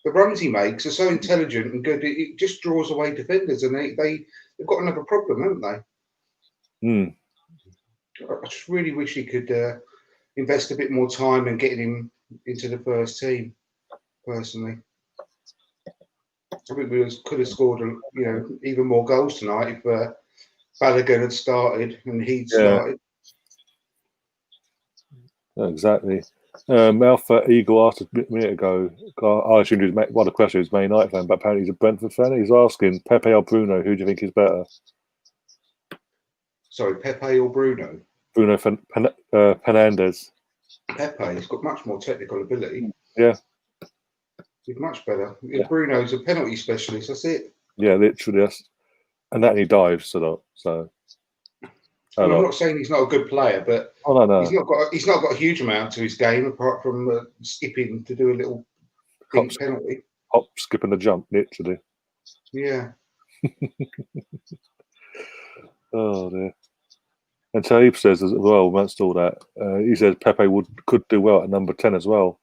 the runs he makes are so intelligent and good. It just draws away defenders, and they've got another problem, haven't they? I just really wish he could invest a bit more time in getting him into the first team. Personally, I think we could have scored, even more goals tonight if Balogun had started and he'd started. Exactly. Alpha Eagle asked a minute ago. I assumed he was one of the questions was Man United fan, but apparently he's a Brentford fan. He's asking Pepe or Bruno, who do you think is better? Sorry, Pepe or Bruno? Bruno Fernandes. Pepe, he's got much more technical ability. Yeah. He's much better. Yeah. Bruno's a penalty specialist, that's it. Yeah, literally. And that he dives a lot. So. I'm not saying he's not a good player, but no. he's not got a huge amount to his game apart from skipping to do a little penalty. Hop, skip and a jump, literally. Yeah. Oh dear. And Taib says as well, amongst all that, he says Pepe could do well at number 10 as well.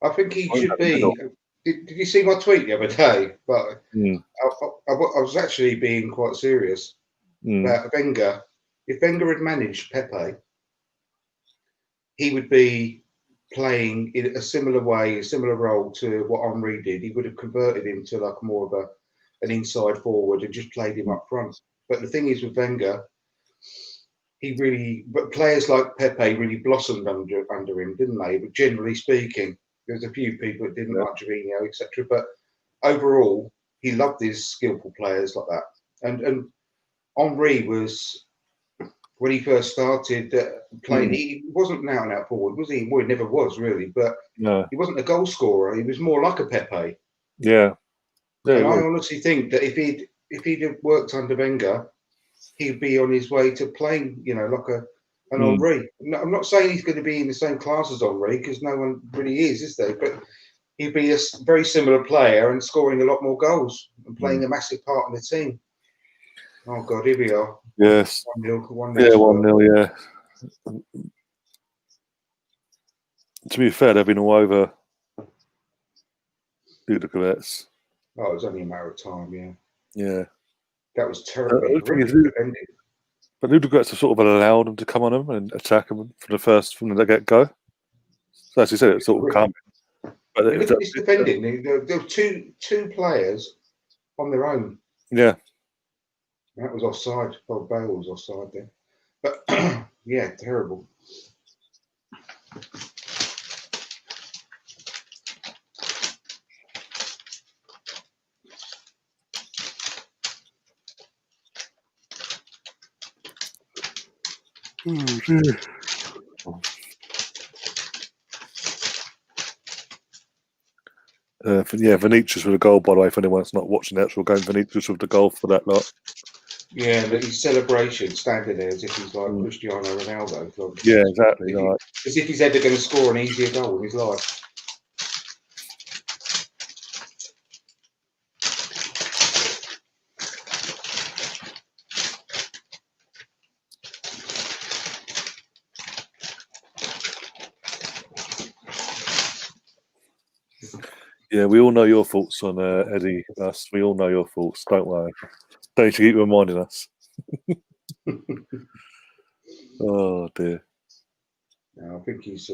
I think he should be. Did you see my tweet the other day? But I was actually being quite serious about Wenger. If Wenger had managed Pepe, he would be playing in a similar way, a similar role to what Henry did. He would have converted him to like more of an inside forward and just played him up front. But the thing is with Wenger, but players like Pepe really blossomed under him, didn't they? But generally speaking, there's a few people that didn't like Jorginho, etc. But overall, he loved his skillful players like that. And Henry was, when he first started playing, he wasn't an out-and-out forward, was he? Well, he never was really, but he wasn't a goal scorer. He was more like a Pepe. Yeah. And I honestly think that if he'd have worked under Wenger, he'd be on his way to playing, like an Henry. No, I'm not saying he's going to be in the same class as Henry because no one really is there? But he'd be a very similar player and scoring a lot more goals and playing a massive part in the team. Oh God, here we are. Yes. 1-0. Yeah, 1-0. Yeah. To be fair, they've been all over Ludogorets. Oh, it was only a matter of time. Yeah. Yeah. That was terribly ended. But Ludogorets have sort of allowed them to come on them and attack them from the get-go. So as you said, it's sort of coming. But look at this defending. There were two players on their own. Yeah. That was offside. Well, Bale was offside there. But yeah, terrible. Vinicius with a goal, by the way, if anyone's not watching the actual game. Vinicius with the goal for that lot. Yeah, but his celebration standing there as if he's like Cristiano Ronaldo. Yeah, exactly. As if he's ever going to score an easier goal in his life. Yeah, we all know your thoughts on Eddie. Us, we all know your thoughts. Don't worry. Don't need to keep reminding us. Oh dear. No, I think he's.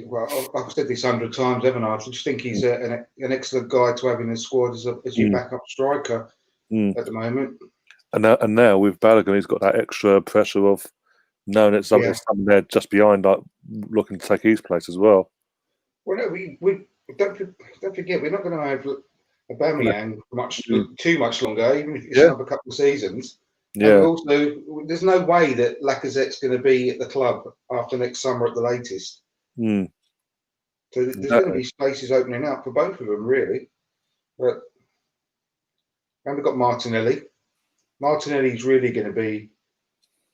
Well, I've said this 100 times, haven't I? I just think he's an excellent guy to have in the squad as your backup striker at the moment. And now with Balogun, he's got that extra pressure of knowing that something there just behind, like looking to take his place as well. Well, no, we don't forget we're not going to have Aubameyang too much longer, even if it's another couple of seasons. Yeah. And also, there's no way that Lacazette's going to be at the club after next summer at the latest. So there's going to be spaces opening up for both of them, really. And we've got Martinelli. Martinelli's really going to be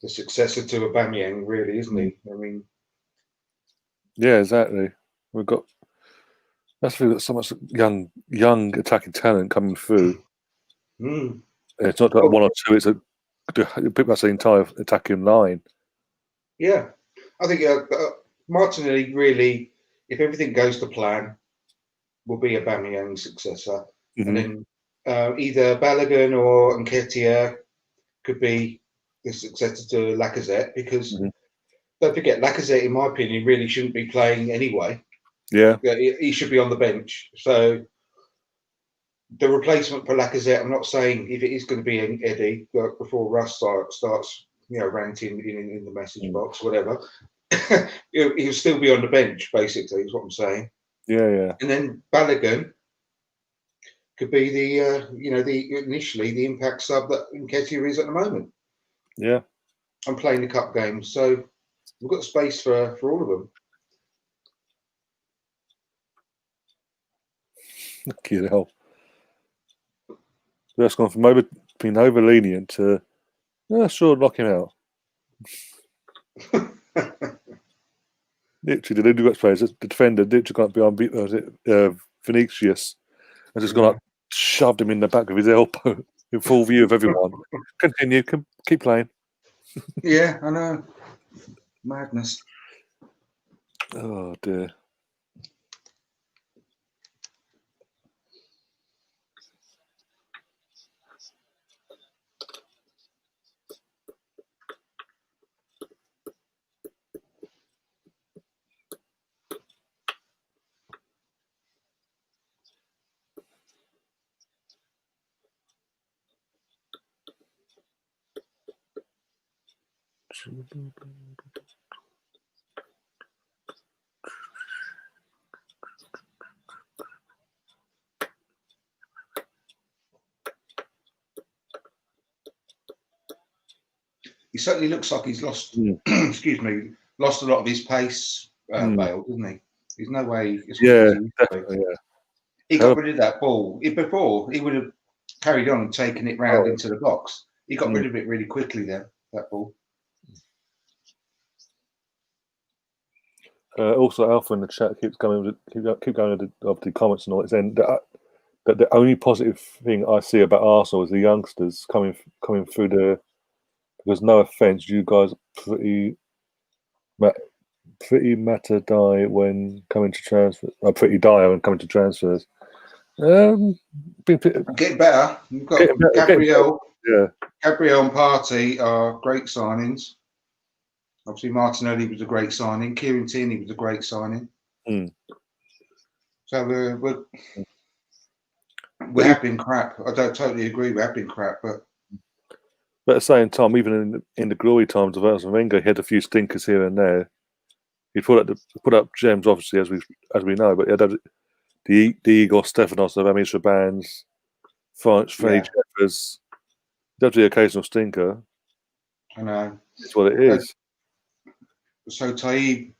the successor to Aubameyang, really, isn't he? I mean, yeah, exactly. We've got so much young attacking talent coming through. It's not one or two; it's pretty much the entire attacking line. Yeah, I think Martinelli really, if everything goes to plan, will be Aubameyang's successor, and then either Balogun or Nketiah could be the successor to Lacazette, because don't forget, Lacazette, in my opinion, really shouldn't be playing anyway. Yeah, he should be on the bench. So the replacement for Lacazette, I'm not saying if it is going to be Eddie before Russ starts, ranting in the message box, whatever. He'll still be on the bench, basically, is what I'm saying. Yeah. And then Balogun could be initially the impact sub that Nketiah is at the moment. Yeah. I'm playing the cup games, so we've got space for all of them. Fucking hell. That's gone from being over lenient to, sure, knock him out. Literally, the Liverpool players, the defender, literally can't be on Vinicius, and just gone up, shoved him in the back of his elbow in full view of everyone. Continue, keep playing. Yeah, I know. Madness. Oh dear. He certainly looks like he's lost. Excuse me, lost a lot of his pace, Bale, doesn't he? There's no way. Definitely, yeah. He got rid of that ball. Before he would have carried on and taken it round into the box. He got rid of it really quickly then. That ball. Also, Alpha in the chat keep going of the comments and all. It's saying that the only positive thing I see about Arsenal is the youngsters coming through the. Because no offense, you guys are pretty matter die when coming to transfer. Pretty dire when coming to transfers. Get better. You've got Gabriel. Yeah. Gabriel and Partey are great signings. Obviously, Martinelli was a great signing. Kieran Tierney was a great signing. So we have been crap. I don't totally agree. We have been crap, but But at the same time, even in the glory times of Arsene Wenger, he had a few stinkers here and there. He put up gems, obviously, as we know, but he had the Igor Stefanos of Amish bands, Freddie Jeffers. That's the occasional stinker. I know. It's what it is. So Taib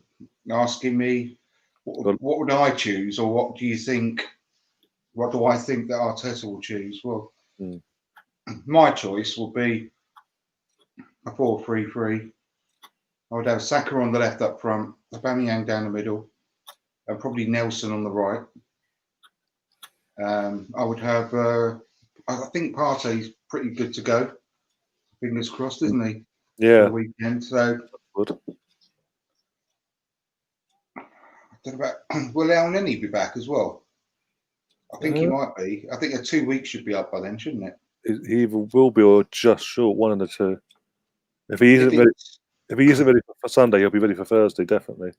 asking me, what would I choose, or what do you think? What do I think that Arteta will choose? Well, my choice will be a 4-3-3. I would have Saka on the left up front, Aubameyang down the middle, and probably Nelson on the right. I would have. I think Partey's pretty good to go. Fingers crossed, isn't he? Yeah. For the weekend. So. Good. I don't know about. Will El Neni be back as well? I think he might be. I think 2 weeks should be up by then, shouldn't it? He either will be or just short, one of the two. If he isn't ready for Sunday, he'll be ready for Thursday, definitely.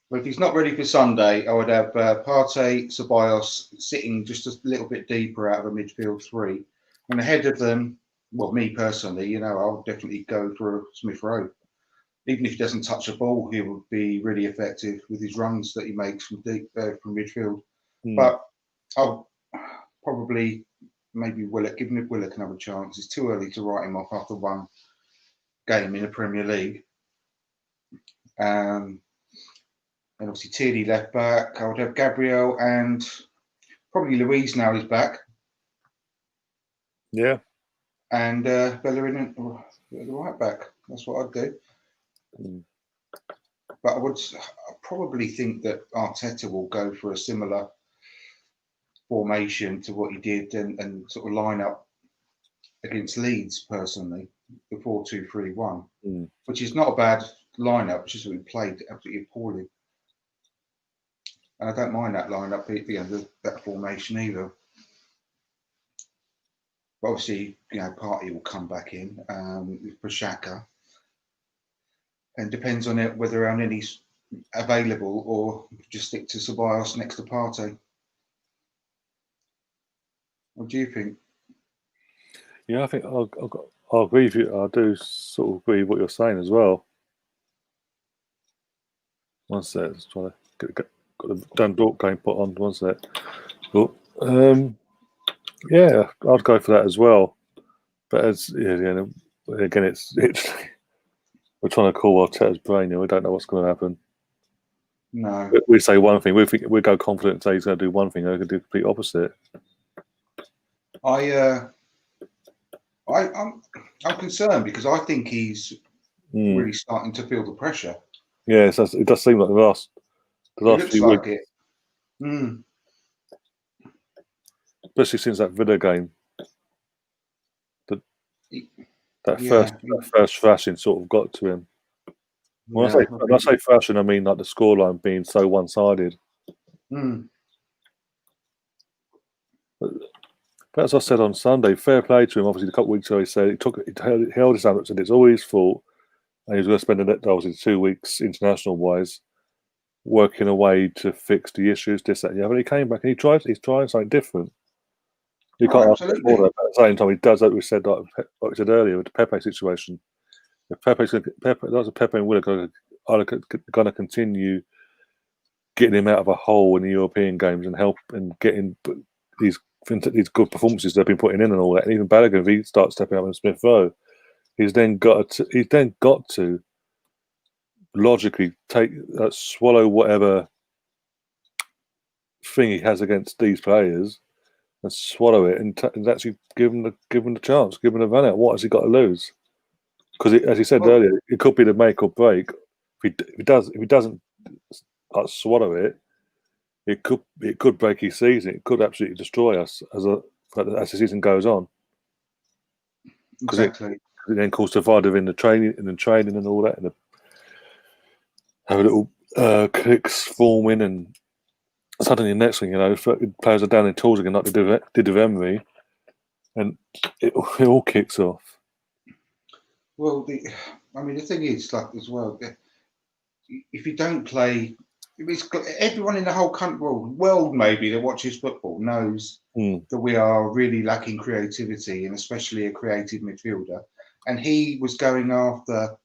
Well, if he's not ready for Sunday, I would have Partey, Ceballos sitting just a little bit deeper out of a midfield three. And ahead of them, well, me personally, I'll definitely go for Smith Rowe. Even if he doesn't touch a ball, he would be really effective with his runs that he makes from deep from midfield. But I'll probably maybe give Willock another chance. It's too early to write him off after one game in the Premier League. And obviously Tierney left back. I would have Gabriel and probably Louise now he's back. Yeah. And Bellerin at the right back. That's what I'd do. But I probably think that Arteta will go for a similar formation to what he did and sort of line up against Leeds personally, the 4-2-3-1, which is not a bad lineup. It's just that we played absolutely poorly. And I don't mind that lineup, that formation either. But obviously, Partey will come back in for Xhaka. And depends on it whether Elneny's available or just stick to Ceballos next to Partey. What do you think? Yeah, I think I'll agree with you. I do sort of agree with what you're saying as well. One sec, just trying to got the Dundalk game put on. One sec. But, yeah, I'd go for that as well. But again, it's we're trying to call Arteta's brain here. We don't know what's going to happen. No, we say one thing. We go confident and say he's going to do one thing. They're going to do the complete opposite. I'm concerned because I think he's really starting to feel the pressure. Yeah, it does seem like the last few weeks. It. Especially since that Villa game. That first thrashing sort of got to him. When I say thrashing, I mean like the scoreline being so one-sided. But as I said on Sunday, fair play to him. Obviously, a couple of weeks ago, he said he held his hand up and said it's all his fault, and he was going to spend obviously 2 weeks international-wise working away to fix the issues, this, that, and the other. He came back and he's trying something different. You can't ask for more. At the same time, he does like we said earlier with the Pepe situation. If Pepe and Willock are going to continue getting him out of a hole in the European games and help and getting these good performances they've been putting in and all that, and even Balogun, if he starts stepping up in Smith Rowe, he's then got to logically swallow whatever thing he has against these players and swallow it and actually give him the chance, give him the run out. What has he got to lose? Because as he said earlier, it could be the make or break. If he doesn't swallow it, it could break his season. It could absolutely destroy us as the season goes on. Exactly. It then cause divider in the training and all that, and have a little clicks forming, and suddenly the next thing you know, players are down in tools again, like they did with Emery, and it all kicks off. Well, the thing is, like as well, if you don't play everyone in the whole country, world maybe, that watches football knows that we are really lacking creativity, and especially a creative midfielder. And he was going after.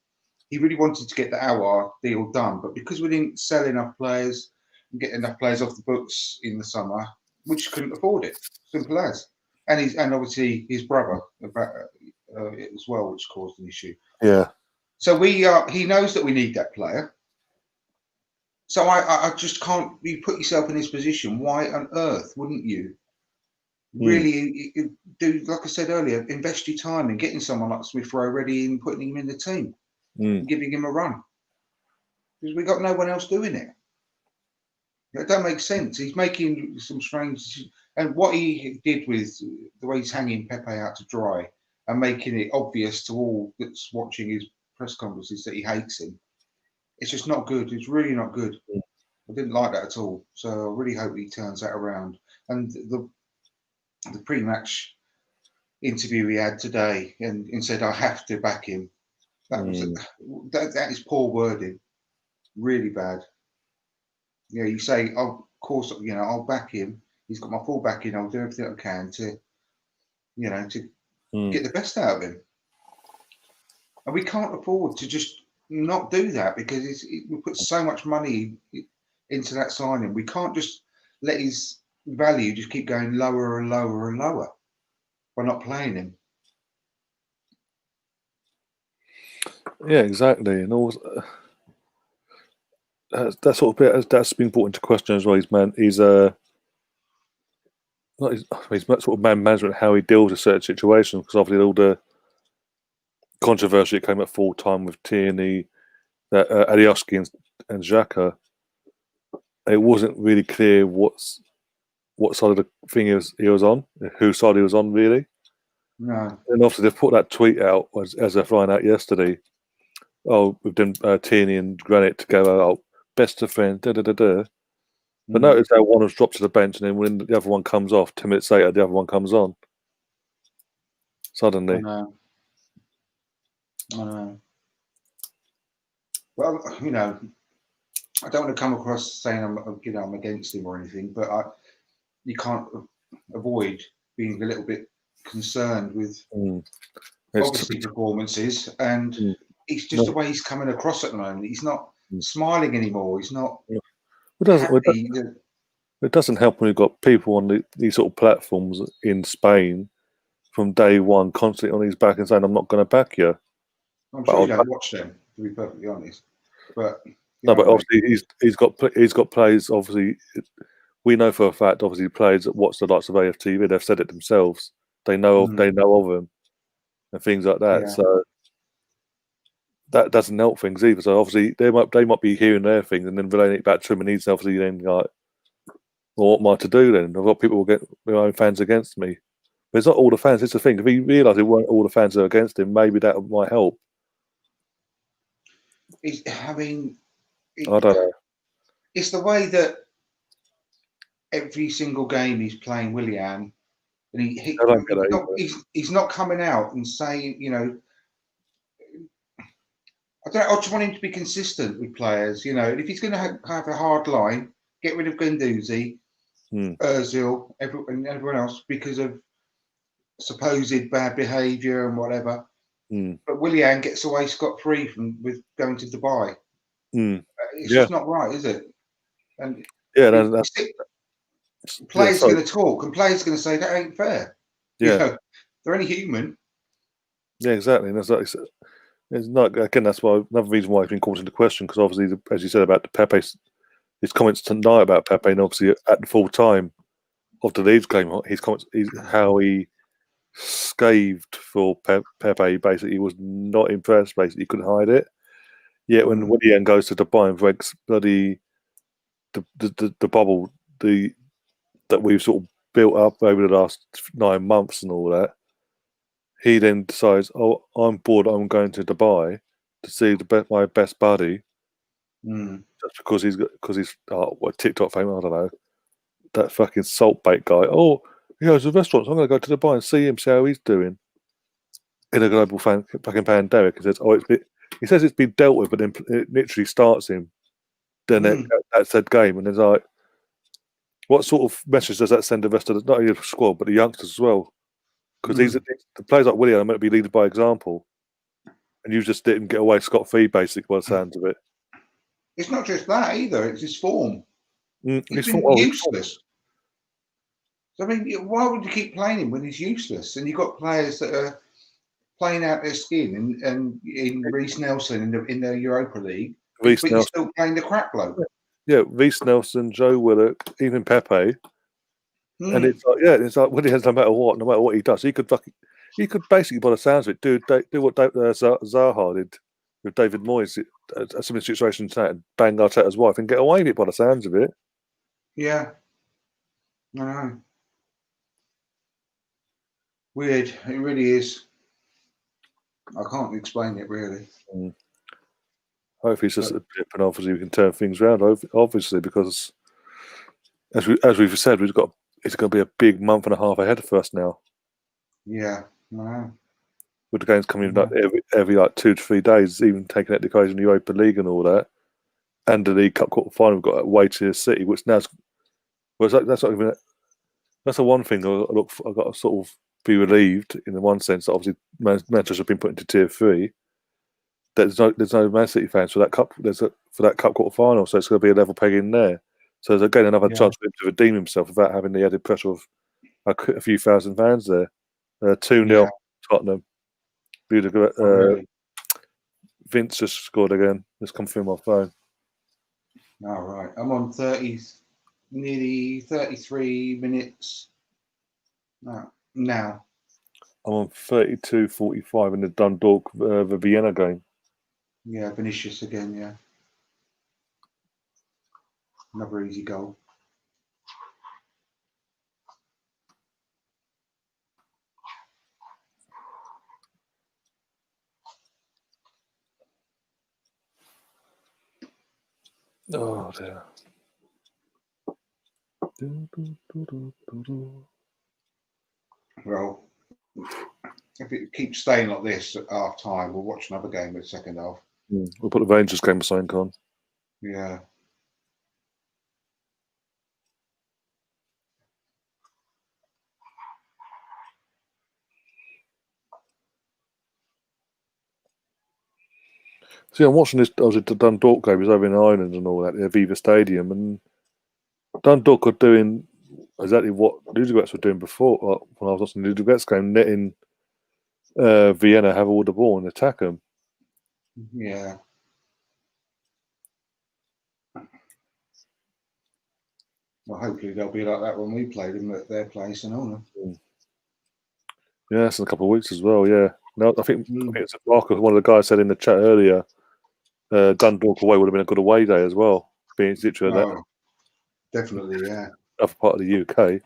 He really wanted to get the Awar deal done, but because we didn't sell enough players and get enough players off the books in the summer, we just couldn't afford it. Simple as. And obviously his brother as well, which caused an issue. Yeah. So he knows that we need that player. So I just can't. You put yourself in his position. Why on earth wouldn't you really do, like I said earlier, invest your time in getting someone like Smith Rowe ready and putting him in the team, and giving him a run? Because we got no one else doing it. It don't make sense. He's making some strange, and what he did with the way he's hanging Pepe out to dry and making it obvious to all that's watching his press conferences that he hates him. It's just not good. It's really not good. I didn't like that at all. So I really hope he turns that around. And the pre-match interview he had today and said, I have to back him. That was that is poor wording. Really bad. Yeah, you say, oh, of course, I'll back him. He's got my full backing. I'll do everything I can to get the best out of him. And we can't afford to just not do that, because we put so much money into that signing. We can't just let his value just keep going lower and lower and lower by not playing him. Yeah, exactly. And also, that sort of bit that's been brought into question as well. He's sort of man management, how he deals with certain situations, because obviously all the controversy that came at full time with Tierney, Alioski and Xhaka, it wasn't really clear what side of the thing he was on, whose side he was on, really. No. And obviously they've put that tweet out as they're flying out yesterday. Oh, we've done Tierney and Granit together. Oh, best of friends. Da da da da. But notice how one was dropped to the bench, and then when the other one comes off, 10 minutes later, the other one comes on. Suddenly. I know. Well, I don't want to come across saying I'm against him or anything, but you can't avoid being a little bit concerned with obviously performances, and it's just the way he's coming across at the moment. He's not smiling anymore. He's not. It doesn't help when you've got people on these sort of platforms in Spain from day one constantly on his back and saying, I'm not going to back you. I'm sure you don't watch them, to be perfectly honest. But no, but obviously he's got players. Obviously, we know for a fact. Obviously, players that watch the likes of AFTV, they've said it themselves. They know of him and things like that. Yeah. So that doesn't help things either. So obviously they might be hearing their things and then relaying it back to him, and he's obviously then like, well, what am I to do then? I've got people who get their own fans against me. But it's not all the fans. It's the thing. If he realised it weren't all the fans that are against him, maybe that might help. I don't know. It's the way that every single game he's playing Willian, and he's not coming out and saying, I just want him to be consistent with players, and if he's going to have a hard line, get rid of Guendouzi, Ozil, and everyone else because of supposed bad behaviour and whatever. But Willian gets away scot-free with going to Dubai. It's just not right, is it? And players are going to talk, and players are going to say that ain't fair. Yeah, they're only human. Yeah, exactly. And it's not, again, that's why another reason why it's been called into question, because obviously, as you said about the Pepe, his comments tonight about Pepe, and obviously at the full time of the Leeds game, his comments, how he scathed for Pepe. Basically, he was not impressed. Basically, he couldn't hide it. Yet when Willian goes to Dubai and breaks bloody the bubble that we've sort of built up over the last 9 months and all that, he then decides, oh, I'm bored, I'm going to Dubai to see my best buddy, just because he's what, TikTok fame, I don't know, that fucking salt bait guy. Oh, he goes to restaurants, I'm going to go to Dubai and see him, see how he's doing in a global fucking pandemic. He says, he says it's been dealt with, but then it literally starts him then that said game, and it's like, what sort of message does that send the rest of the, not only the squad but the youngsters as well? Because the players like Willian are meant to be leading by example, and you just didn't get away scot-free, basically, by the sounds of it. It's not just that either; it's his form. He's been Oh, useless. So, I mean, why would you keep playing him when he's useless? And you've got players that are playing out their skin, and in Reece Nelson in the Europa League, but you're still playing the crap bloke. Yeah, Reece Nelson, Joe Willock, even Pepe. And it's like Willie has no matter what he does, he could basically, by the sounds of it, do what Zaha did with David Moyes, a similar situation to that, and bang Arteta's wife and get away with it by the sounds of it. Yeah, I know. Weird, it really is. I can't explain it really. Hopefully, it's just a blip, and obviously we can turn things around. Obviously, because as we've said, it's going to be a big month and a half ahead for us now. Yeah, wow. With the games coming like every like 2 to 3 days, even taking out the occasion the Europa League and all that, and the League Cup quarter final, we've got away to City, which now's that's not even. That's the one thing I've got to sort of be relieved in the one sense that obviously Manchester have been put into tier 3. There's no Man City fans for that cup. For that cup quarter final, so it's going to be a level peg in there. So there's again another chance for him to redeem himself without having the added pressure of a few thousand fans there. 2-0 Tottenham. Really? Vince just scored again. Just come through my phone. All right, I'm on nearly 33 minutes now. I'm on 32:45 in the Dundalk the Vienna game. Yeah, Vinicius again. Yeah, another easy goal. Oh dear. Well, if it keeps staying like this at half time, we'll watch another game at the second half. We'll put the Rangers game aside on. Yeah. See, I'm watching this. Obviously, the Dundalk game is over in Ireland and all that, the Aviva Stadium, and Dundalk are doing exactly what Ludogorets were doing before. When I was watching the Ludogorets game, letting Vienna have all the ball and attack them. Yeah. Well, hopefully they'll be like that when we play them at their place and all. Yeah, that's in a couple of weeks as well. Yeah. No, I think it's Marcus. One of the guys said in the chat earlier, Dundalk away would have been a good away day as well, being situated that. Definitely, yeah. Other part of the UK.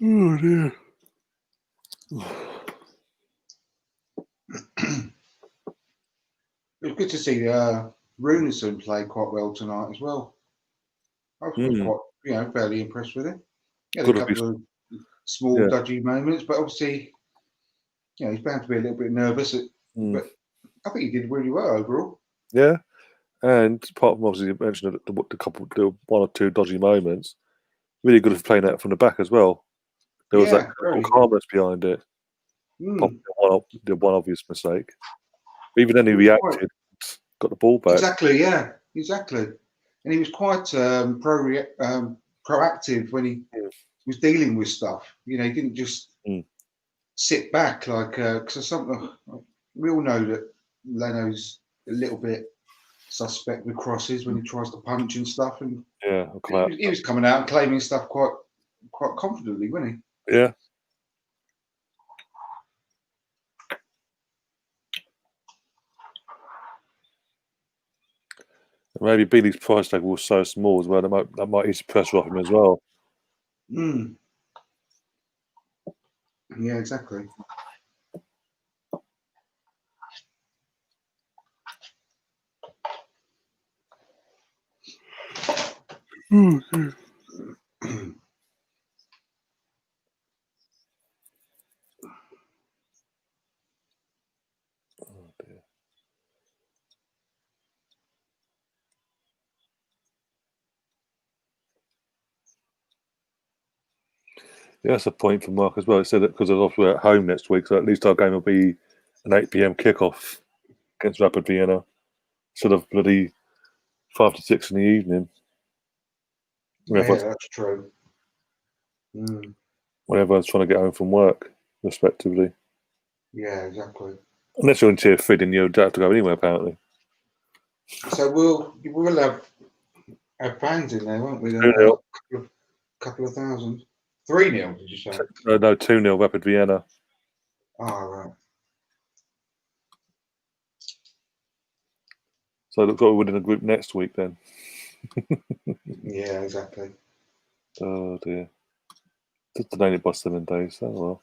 Oh dear. It was good to see Runeson play quite well tonight as well. I was quite, fairly impressed with him. He had a couple of small dodgy moments, but obviously, he's bound to be a little bit nervous. But I think he did really well overall. Yeah, and apart from obviously you mentioned the one or two dodgy moments, really good for playing that from the back as well. There was that calmness behind it. The one obvious mistake. Even then, he reacted, got the ball back. Exactly, yeah, exactly. And he was quite proactive when he was dealing with stuff. He didn't just sit back because we all know that Leno's a little bit suspect with crosses when he tries to punch and stuff. And he was coming out and claiming stuff quite confidently, wasn't he? Yeah. Maybe Billy's price tag was so small as well that might ease the pressure off him as well. Yeah, exactly. Yeah, that's a point for Mark as well. It said that because we're at home next week, so at least our game will be an 8 p.m. kickoff against Rapid Vienna, instead of bloody 5 to 6 in the evening. Yeah, that's true. When everyone's trying to get home from work, respectively. Yeah, exactly. Unless you're in tier 3, then you don't have to go anywhere, apparently. So we'll have fans in there, won't we? 2-0. Couple of thousand. 3-0, did you say? No, 2-0 Rapid Vienna. Oh, right. So it looks like we're winning the group next week then. Yeah, exactly. Oh dear. Just delayed it by 7 days. Oh well.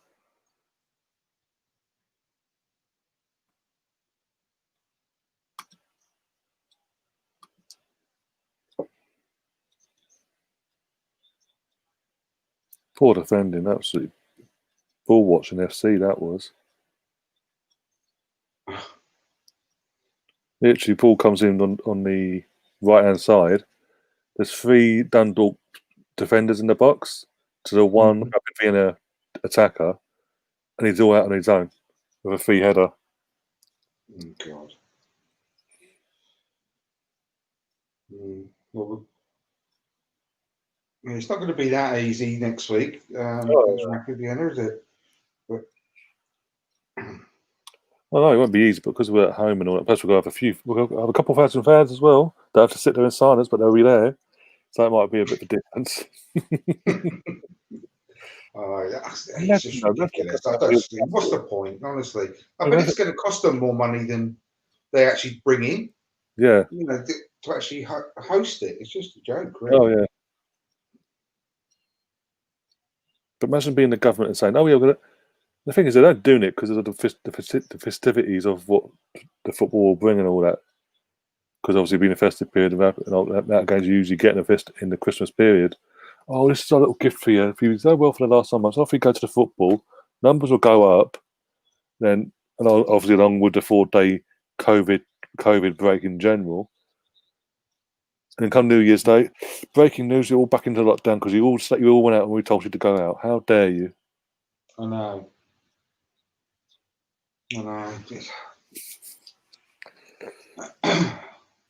Poor defending, absolutely ball watching FC that was. Literally, ball comes in on the right hand side. There's 3 Dundalk defenders in the box to the one Rapid Vienna attacker, and he's all out on his own with a free header. Oh God. Well, it's not going to be that easy next week. Against Rapid Vienna, is it? But well, no, it won't be easy, but because we're at home and all that, plus we'll have a couple of thousand fans as well. They'll have to sit there in silence, but they'll be there. So it might be a bit of a difference. It's just ridiculous. What's the point, honestly? I bet it's going to cost them more money than they actually bring in. Yeah. You know, to actually host it. It's just a joke, really. Oh, yeah. But imagine being the government and saying, oh, yeah, we're going to... The thing is, they're not doing it because of the festivities of what the football will bring and all that. Because obviously being a festive period and all that games you usually get in the Christmas period. Oh, this is our little gift for you. If you do well for the last 9 months, after you go to the football, numbers will go up. Then, and obviously along with the 4-day COVID break in general. And then come New Year's Day, breaking news, you're all back into lockdown because you all went out and we told you to go out. How dare you? I know.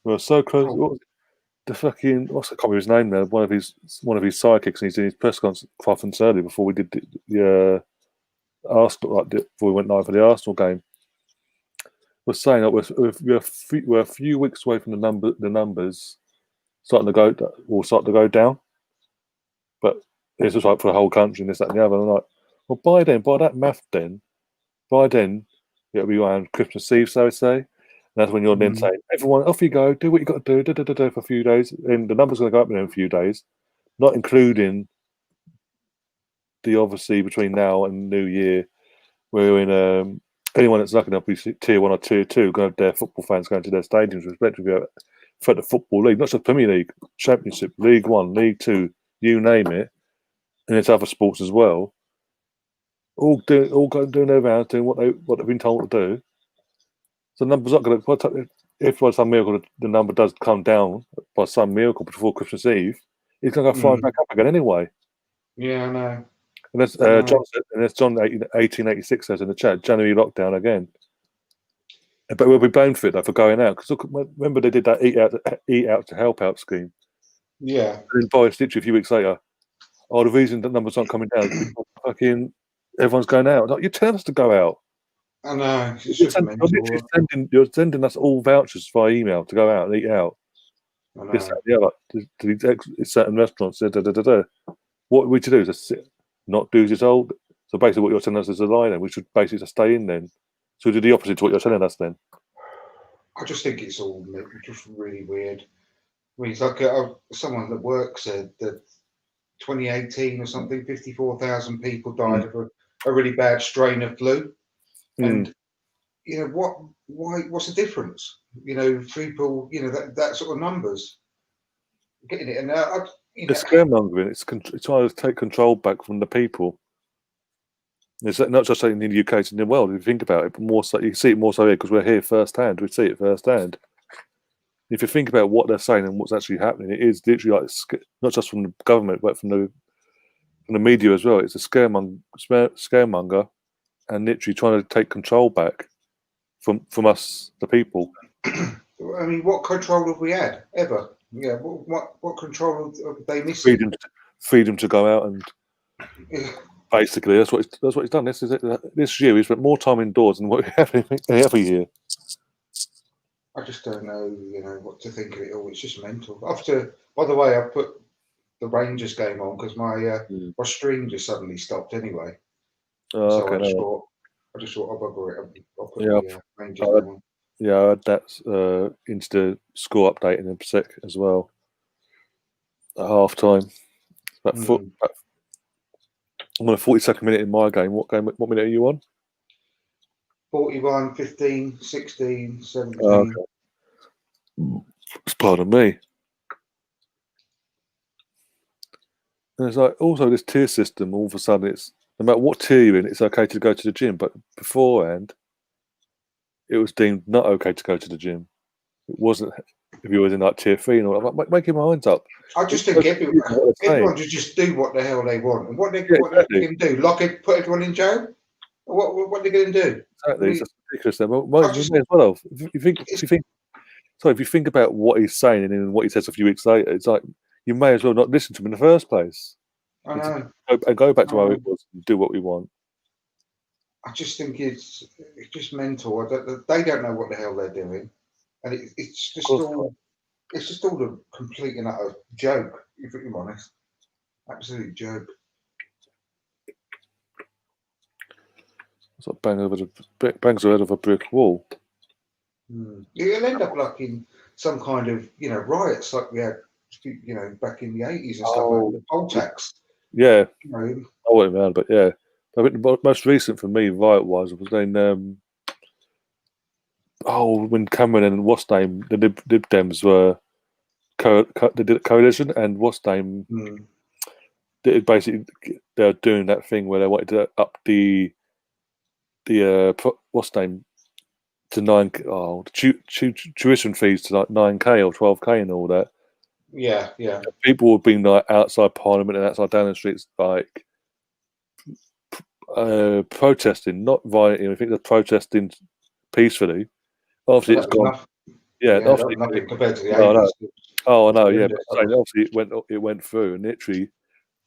We're so close. The fucking I can't remember his name now. One of his sidekicks, and he's in his press conference earlier before we did the Arsenal, before we went live for the Arsenal game. We're saying that we're a few weeks away from the numbers starting to go down, but it's just like for the whole country and this, that, and the other. And I'm like, well, by that math, it'll be around Christmas Eve, so I say. And that's when you're then saying, everyone, off you go, do what you got to do, for a few days. And the number's going to go up in a few days, not including the obviously between now and New Year, we're in anyone that's lucky enough to be tier 1 or tier 2, going to their football fans going to their stadiums, respectively, for the Football League, not just Premier League, Championship, League 1, League 2, you name it, and it's other sports as well. All doing their rounds, doing what they've been told to do. So the number's not going to. If by some miracle the number does come down by some miracle before Christmas Eve, it's going to go flying back up again anyway. Yeah, I know. And that's John 1886 says in the chat, January lockdown again. But we'll be blamed for it though for going out because remember they did that eat out to help out scheme. Yeah. And then Boris literally a few weeks later, the reason that numbers aren't coming down is because fucking everyone's going out. Like, you're telling us to go out. I know. You're sending us all vouchers via email to go out and eat out. I know. To certain restaurants. What we to do is just sit, not do as you're told. So basically, what you're telling us is a lie. Then we should basically just stay in. Then, so we do the opposite to what you're telling us. Then, I just think it's all just really weird. I mean, it's like someone that works at the 2018 or something. 54,000 people died of a really bad strain of flu. And you know what's the difference? You know, people, you know, that sort of numbers getting it, and It's scaremongering. It's trying to take control back from the people. It's not just in the UK, it's in the world. If you think about it, but more so, you see it more so here because we're here firsthand. We see it firsthand. If you think about what they're saying and what's actually happening, it is literally like not just from the government, but from the media as well. It's a scaremonger, and literally trying to take control back from us, the people. I mean, what control have we had ever? Yeah, what control have they missing? Freedom to go out and basically that's what he's done. This year he spent more time indoors than what we have any other year. I just don't know, what to think of it all. It's just mental. By the way, I put the Rangers game on because my stream just suddenly stopped anyway. So okay, I just thought I'll bugger it. I'll put the Rangers game on. Yeah, I had that into the score update in a sec as well. At half time. I'm on a 42nd minute in my game. What minute are you on? 41, 15, 16, 17. Okay. Pardon me. And it's like also this tier system, all of a sudden it's no matter what tier you're in, it's okay to go to the gym. But beforehand, it was deemed not okay to go to the gym. It wasn't if you was in like tier 3 and all that. Make your minds up. I just think everyone should just do what the hell they want. And what they can do, put everyone in jail? What are they going to do? Exactly, it's just ridiculous. If you think about what he's saying and then what he says a few weeks later, it's like you may as well not listen to him in the first place. I know. And go back to how it was and do what we want. I just think it's just mental. They don't know what the hell they're doing, and it's just all a complete and utter joke. If I'm honest, absolute joke. It's like bangs head of a brick wall. You'll end up like in some kind of riots like we had back in the 80s and stuff like the poll tax. Yeah, I wasn't around, but yeah. I think the most recent for me, riot-wise, was then when Cameron and what's name, the Lib Dems were they did a coalition, and what's name did basically they were doing that thing where they wanted to up the what's name to 9K, tuition fees to like 9K or 12K and all that. Yeah. People were being like outside Parliament and outside Downing Streets, like protesting, not violently. I think they're protesting peacefully. Obviously, it's gone. Obviously, nothing compared to the 80s. Oh, I know. Yeah, but obviously it went through, and literally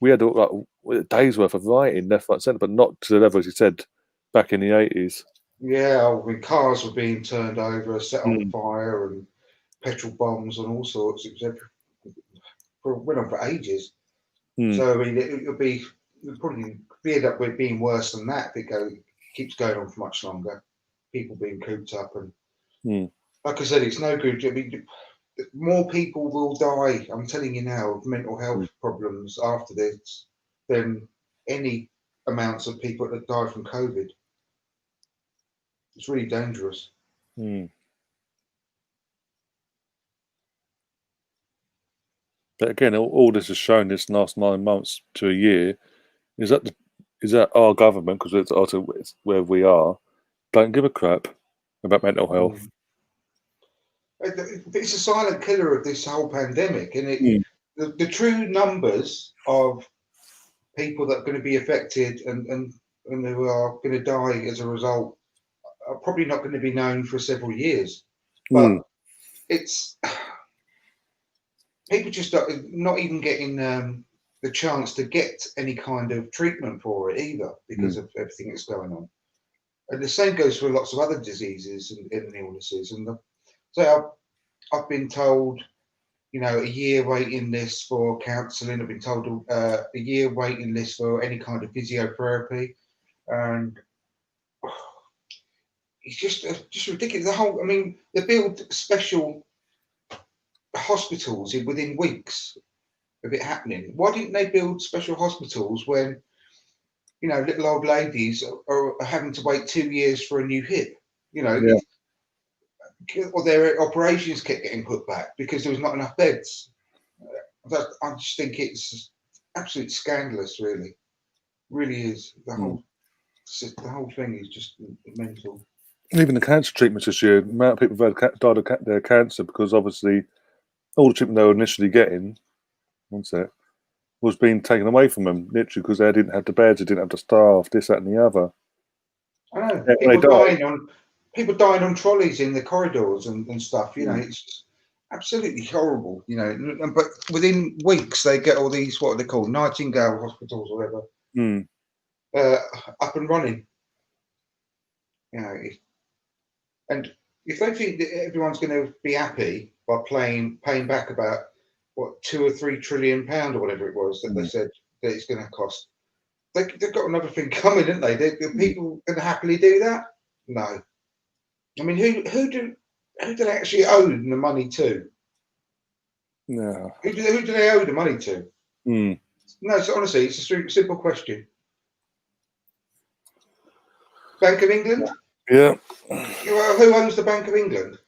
we had like a day's worth of rioting left, right, centre, but not to the level as you said back in the 80s. Yeah, cars were being turned over, set on fire, and petrol bombs and all sorts. It went on for ages. So I mean, it'll probably end up with being worse than that if it keeps going on for much longer. People being cooped up, and like I said, it's no good. I mean, more people will die. I'm telling you now, of mental health problems after this than any amounts of people that died from COVID. It's really dangerous. But again, all this has shown this last 9 months to a year is that our government, because it's where we are, don't give a crap about mental health. It's a silent killer of this whole pandemic, and the true numbers of people that are going to be affected and who are going to die as a result are probably not going to be known for several years. But it's people just not even getting the chance to get any kind of treatment for it either because of everything that's going on. And the same goes for lots of other diseases and illnesses. And so I've been told, a year waiting list for counselling. I've been told a year waiting list for any kind of physiotherapy, and it's just ridiculous. They build special hospitals within weeks of it happening. Why didn't they build special hospitals when, little old ladies are having to wait 2 years for a new hip? Or their operations kept getting put back because there was not enough beds. I just think it's absolutely scandalous, really is. The whole thing is just mental. Even the cancer treatments this year, the amount of people who've died of their cancer because obviously all the treatment they were initially getting, was being taken away from them, literally because they didn't have the beds, they didn't have the staff, this, that, and the other. I know. People dying on trolleys in the corridors and stuff. You know, it's just absolutely horrible. You know, but within weeks they get all these, what are they called, Nightingale hospitals or whatever, up and running. You know, and if they think that everyone's going to be happy by paying back about what £2 or £3 trillion or whatever it was that they said that it's going to cost, they've got another thing coming, haven't they? Are people going to happily do that? No. I mean, who do they actually owe the money to? No. Who do they owe the money to? No, honestly, it's a simple question. Bank of England? Yeah. Well, who owns the Bank of England?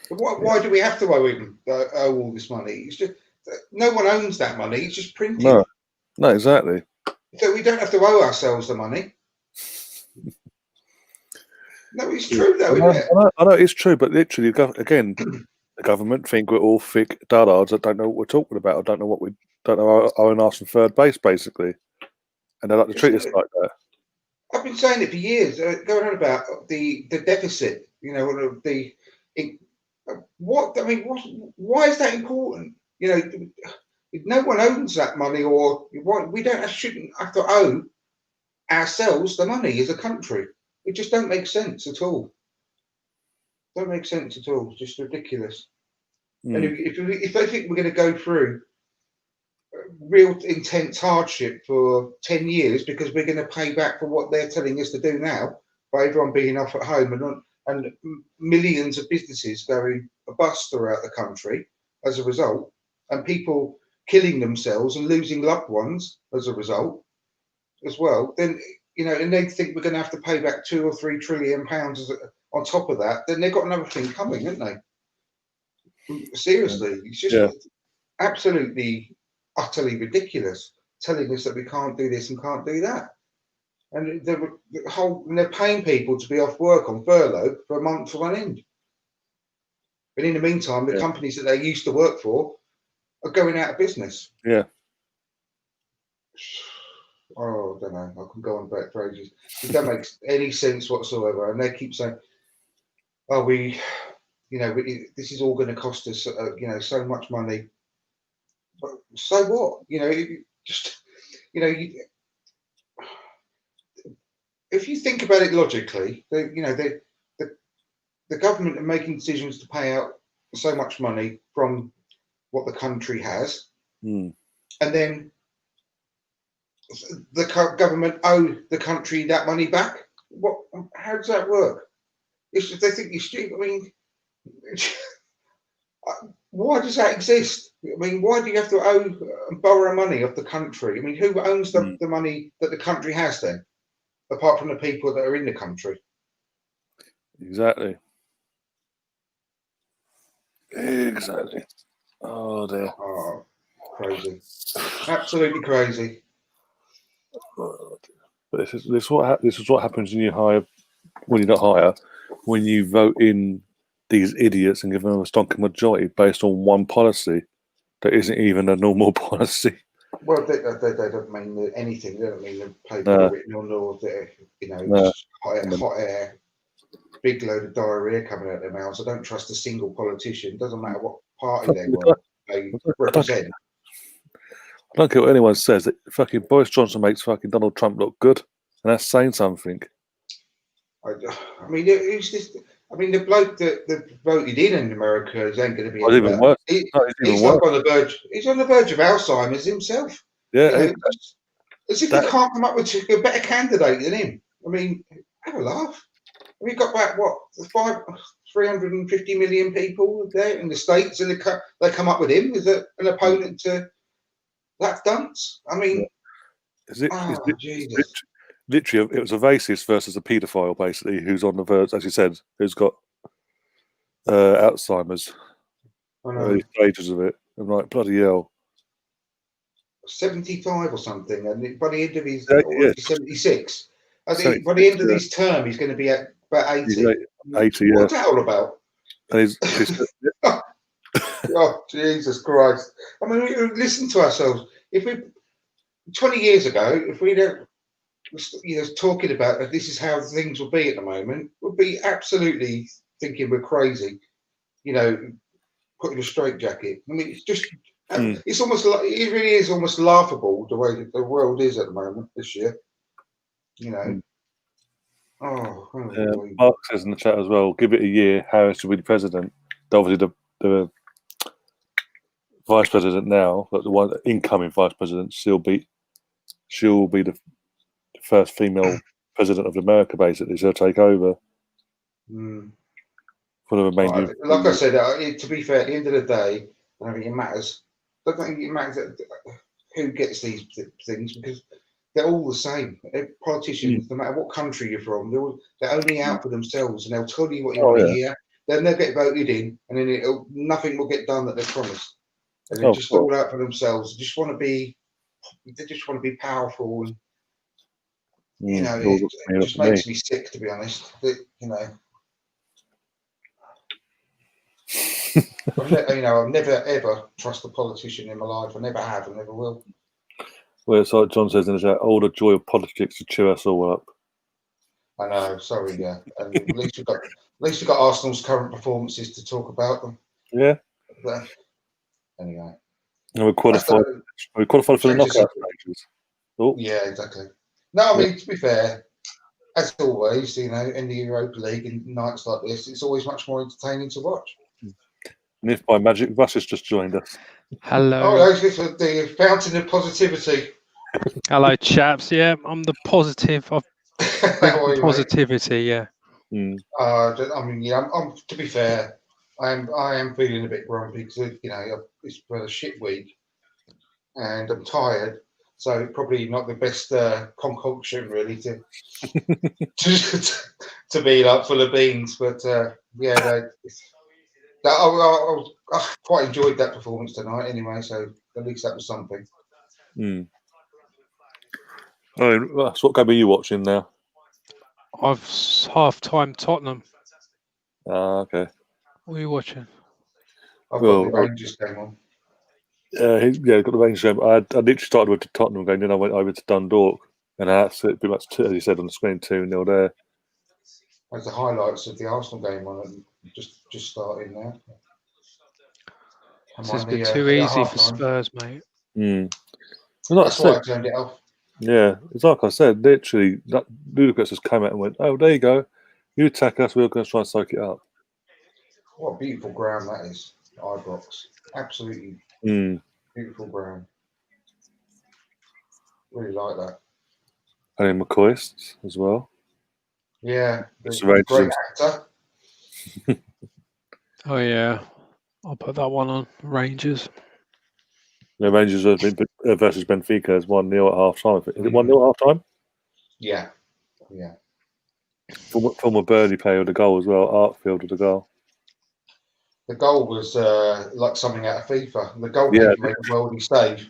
Why do we have to owe all this money? It's just no one owns that money. It's just printing. No, exactly. So we don't have to owe ourselves the money. No, it's true though, isn't it? I know it's true, but literally, again, the government think we're all thick dullards that don't know what we're talking about, or don't know our own arse and third base, basically, and they like to treat us like that. I've been saying it for years, going on about the deficit. You know, why is that important? You know, if no one owns that money, or shouldn't have to owe ourselves the money as a country. It just don't make sense at all. Don't make sense at all. It's just ridiculous. And if they think we're going to go through real intense hardship for 10 years because we're going to pay back for what they're telling us to do now, by everyone being off at home and millions of businesses going bust throughout the country as a result, and people killing themselves and losing loved ones as a result as well, then, you know, and they think we're going to have to pay back £2 or £3 trillion on top of that, then they've got another thing coming, haven't they? Seriously, it's just absolutely, utterly ridiculous, telling us that we can't do this and can't do that. And they're paying people to be off work on furlough for a month on end. But in the meantime, the companies that they used to work for are going out of business. Yeah. Oh, I don't know. I can go on about for ages. It doesn't make any sense whatsoever. And they keep saying, "Oh, this is all going to cost us, so much money." But so what? You know, if you think about it logically, the government are making decisions to pay out so much money from what the country has, and then the government owe the country that money back. How does that work? They think you're stupid. I mean, why does that exist? I mean, why do you have to owe and borrow money off the country? I mean, who owns the money that the country has then, apart from the people that are in the country? Exactly. Oh dear. Oh, crazy. Absolutely crazy. But this is what happens when you when you vote in these idiots and give them a stonking majority based on one policy that isn't even a normal policy. Well, they don't mean anything. They don't mean the paper written on laws that just hot air, big load of diarrhea coming out of their mouths. I don't trust a single politician. Doesn't matter what party they represent. I don't care what anyone says. That fucking Boris Johnson makes fucking Donald Trump look good, and that's saying something. I mean, who's this? I mean, the bloke that voted in America ain't going to be even worse. He's on the verge. He's on the verge of Alzheimer's himself. Yeah, as if they can't come up with a better candidate than him. I mean, have a laugh. We've got about 350 million people there in the States, and they come up with him as an opponent to that dunce. I mean, Jesus. Literally, it was a racist versus a paedophile, basically, who's on the verge, as you said, who's got Alzheimer's. early stages of it. I'm like, bloody hell. 75 or something, and by the end of his, Yeah. 76. I think by the end of his term, he's going to be at about 80. He's 80, yeah. What's that all about? And he's oh, Jesus Christ. I mean, we listen to ourselves. If we, 20 years ago, if we'd talking about this is how things will be at the moment, we'd be absolutely thinking we're crazy, putting a straitjacket. I mean, it's just, it's almost like, it really is almost laughable the way that the world is at the moment this year, Mark says in the chat as well, give it a year, Harris will be the president. Obviously, the vice president now, but the incoming vice president, she'll be the first female president of America, basically. She'll take over. Like I said, to be fair, at the end of the day, I don't think it matters. I don't think it matters who gets these things, because they're all the same. Politicians, no matter what country you're from, they're only out for themselves, and they'll tell you what you want to hear. Then they'll get voted in, and then nothing will get done that they promised. And they're just all out for themselves. They just want to be powerful, and it just makes me sick, to be honest. I've never ever trust a politician in my life. I never have, and never will. Well, it's like John says in the chat, all the joy of politics to cheer us all up. I know, sorry, yeah. And at least we've got Arsenal's current performances to talk about them. Yeah. But anyway. And we're qualified for the knockout stages. Oh. Yeah, exactly. No, I mean, to be fair, as always, in the Europa League and nights like this, it's always much more entertaining to watch. And if by magic, Russ has just joined us. Hello. Oh, this is the fountain of positivity. Hello, chaps. Yeah, I'm the positive. Positivity, yeah. I mean, I'm to be fair, I am feeling a bit grumpy because it's been a shit week, and I'm tired. So probably not the best concoction really to be like full of beans. But I quite enjoyed that performance tonight anyway. So at least that was something. So what game are you watching now? I've half-time Tottenham. Okay. What are you watching? I've got the Rangers game on. Got the Rangers game. I literally started with the Tottenham game, then I went over to Dundalk, and that's pretty much, as you said on the screen, 2-0 there. There's the highlights of the Arsenal game on it, just starting now. It's been too easy for Spurs, mate. That's why I turned it off. Yeah, it's like I said, literally, Ludacris just came out and went, oh, there you go. You attack us, we're going to try and soak it up. What a beautiful ground that is, Ibrox. Absolutely beautiful ground. Really like that. And McCoist as well. Yeah, the great actor. Oh, yeah. I'll put that one on. Rangers. The Rangers versus Benfica is 1-0 at half time. Is it 1-0 at half time? Yeah. Former Burnley player with the goal as well. Artfield with the goal. The goal was like something out of FIFA. The goalkeeper made a worldly save,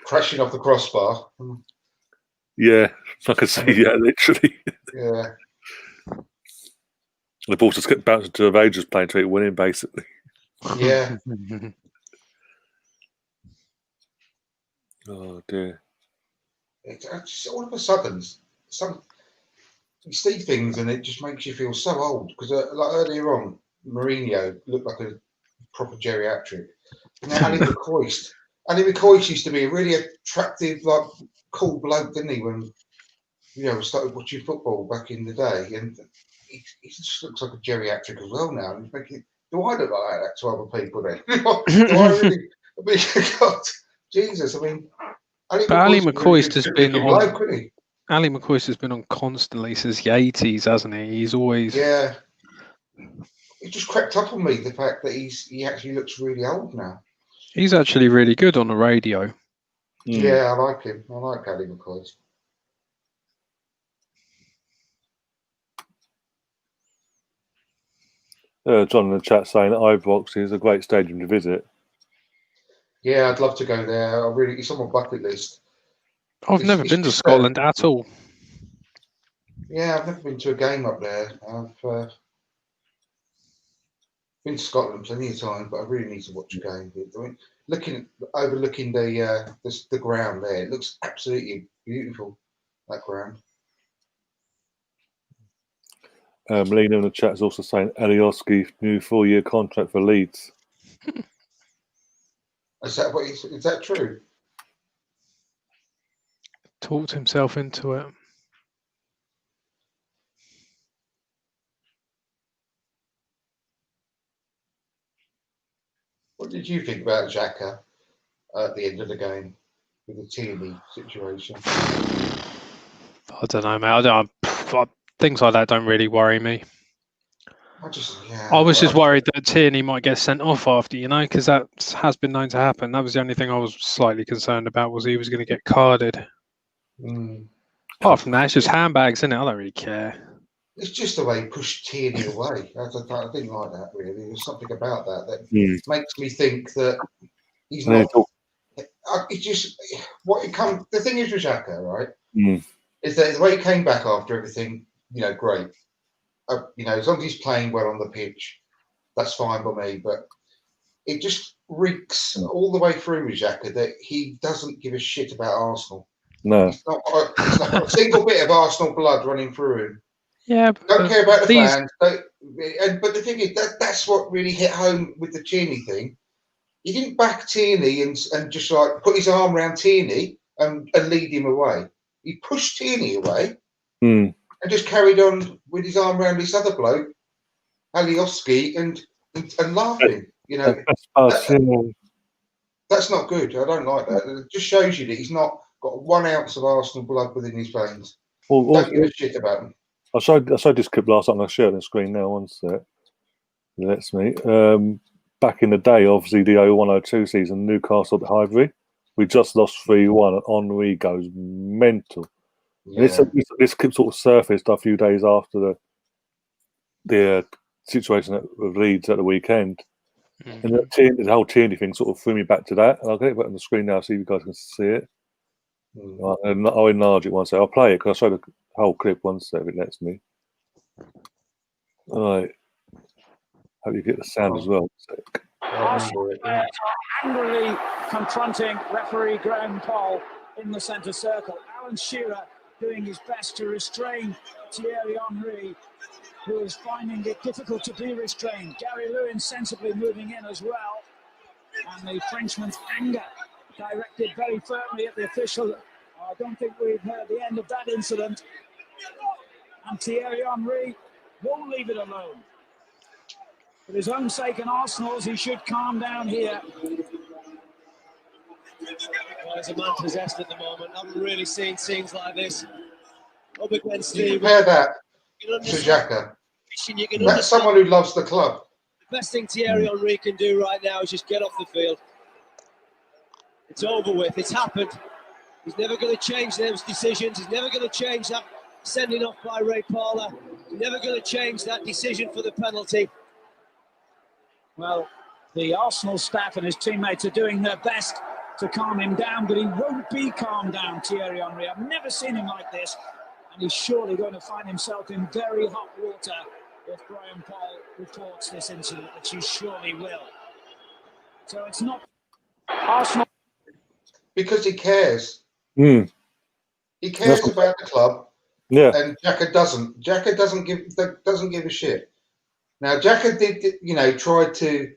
crashing off the crossbar. Yeah, I can see. Literally. Yeah. The ball just kept bouncing to a Rangers playing to it winning, basically. Yeah. Oh dear. It's just all of a sudden, you see things and it just makes you feel so old. Because like earlier on, Mourinho looked like a proper geriatric. Now Ali McCoist used to be a really attractive, like cool bloke, didn't he? When we started watching football back in the day, and he just looks like a geriatric as well now. And thinking, do I look like that to other people then? Do I really? I mean, God, Jesus! I mean, Ali McCoist has been on. Ali McCoist has been on constantly since the 80s, hasn't he? He's always. Yeah. It just crept up on me, the fact that he actually looks really old now. He's actually really good on the radio. Yeah, I like him. I like Ali McCoist. John in the chat saying that Ibrox is a great stadium to visit. Yeah, I'd love to go there. It's on my bucket list. I've never been to Scotland at all. Yeah, I've never been to a game up there. I've been to Scotland plenty of times, but I really need to watch a game. I mean, overlooking the ground there, it looks absolutely beautiful. That ground. Lena in the chat is also saying Alioski new 4-year contract for Leeds. Is that true? Talked himself into it. What did you think about Xhaka at the end of the game with the Tierney situation? I don't know, mate. Things like that don't really worry me. I was just worried that Tierney might get sent off after, because that has been known to happen. That was the only thing I was slightly concerned about, was he was going to get carded. Apart from that, it's just handbags, isn't it? I don't really care. It's just the way he pushed Tierney away. I didn't like that, really. There's something about that makes me think that he's not. It's just the thing is with Xhaka, right? Is that the way he came back after everything, great. As long as he's playing well on the pitch, that's fine by me. But it just reeks all the way through with Xhaka that he doesn't give a shit about Arsenal. No. He's not a single bit of Arsenal blood running through him. Yeah, don't care about the fans. But the thing is, that's what really hit home with the Tierney thing. He didn't back Tierney and just like put his arm around Tierney and lead him away. He pushed Tierney away and just carried on with his arm around this other bloke, Alioski, and laughing. That's not good. I don't like that. It just shows you that he's not got 1 ounce of Arsenal blood within his veins. Don't give a shit about him. I showed this clip last night. I'm going to share it on the screen now. One sec. That's me. Back in the day, obviously, the 01-02 season, Newcastle at Highbury, we just lost 3-1 and Henry goes mental. Yeah. And this clip sort of surfaced a few days after the situation with Leeds at the weekend. And the whole Tierney thing sort of threw me back to that. And I'll get it back on the screen now so you guys can see it. And I'll enlarge it one sec. I'll play it because I showed the whole clip one sec if it lets me. All right. Hope you get the sound as well. Arsenal players are angrily confronting referee Graham Poll in the centre circle. Alan Shearer doing his best to restrain Thierry Henry, who is finding it difficult to be restrained. Gary Lewin sensibly moving in as well. And the Frenchman's anger directed very firmly at the official. I don't think we've heard the end of that incident. And Thierry Henry won't leave it alone. For his own sake and Arsenal's, he should calm down here. Well, he's a man possessed at the moment. I haven't really seen scenes like this. Up against the... Compare that to Xhaka. That's someone who loves the club. The best thing Thierry Henry can do right now is just get off the field. It's over with. It's happened. He's never going to change those decisions. He's never going to change that sending off by Ray Parler. He's never going to change that decision for the penalty. Well, the Arsenal staff and his teammates are doing their best to calm him down, but he won't be calmed down, Thierry Henry. I've never seen him like this, and he's surely going to find himself in very hot water if Graham Poll reports this incident, which he surely will. So it's not Arsenal. Because he cares. He cares about the club. Yeah. And Xhaka doesn't. Xhaka doesn't give a shit. Now, Xhaka did, tried to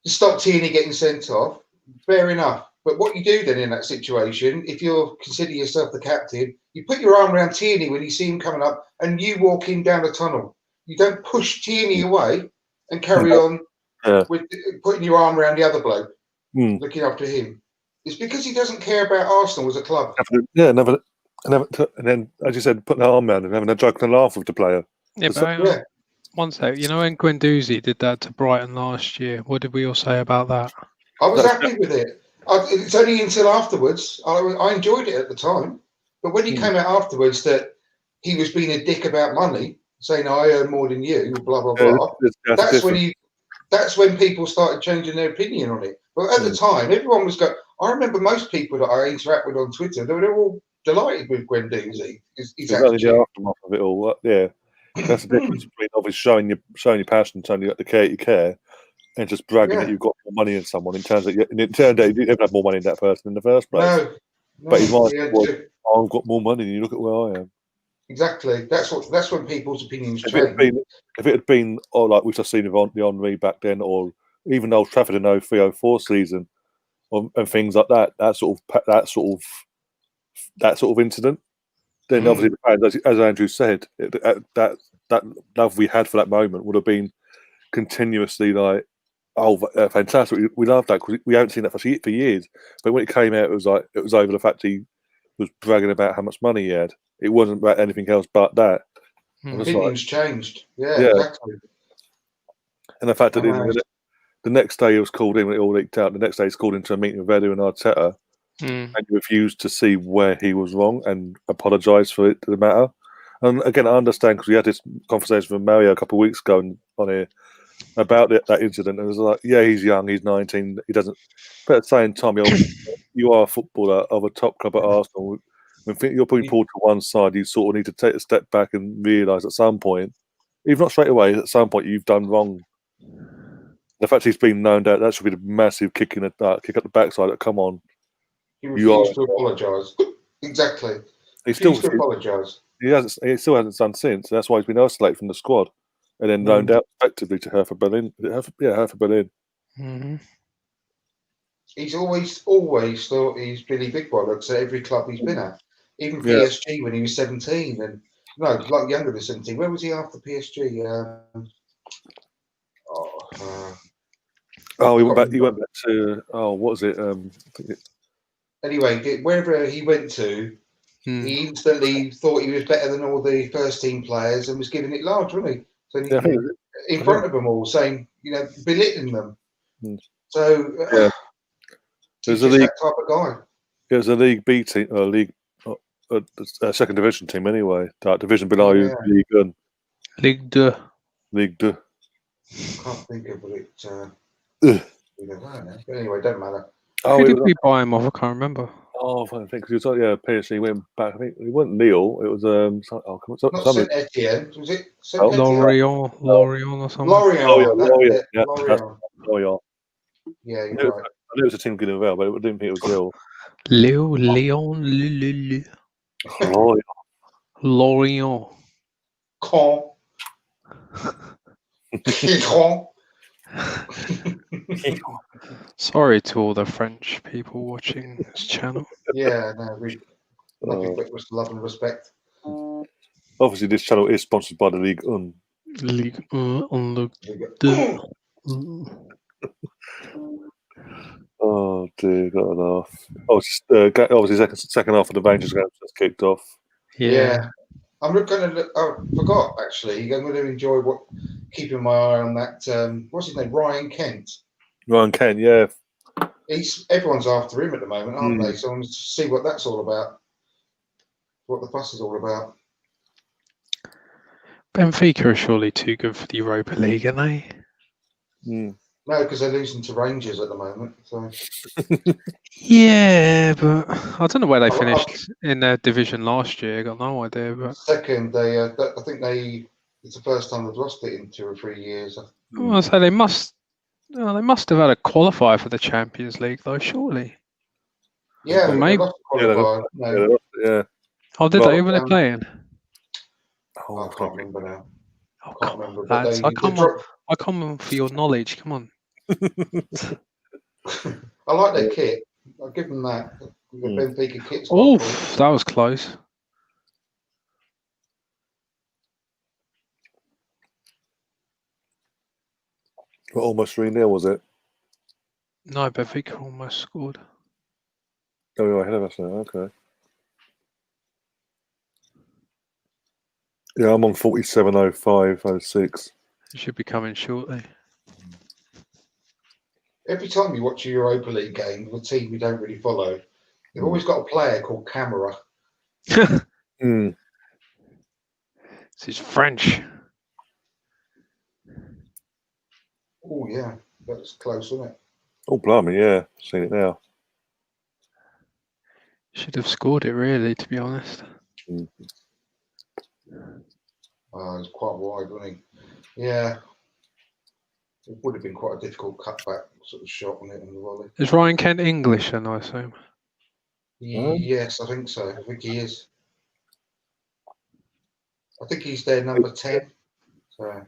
stop Tierney getting sent off. Fair enough. But what you do then in that situation, if you consider yourself the captain, you put your arm around Tierney when you see him coming up and you walk in down the tunnel. You don't push Tierney away and carry on with putting your arm around the other bloke, looking after him. It's because he doesn't care about Arsenal as a club. Yeah, never, and then, as you said, putting an arm around and having a joke and a laugh with the player. Yeah, but one sec. When Guendouzi did that to Brighton last year, what did we all say about that? I was happy with it. It's only until afterwards. I enjoyed it at the time. But when he came out afterwards that he was being a dick about money, saying I earn more than you, blah blah blah. That's when people started changing their opinion on it. But at the time, everyone was going. I remember most people that I interact with on Twitter, they were all delighted with Guendouzi. It's only the aftermath of it all. Yeah, that's the difference between obviously showing your passion, showing you the care you care, and just bragging that you've got more money in someone. It turned out you didn't have more money in that person in the first place. No, but his mind was, I've got more money than you. Look at where I am. Exactly. That's when people's opinions change. If it had been, or like we've just seen with the Henry back then, or even Old Trafford in 03-04 season, and things like that, that sort of incident, then obviously the fans, as Andrew said, that love we had for that moment would have been continuously like, oh, fantastic! We love that because we haven't seen that for years. But when it came out, it was over the fact he was bragging about how much money he had. It wasn't about anything else but that. Opinions changed. Yeah, exactly. And the fact that the next day he was called in when it all leaked out. The next day he's called into a meeting with Edu and Arteta, and he refused to see where he was wrong and apologise for it to the matter. And again, I understand because we had this conversation with Mario a couple of weeks ago on here about that incident. And it was like, yeah, he's young, he's 19, he doesn't. But at the same time, you are a footballer of a top club at Arsenal. When you're putting Paul to one side, you sort of need to take a step back and realise at some point, even not straight away, at some point you've done wrong. The fact he's been known that should be the massive kick up the backside. Come on, he refused to apologise. Exactly. He still to apologise. He still hasn't done since. That's why he's been isolated from the squad, and then loaned out effectively to Hertha Berlin. Hertha Berlin. Mm-hmm. He's always thought he's Billy Big Bollocks at every club he's been at. Even PSG when he was 17, and like younger than 17. Where was he after PSG? He went back. He went back to what was it? Anyway, wherever he went to, he instantly thought he was better than all the first team players and was giving it large, wasn't he? So in front of them all, saying, belittling them. So there's a league type of guy. There's a League B team, a second division team anyway. That division below League One. League Deux. League Deux. I can't think of it. But anyway, don't matter. Who did we buy him off? I can't remember. I think because he was PSG went back. I think it wasn't Lille. It was not Saint Etienne. Was it Lorient or something? Lorient. Yeah, you're right. I knew it was a team good as well, but I didn't think it was Lille. Lorient. Sorry to all the French people watching this channel. Yeah, no, nothing but love and respect. Obviously, this channel is sponsored by the Ligue 1. Ligue 1 on the Oh dear, got to laugh. Obviously, second half of the Rangers game just kicked off. Yeah. I'm going to. I forgot actually. I'm going to enjoy keeping my eye on that. What's his name? Ryan Kent. Ryan Kent, yeah. Everyone's after him at the moment, aren't they? So I'm going to see what that's all about. What the fuss is all about. Benfica are surely too good for the Europa League, aren't they? No, because they're losing to Rangers at the moment. So. Yeah, but I don't know where they finished in their division last year. I got no idea. But second, I think it's the first time they've lost it in 2 or 3 years. Well, so they must have had a qualifier for the Champions League, though, surely. Yeah, well, maybe. Yeah. Oh, did they? Who were they playing? I can't remember now. Oh, come on, lads. I come for your knowledge. Come on. I like their kit. I'll give them that. The Benfica kit's Oh, that was close. Almost 3-0, was it? No, Benfica almost scored. Oh, you're ahead of us now. Okay. Yeah, I'm on 47.05.06. It should be coming shortly. Every time you watch a Europa League game with a team you don't really follow, they've always got a player called Camera. This is French. Oh yeah, that's close, isn't it? Oh blimey, yeah, seen it now. Should have scored it, really, to be honest. Mm. It's quite wide, wasn't he? Yeah. It would have been quite a difficult cutback sort of shot on it in the volley. Is Ryan Kent English, then, I assume? Yes, I think so. I think he is. I think he's their number 10. So,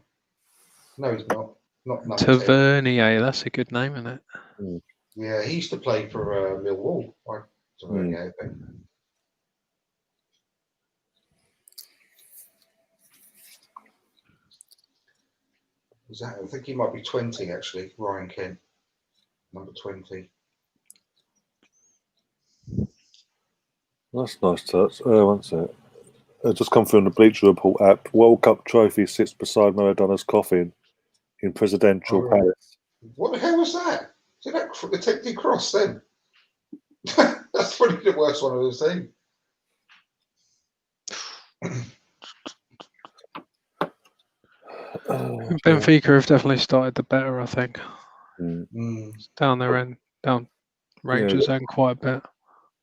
no, he's not. Not number 10. Tavernier, that's a good name, isn't it? Mm. Yeah, he used to play for Millwall. Tavernier, I think. I think he might be 20, actually, Ryan Kent. Number 20. That's nice touch. One sec. Just come through on the Bleacher Report app. World Cup trophy sits beside Maradona's coffin in presidential palace. What the hell was that? Did that protected cross then? That's probably the worst one I've ever seen. Benfica have definitely started the better, I think. Down their end, down Rangers and quite a bit.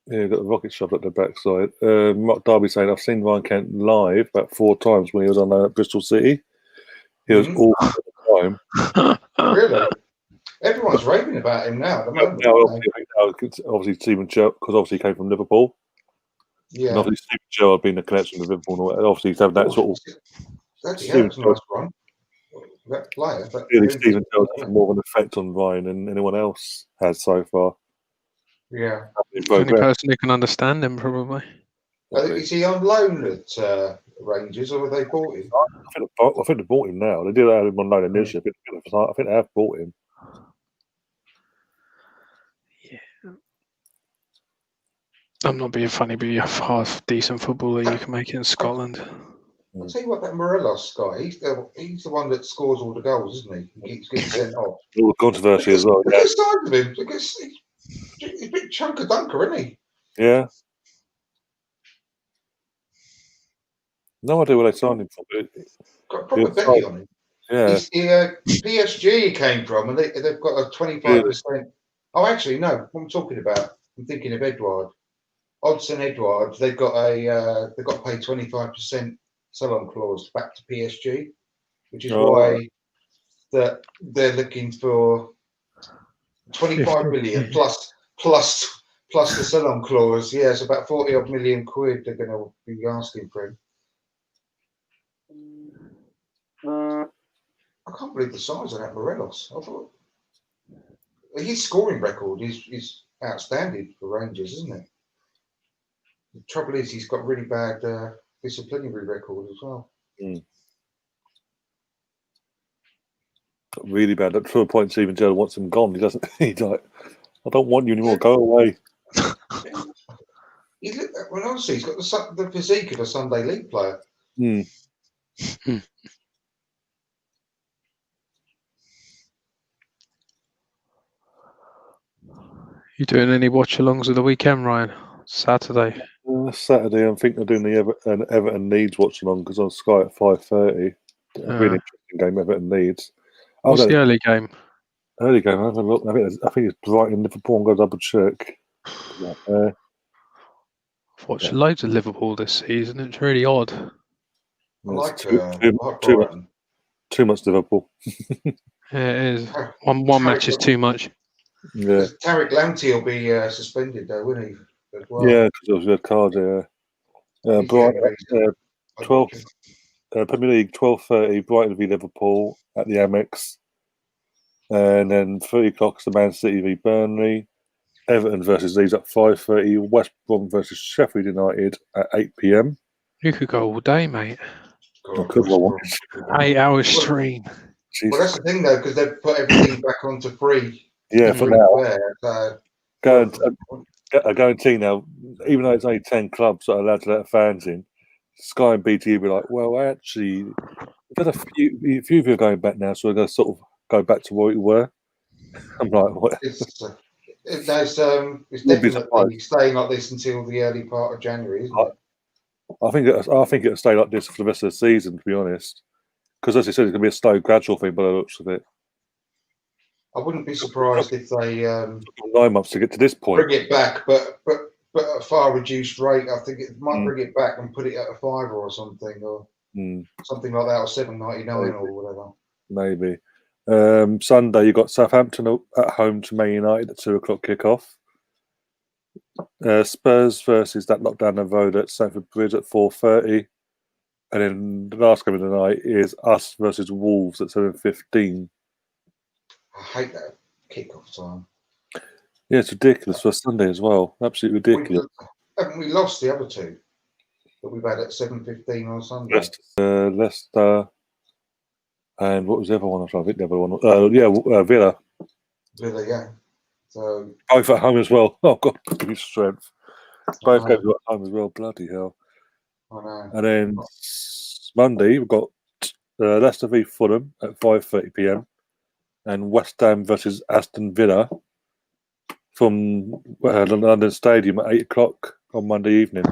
Yeah, got the rocket shoved at the backside. Mark Darby saying, I've seen Ryan Kent live about 4 times when he was on Bristol City. He was awful at the time. Really? Everyone's raving about him now. At the moment, obviously Stephen Gerrard, because obviously he came from Liverpool. Yeah. And obviously Stephen Gerrard being the connection with Liverpool and all that. Obviously he's having that sort of. That's a nice run. That player. Really, Stephen Gerrard has more of an effect on Ryan than anyone else has so far. Yeah. The only person who can understand him, probably. Is he on loan at Rangers, or have they bought him? I think they bought him now. They did have him on loan initially. I think they have bought him. Yeah. I'm not being funny, but you have half decent footballer you can make it in Scotland. I'll tell you what, that Morelos guy, he's the one that scores all the goals, isn't he? He keeps getting sent off. All the controversy as well. Look at the size of him. He's a big chunk of dunker, isn't he? Yeah. No idea where they signed him from. Got a proper belly on him. Yeah. PSG he came from, and they've got a 25%. Oh, actually, no. What I'm talking about, I'm thinking of Edouard. Odson Edouard. They've got to pay 25% sell-on clause back to PSG, which is why that they're looking for 25 million plus the sell-on clause. Yeah, it's about 40-odd million quid they're going to be asking for him. I can't believe the size of that Morelos. I thought his scoring record is outstanding for Rangers, isn't it? The trouble is he's got really bad disciplinary record as well. Really bad. At a point, Stephen Gerrard wants him gone. He doesn't. He's like, I don't want you anymore. Go away. Honestly, he's got the physique of a Sunday League player. You doing any watch-alongs of the weekend, Ryan? Saturday. Saturday, I think they're doing the Everton Leeds watch-along because on Sky at 5:30. Really interesting game, Everton Leeds. What's the early game? Early game. I have a look. I think it's Brighton Liverpool. I'm going to double check. I've watched loads of Liverpool this season. It's really odd. I like too much Liverpool. Yeah, it is. One match is too much. Yeah. Tariq Lamptey will be suspended though, won't he? As well. Yeah, because of the card. Yeah. Brighton 12. Premier League 12:30. Brighton v Liverpool at the Amex, and then 3 o'clock the Man City v Burnley. Everton versus Leeds at 5:30. West Brom versus Sheffield United at 8 p.m. You could go all day, mate. God, 8 hours stream. Well, that's the thing though, because they've put everything back onto free. Yeah, for now. I guarantee now, even though it's only 10 clubs that are allowed to let fans in, Sky and BT will be like, well, actually, there's a few of you are going back now, so we're going to sort of go back to where we were. I'm like, what? It's definitely staying like this until the early part of January, isn't it? I think it'll stay like this for the rest of the season, to be honest. Because as I said, it's going to be a slow, gradual thing by the looks of it. I wouldn't be surprised if they 9 months to get to this point. Bring it back, but at a far reduced rate. I think it might bring it back and put it at a £5 or something, or something like that, or $7.99 or whatever. Maybe. Sunday you got Southampton at home to Man United at 2:00 kickoff. Spurs versus that lockdown and Road at Stamford Bridge at 4:30, and then the last game of the night is us versus Wolves at 7:15. I hate that kickoff time. Yeah, it's ridiculous for Sunday as well. Absolutely ridiculous. Haven't we lost the other two that we've had at 7:15 on Sunday? Leicester, and what was the other one? I'm trying to think the other one. Villa. Villa, yeah. So both at home as well. Oh God, strength. Both games at home as well. Bloody hell. I know. And then Monday we've got Leicester v Fulham at 5:30 p.m. and West Ham versus Aston Villa from London Stadium at 8:00 on Monday evening.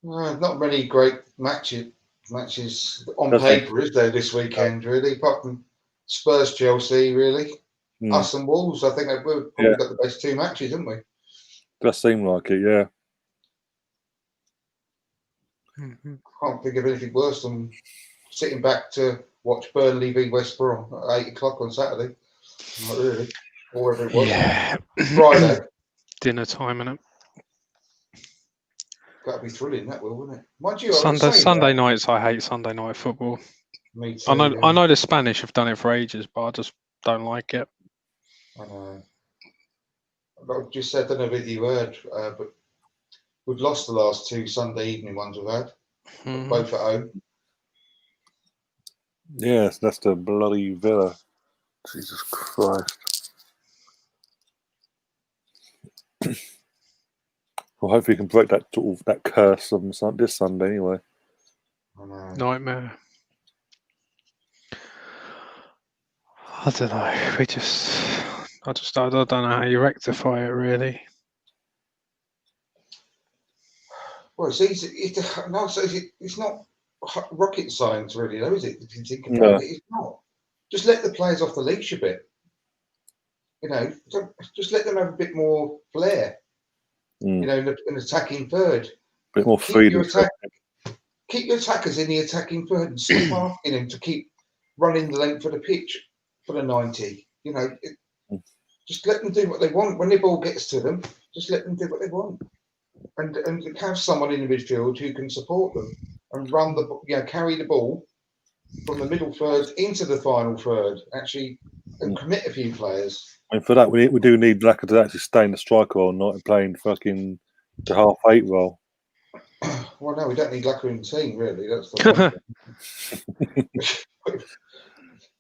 Not many great matches on paper, is there, this weekend, really? Apart from Spurs, Chelsea, really. Us and Wolves, I think we've probably got the best two matches, haven't we? Does seem like it, yeah. Can't think of anything worse than sitting back to watch Burnley v West Brom at 8:00 on Saturday. Not really. Or wherever it was. Yeah. Friday. Dinner time, innit? That'd be thrilling, that will, wouldn't it? Mind you, Sunday nights, I hate Sunday night football. Me too. I know the Spanish have done it for ages, but I just don't like it. I know. I just said, I don't know whether you heard, but we've lost the last two Sunday evening ones we've had, both at home. Yes, that's the bloody Villa. Jesus Christ. Well, hopefully you can break that curse on this Sunday anyway. I know. Nightmare. I don't know. I don't know how you rectify it, really. Well, it's easy. It's not rocket science, really, though, is it? If you think about it, it's not. Just let the players off the leash a bit. Just let them have a bit more flair. In an attacking third. A bit more freedom. Keep your attackers in the attacking third and stop asking them to keep running the length of the pitch for the 90. Just let them do what they want. When the ball gets to them, just let them do what they want. And have someone in the midfield who can support them and run carry the ball from the middle third into the final third, actually, and commit a few players. And for that, we do need Laka to actually stay in the striker role, not playing fucking the half-8 role. Well, no, we don't need Laka in the team, really. That's the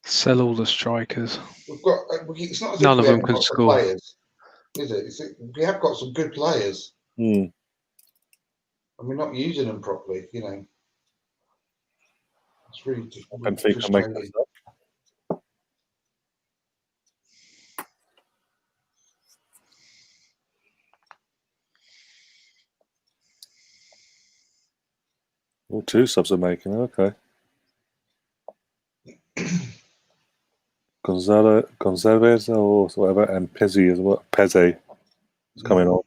Sell all the strikers. We've got. It's not as none if of them can score. Players, is it? We have got some good players, and we're not using them properly. It's really frustrating. Well, 2 subs are making, okay. Gonzalez or whatever, and Pezzi as well. Pezzi is coming on.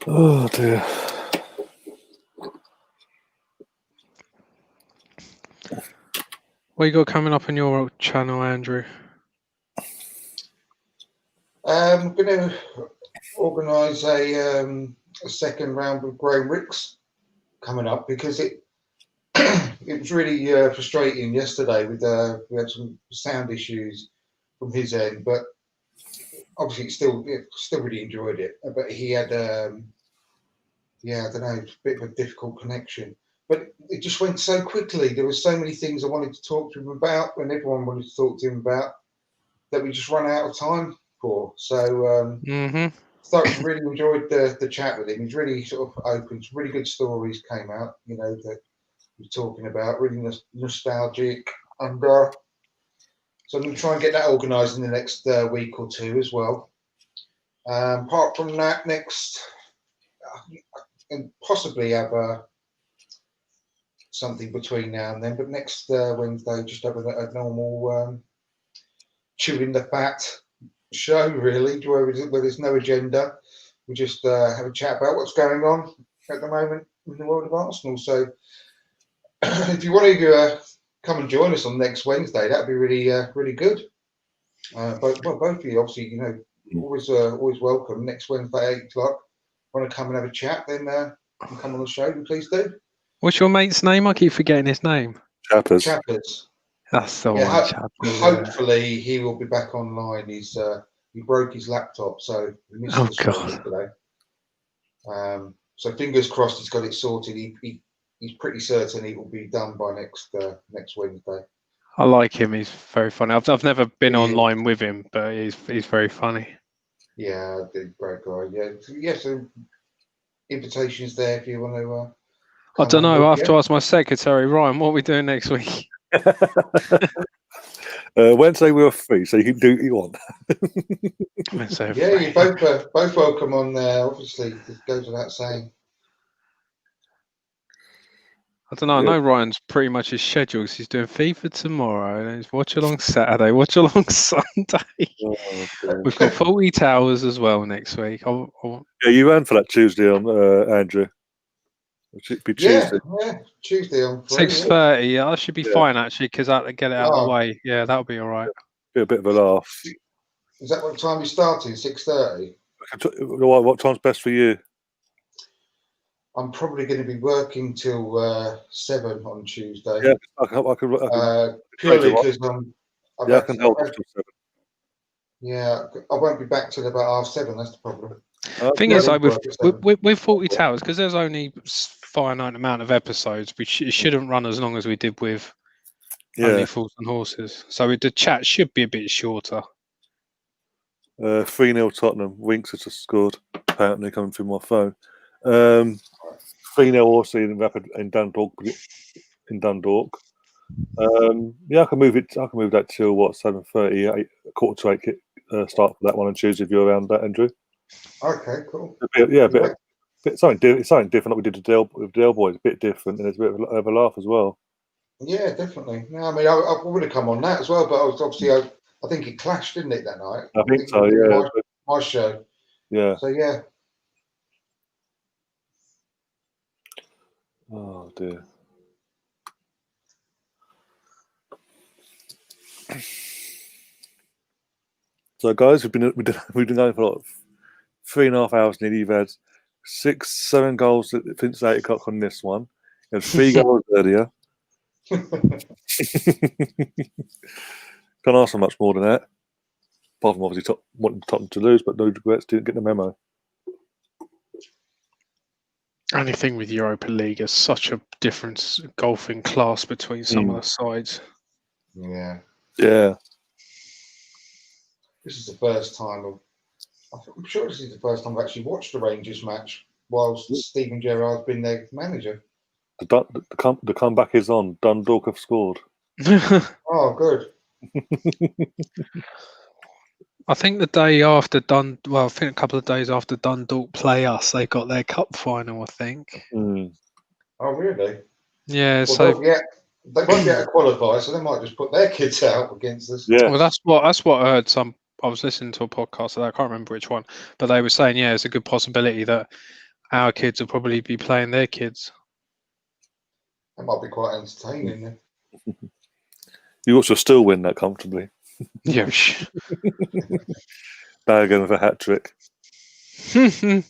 Oh dear. What you got coming up on your channel, Andrew? I'm going to organise a second round with Graham Ricks coming up because it was really frustrating yesterday. We had some sound issues from his end, but obviously still really enjoyed it. But he had I don't know, a bit of a difficult connection. But it just went so quickly. There were so many things I wanted to talk to him about, and everyone wanted to talk to him about, that we just ran out of time for. So really enjoyed the chat with him. He's really sort of open. Some really good stories came out, that we're talking about. Really nostalgic, and So I'm going to try and get that organised in the next week or two as well. Apart from that, next, and possibly have something between now and then, but next Wednesday, just have a normal chewing the fat show, really, where there's no agenda. We just have a chat about what's going on at the moment in the world of Arsenal. So if you want to come and join us on next Wednesday, that'd be really good. Both of you, obviously, always welcome. Next Wednesday, 8:00. Want to come and have a chat? Then come on the show. Please do. What's your mate's name? I keep forgetting his name. Chappers. That's the one. Chappers. Hopefully, he will be back online. He broke his laptop, so he missed the show today. So fingers crossed, he's got it sorted. He's pretty certain he will be done by next Wednesday. I like him. He's very funny. I've never been online with him, but he's very funny. Yeah, great guy. Yeah. So invitations there if you want to. I don't know. I have to ask my secretary, Ryan. What are we doing next week? Wednesday we're free, so you can do what you want. Yeah, you're both welcome on there. Obviously, it goes without saying. I don't know. I know Ryan's pretty much his schedule because he's doing FIFA tomorrow, and he's Watchalong Saturday, Watchalong Sunday. We've got 40 Towers as well next week. Yeah, you ran for that Tuesday on Andrew. It should be Tuesday. Yeah, Tuesday on 6:30. Yeah, that should be fine actually because I get it out of the way. Yeah, that'll be all right. Be a bit of a laugh. Is that what time you started? 6:30. What time's best for you? I'm probably going to be working till 7 on Tuesday. Yeah, I can purely because I can help till 7. Yeah, I won't be back till about 7:30. That's the problem. Thing is, like with 40 Towers, because there's only finite amount of episodes, it shouldn't run as long as we did with Only Fools and Horses. So the chat should be a bit shorter. 3-0 Tottenham. Winks has just scored. Apparently, coming through my phone. 3-0 also in Rapid in Dundalk. Yeah, I can move it. I can move that till 7:30, 7:45 start for that one on Tuesday if you're around that, Andrew. Okay, cool. Something different like we did with Del Boys. A bit different, and it's a bit of a laugh as well. Yeah, definitely. No, I mean, I would have come on that as well, but I think it clashed, didn't it, that night? I think so. Yeah, my show. Yeah. So yeah. Oh dear. So guys, we've been going for like 3.5 hours nearly. You've had 6-7 goals since 8 o'clock on this one. You had 3 goals earlier. Can't ask for much more than that. Apart from obviously wanting Tottenham to lose, but no regrets, didn't get the memo. Anything with Europa League is such a difference, golfing class between some of the sides. Yeah. Yeah. This is the first time I'm sure this is the first time I've actually watched a Rangers match whilst Steven Gerrard's been their manager. The comeback is on. Dundalk have scored. Oh, good. I think the day after I think a couple of days after Dundalk play us, they got their cup final, I think. Mm. Oh, really? Yeah, well, so they won't be able to qualify, so they might just put their kids out against us. Yeah. Well, that's what I heard. I was listening to a podcast that I can't remember which one, but they were saying, yeah, it's a good possibility that our kids will probably be playing their kids. That might be quite entertaining. You also still win that comfortably. Yeah. Balogun with a hat trick. And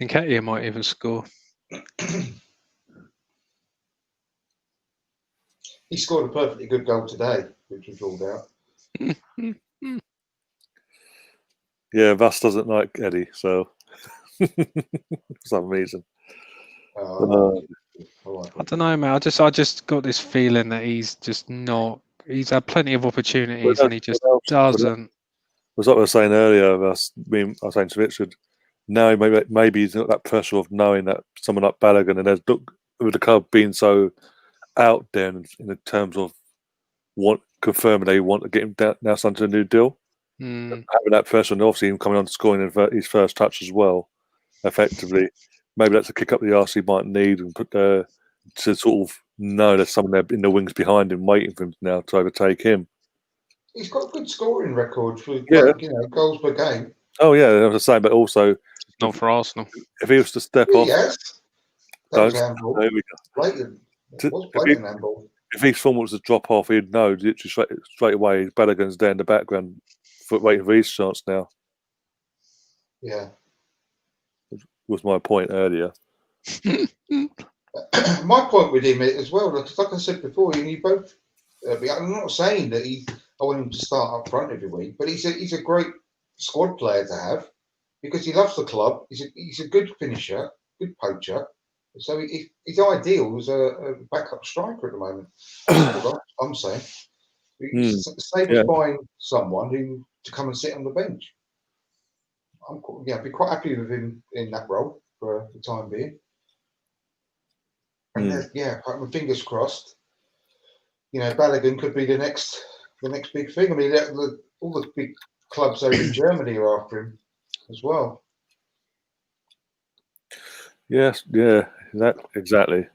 Katia might even score. He scored a perfectly good goal today, which was ruled out. Yeah, Vass doesn't like Eddie, so for some reason. I don't know, man. I just got this feeling that he's just not. He's had plenty of opportunities, and he just doesn't. Was what I was saying earlier. I was saying to Richard. Now maybe he's not that pressure of knowing that someone like Balogun and there's with the club being so out there in terms of confirming they want to get him now signed to a new deal. Having that first one, obviously him coming on to scoring his first touch as well, effectively. Maybe that's a kick up the arse he might need and put to sort of know there's someone there in the wings behind him waiting for him now to overtake him. He's got a good scoring record for goals per game. Oh yeah, I was the same, but also not for Arsenal. If he was to step off, that was handball. There we go. Handball. If his form was to drop off, he'd know literally straight away. Balogun's there in the background, waiting for his chance now. Yeah, was my point earlier. My point with him as well, like I said before, you both. I'm not saying that I want him to start up front every week, but he's a great squad player to have because he loves the club. He's a good finisher, good poacher. So he's ideal as a backup striker at the moment. I'm saying. Save us buying someone to come and sit on the bench. I'd be quite happy with him in that role for the time being. And my fingers crossed. Balogun could be the next big thing. I mean, all the big clubs over in Germany are after him as well. Yes, exactly.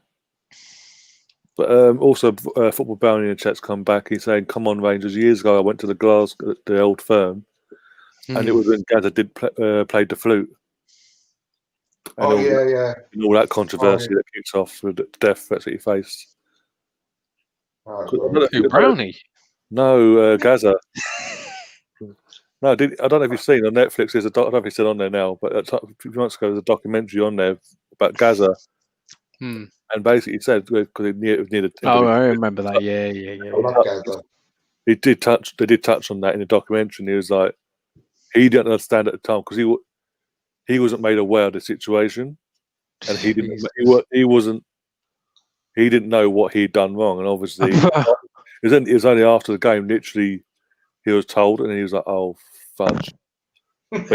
But also, Football Bounty in the chat's come back. He's saying, "Come on, Rangers! Years ago, I went to the Glasgow, the old firm, and it was when Gaza played the flute. And all that controversy that kicks off with the death threats that he faced. Brownie? No, Gaza. No, I don't know if you've seen on Netflix. I don't know if it's still on there now, but a few months ago, there's a documentary on there about Gaza. And basically, he said because it needed. Oh, I remember that. Yeah. I love Gaza. They did touch on that in the documentary. And he was like, he didn't understand at the time because he wasn't made aware of the situation, and he didn't. He didn't know what he'd done wrong, and obviously, it was only after the game. Literally, he was told, and he was like, "Oh, fudge!" But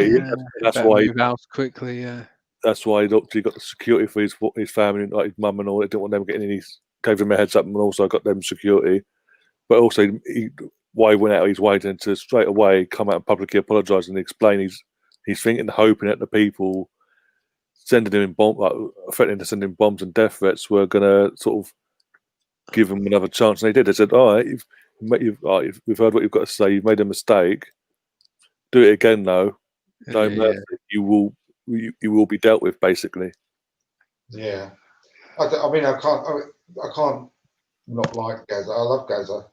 that's why he moved quickly. Yeah, that's why he got the security for his family, like his mum and all. They didn't want them getting any. Gave them a heads up, and also got them security. But also, why he went out of his way to straight away come out and publicly apologise and explain he's thinking, hoping that the people sending him threatening to send him bombs and death threats were going to sort of give him another chance. And they did. They said, "All right, we've heard what you've got to say. You've made a mistake. Do it again, though. No mercy. You will be dealt with." Basically. Yeah, I mean, I can't not like Gaza. I love Gaza,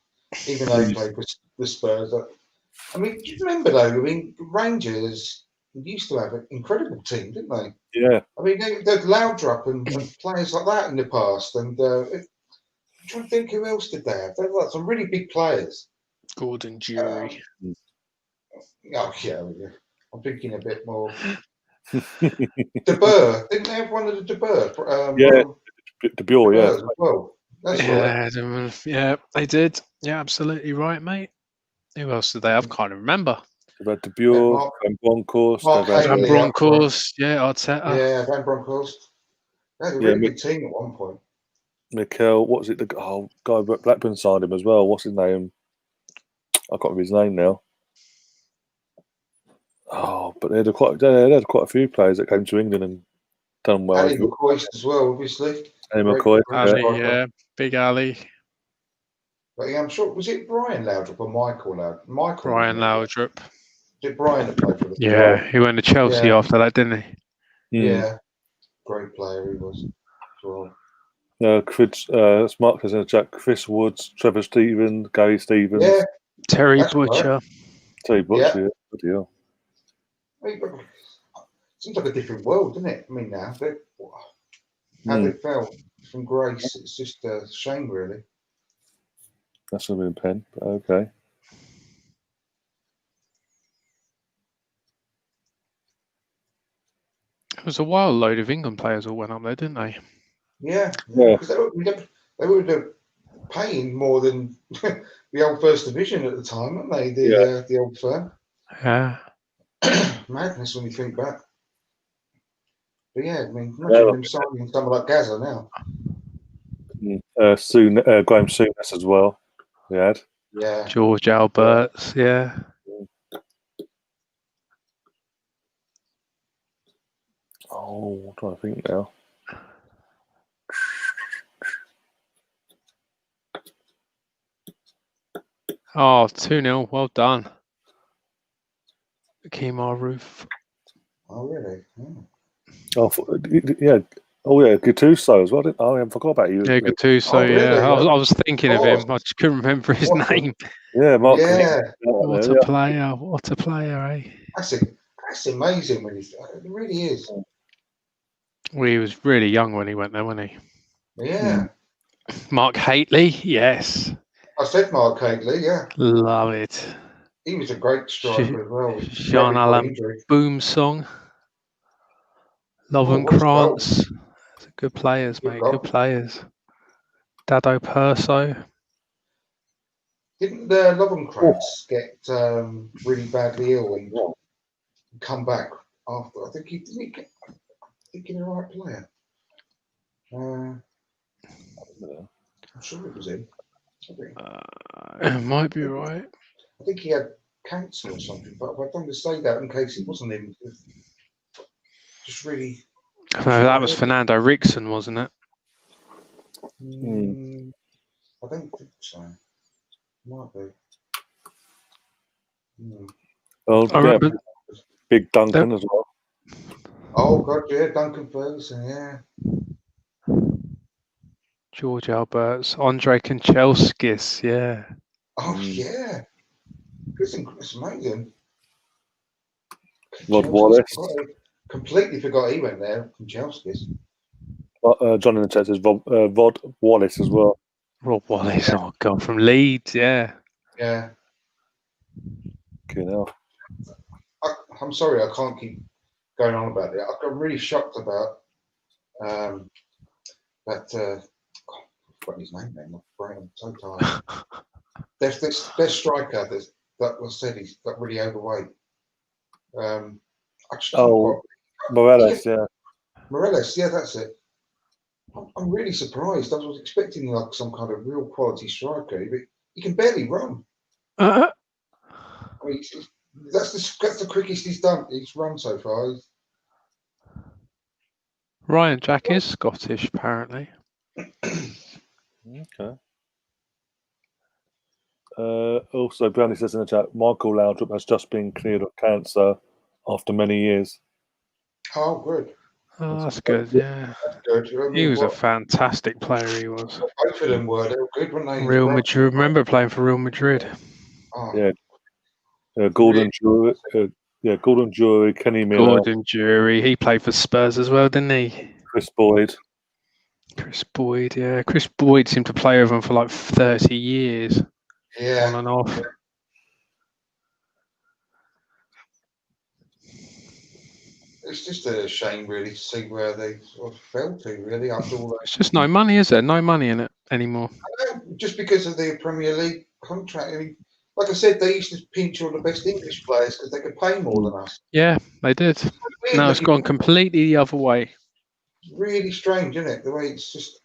even though he played with Spurs. I mean, do you remember though? I mean, Rangers used to have an incredible team, didn't they? Yeah. I mean, they had Laudrup and players like that in the past. And I'm trying to think who else did they have. They had some really big players. Gordon Jury. I'm thinking a bit more. De Boer. Didn't they have one of the De Boer? De Boer, yeah. As well. That's right. Yeah, they did. Yeah, absolutely right, mate. Who else did they have? Can't remember. They've had De Boer, Van Bronckhorst. Van Bronckhorst, Arteta. Yeah, Van Bronckhorst. They had a really big team at one point. Mikel, what was it? The guy Blackburn signed him as well. What's his name? I can't remember his name now. Oh, but they had quite a few players that came to England and done well. Ali McCoy as well, obviously. Ali McCoy, Big Ali. But I'm sure, was it Brian Laudrup or Michael Laudrup? Brian Laudrup. Was it Brian that played for the Yeah, he went to Chelsea after that, didn't he? Yeah, great player he was as well. Chris, Mark says in the chat, Chris Woods, Trevor Stevens, Gary Stevens. Yeah. Terry Butcher. Right. Terry Butcher, bloody hell. Seems like a different world, doesn't it? I mean, now, how they fell from grace, it's just a shame, really. That's going to be a pen, but okay. It was a wild load of England players all went up there, didn't they? Yeah. Because they were paying more than the old First Division at the time, weren't they? The old firm. Yeah. Madness when you think back. But yeah, I mean, imagine them signing someone like Gaza now. Graham Souness as well. We had. Yeah. George Alberts, yeah. Oh, what do I think now? Oh, 2-0. Well done. Kemar Roof. Oh, really? Oh, yeah. Oh, yeah. Gattuso as well. I forgot about you. Yeah, Gattuso, Oh, really? yeah. I was thinking of him. I just couldn't remember his name. Yeah, Mark. Yeah. What a player. What a player, eh? That's amazing when it really is. Well, he was really young when he went there, wasn't he? Yeah. Mark Haitley, yes. I said Mark Haitley, yeah. Love it. He was a great striker as well. Sean Allen Boom Song. Lovenkrantz. Good players, mate. Good players. Dado Perso. Didn't Lovenkrantz get really badly ill and come back after? I think he didn't get the right player. I'm sure it was him. It might be right. I think he had cancer or something, but I don't want to say that in case it wasn't him. Just really. No, that was Fernando Rickson, wasn't it? I don't think so. Might be. Oh, I remember Big Duncan as well. Oh God, yeah, Duncan Ferguson, yeah. George Alberts, Andre Kanchelskis, yeah. Oh yeah, it's amazing. Rod Wallace. Completely forgot he went there from Chelskis. John in the chat says Rod Wallace as well. Rod Wallace, oh God, from Leeds, yeah. Yeah. Okay, now. I'm sorry, I can't keep going on about it. I got really shocked about that. I've forgotten his name now. My brain, I'm so tired. There's this striker that was said he's got really overweight. Morales, yeah. Morales, yeah, that's it. I'm really surprised. I was expecting like some kind of real quality striker, but he can barely run. I mean, that's the quickest he's run so far. Ryan Jack is Scottish, apparently. Okay. Also, Brownie says in the chat, Michael Laudrup has just been cleared of cancer after many years. Oh, good. Oh, that's good, yeah. That's good. I mean, he was a fantastic player, he was. Both of them were. They were good, weren't they? Real Madrid. Remember playing for Real Madrid? Oh. Yeah. Gordon Drury. Gordon Drury, Kenny Miller. Gordon Drury. He played for Spurs as well, didn't he? Chris Boyd, yeah. Chris Boyd seemed to play over him for like 30 years. Yeah. On and off. It's just a shame, really, to see where they sort of fell to, really, after all that. It's just no money, is there? No money in it anymore. Just because of the Premier League contract. I mean, like I said, they used to pinch all the best English players because they could pay more than us. Yeah, they did. Now it's gone completely the other way. Really strange, isn't it? The way it's just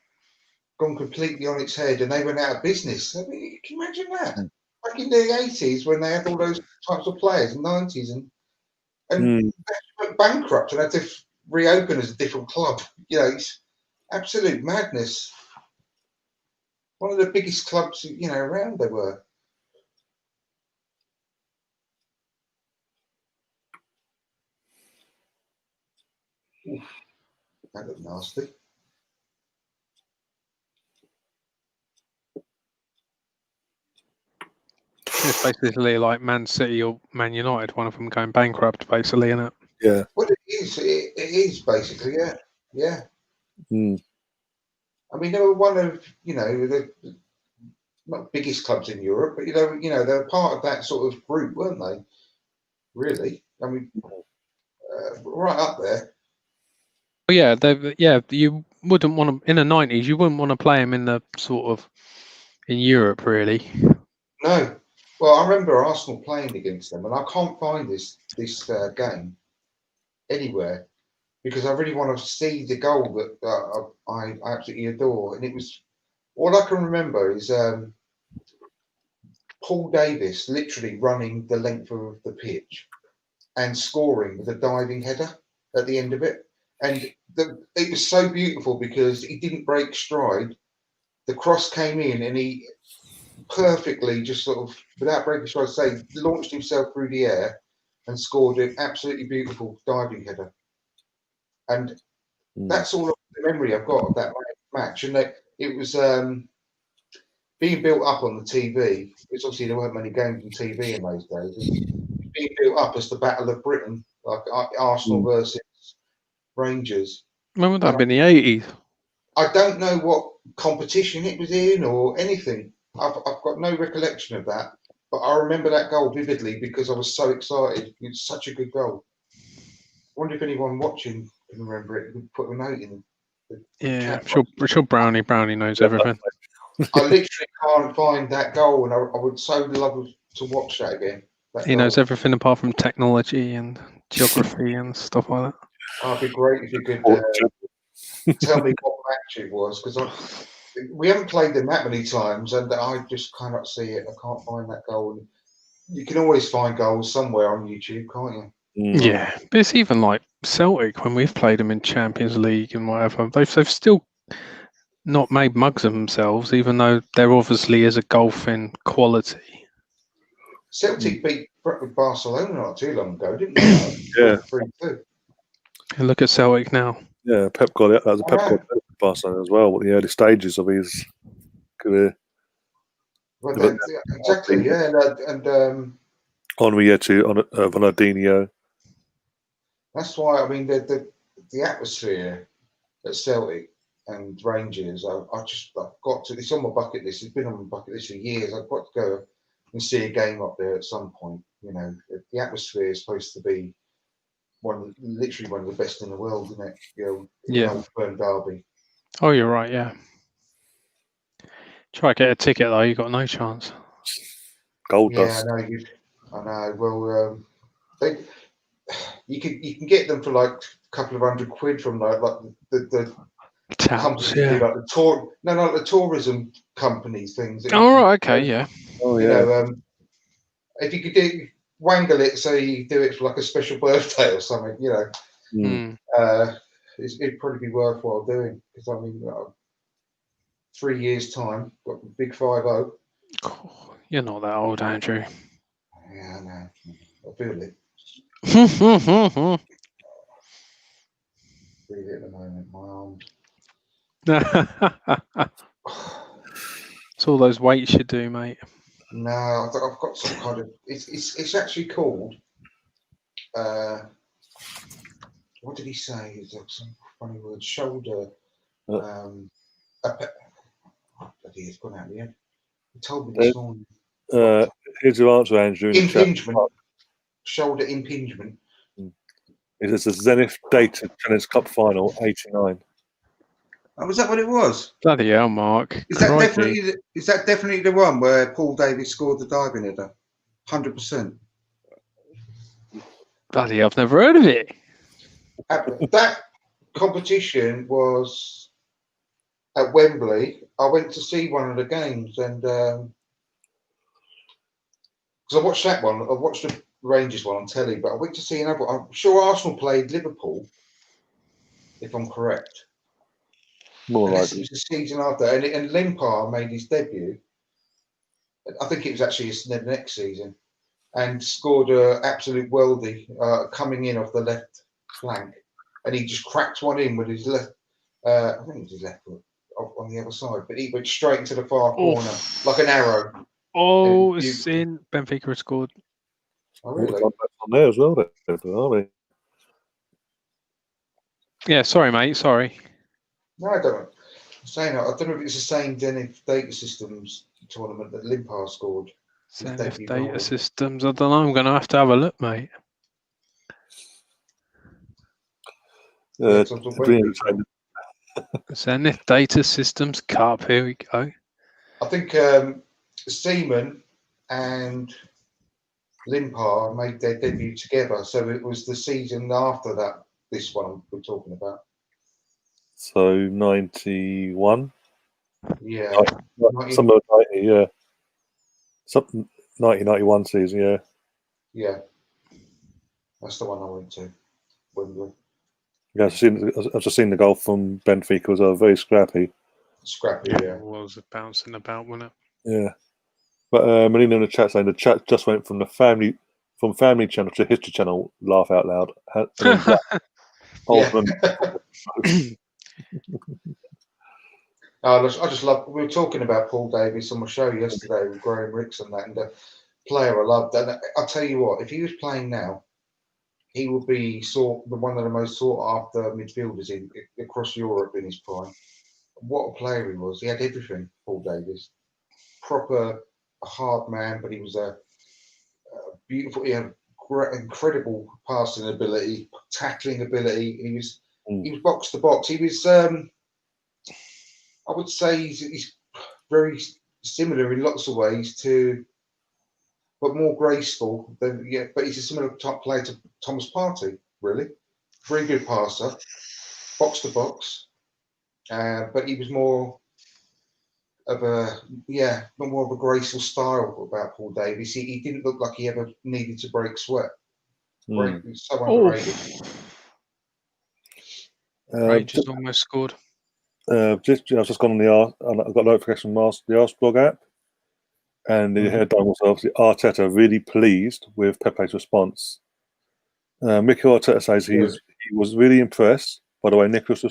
gone completely on its head, and they went out of business. I mean, can you imagine that? Back in the 80s, when they had all those types of players, 90s, and went bankrupt and had to reopen as a different club. You know, it's absolute madness. One of the biggest clubs, around they were. Oof, that looked nasty. It's basically like Man City or Man United, one of them going bankrupt, basically, isn't it? Yeah. Well, it is. It is basically, yeah. Yeah. I mean, they were one of, the not biggest clubs in Europe, but they were part of that sort of group, weren't they? Really? I mean, right up there. Well, yeah, you wouldn't want to in the 90s. You wouldn't want to play them in the sort of in Europe, really. No. Well, I remember Arsenal playing against them, and I can't find this game anywhere because I really want to see the goal that I absolutely adore. And it was all I can remember is Paul Davis literally running the length of the pitch and scoring with a diving header at the end of it. And it was so beautiful because he didn't break stride. The cross came in and he perfectly, just sort of, without breaking stride, launched himself through the air and scored an absolutely beautiful diving header. And that's all the memory I've got of that match. And it was being built up on the TV, because obviously there weren't many games on TV in those days. Being built up as the Battle of Britain, like Arsenal versus Rangers. When would that have been? The 80s? I don't know what competition it was in or anything. I've got no recollection of that. But I remember that goal vividly because I was so excited. It's such a good goal. I wonder if anyone watching can remember it. Could put a note in. Yeah, I'm sure Brownie knows everything. I literally can't find that goal, and I would so love to watch that again. He knows everything apart from technology and geography and stuff like that. Oh, it'd be great if you could tell me what match it was, because we haven't played them that many times, and I just cannot see it. I can't find that goal. You can always find goals somewhere on YouTube, can't you? Yeah, but it's even like Celtic when we've played them in Champions League and whatever. They've still not made mugs of themselves, even though there obviously is a gulf in quality. Celtic beat Barcelona not too long ago, didn't they? Yeah. 3-2. And look at Celtic now. Yeah, Pep got it. That was a Pep got it for Barcelona as well. At the early stages of his career. Well, exactly. Yeah, and Henri Ronaldinho. That's why I mean the atmosphere at Celtic and Rangers. I've got to. It's on my bucket list. It's been on my bucket list for years. I've got to go and see a game up there at some point. You know, the atmosphere is supposed to be literally one of the best in the world, isn't it? You know, Burn Derby. Oh, you're right. Yeah. Try to get a ticket though. You got no chance. Gold dust. Yeah, I know. Well, you can get them for like a couple of £100 from like the towns, companies, like the tourism companies things. Oh, right, okay, yeah. Oh, yeah. You know, if you could wangle it, so you do it for like a special birthday or something, you know, it'd probably be worthwhile doing, because I mean, 3 years time, got the big 5-0. Oh, you're not that old, Andrew. Yeah, I know. I feel it. Feel it at the moment, my arms. It's all those weights you do, mate. No, I've got some kind of. It's actually called. What did he say? Is there some funny word? Shoulder. It's gone out of the end. He told me this morning. Here's your answer, Andrew. Impingement. Shoulder impingement. It is the Zenith Data Tennis Cup Final '89. Oh, was that what it was? Bloody hell, Mark. Is that definitely the one where Paul Davis scored the diving header? 100%. Bloody, I've never heard of it. That competition was at Wembley. I went to see one of the games, and because I watched that one, I watched the Rangers one on telly, but I went to see another. I'm sure Arsenal played Liverpool, if I'm correct. More like it was the season after, and Limpar made his debut. I think it was actually the next season, and scored an absolute worldie coming in off the left flank, and he just cracked one in with his left. I think it was his left foot on the other side, but he went straight into the far corner like an arrow. Oh, it's in. Benfica had scored. Oh, really? On there as well, aren't we? Yeah, sorry, mate. Sorry. No, I don't know. I'm saying I don't know if it's the same Zenith Data Systems tournament that Limpar scored. Zenith Data Systems. I don't know. I'm going to have a look, mate. Zenith Data Systems Cup. Here we go. I think Seaman and Limpar made their debut together, so it was the season after that. This one we're talking about. So 91. Yeah. Some of 90. Yeah. Something 1991 season, yeah. Yeah. That's the one I went to. Wembley. Yeah, I've just seen the goal from Benfica. It was very scrappy. Scrappy, yeah. It was bouncing about, wasn't it? Yeah. But Melina in the chat saying the chat just went from Family Channel to History Channel. Laugh out loud. I just love. We were talking about Paul Davies on my show yesterday with Graham Ricks and that, and the player I loved. And I'll tell you what, if he was playing now, he would be one of the most sought after midfielders across Europe in his prime. What a player he was! He had everything. Paul Davies, proper a hard man, but he was a beautiful. He had incredible passing ability, tackling ability. He was box to box. He was. I would say he's very similar in lots of ways to, but more graceful than. Yeah, but he's a similar type player to Thomas Partey. Really, very good passer, box to box. But he was more of a graceful style about Paul Davies. He didn't look like he ever needed to break sweat. He's so underrated. Rangers almost scored. I've just gone on I've got a notification from the Arseblog app, and the headline was obviously Arteta really pleased with Pepe's response. Mikel Arteta says he was really impressed by the way Nicolas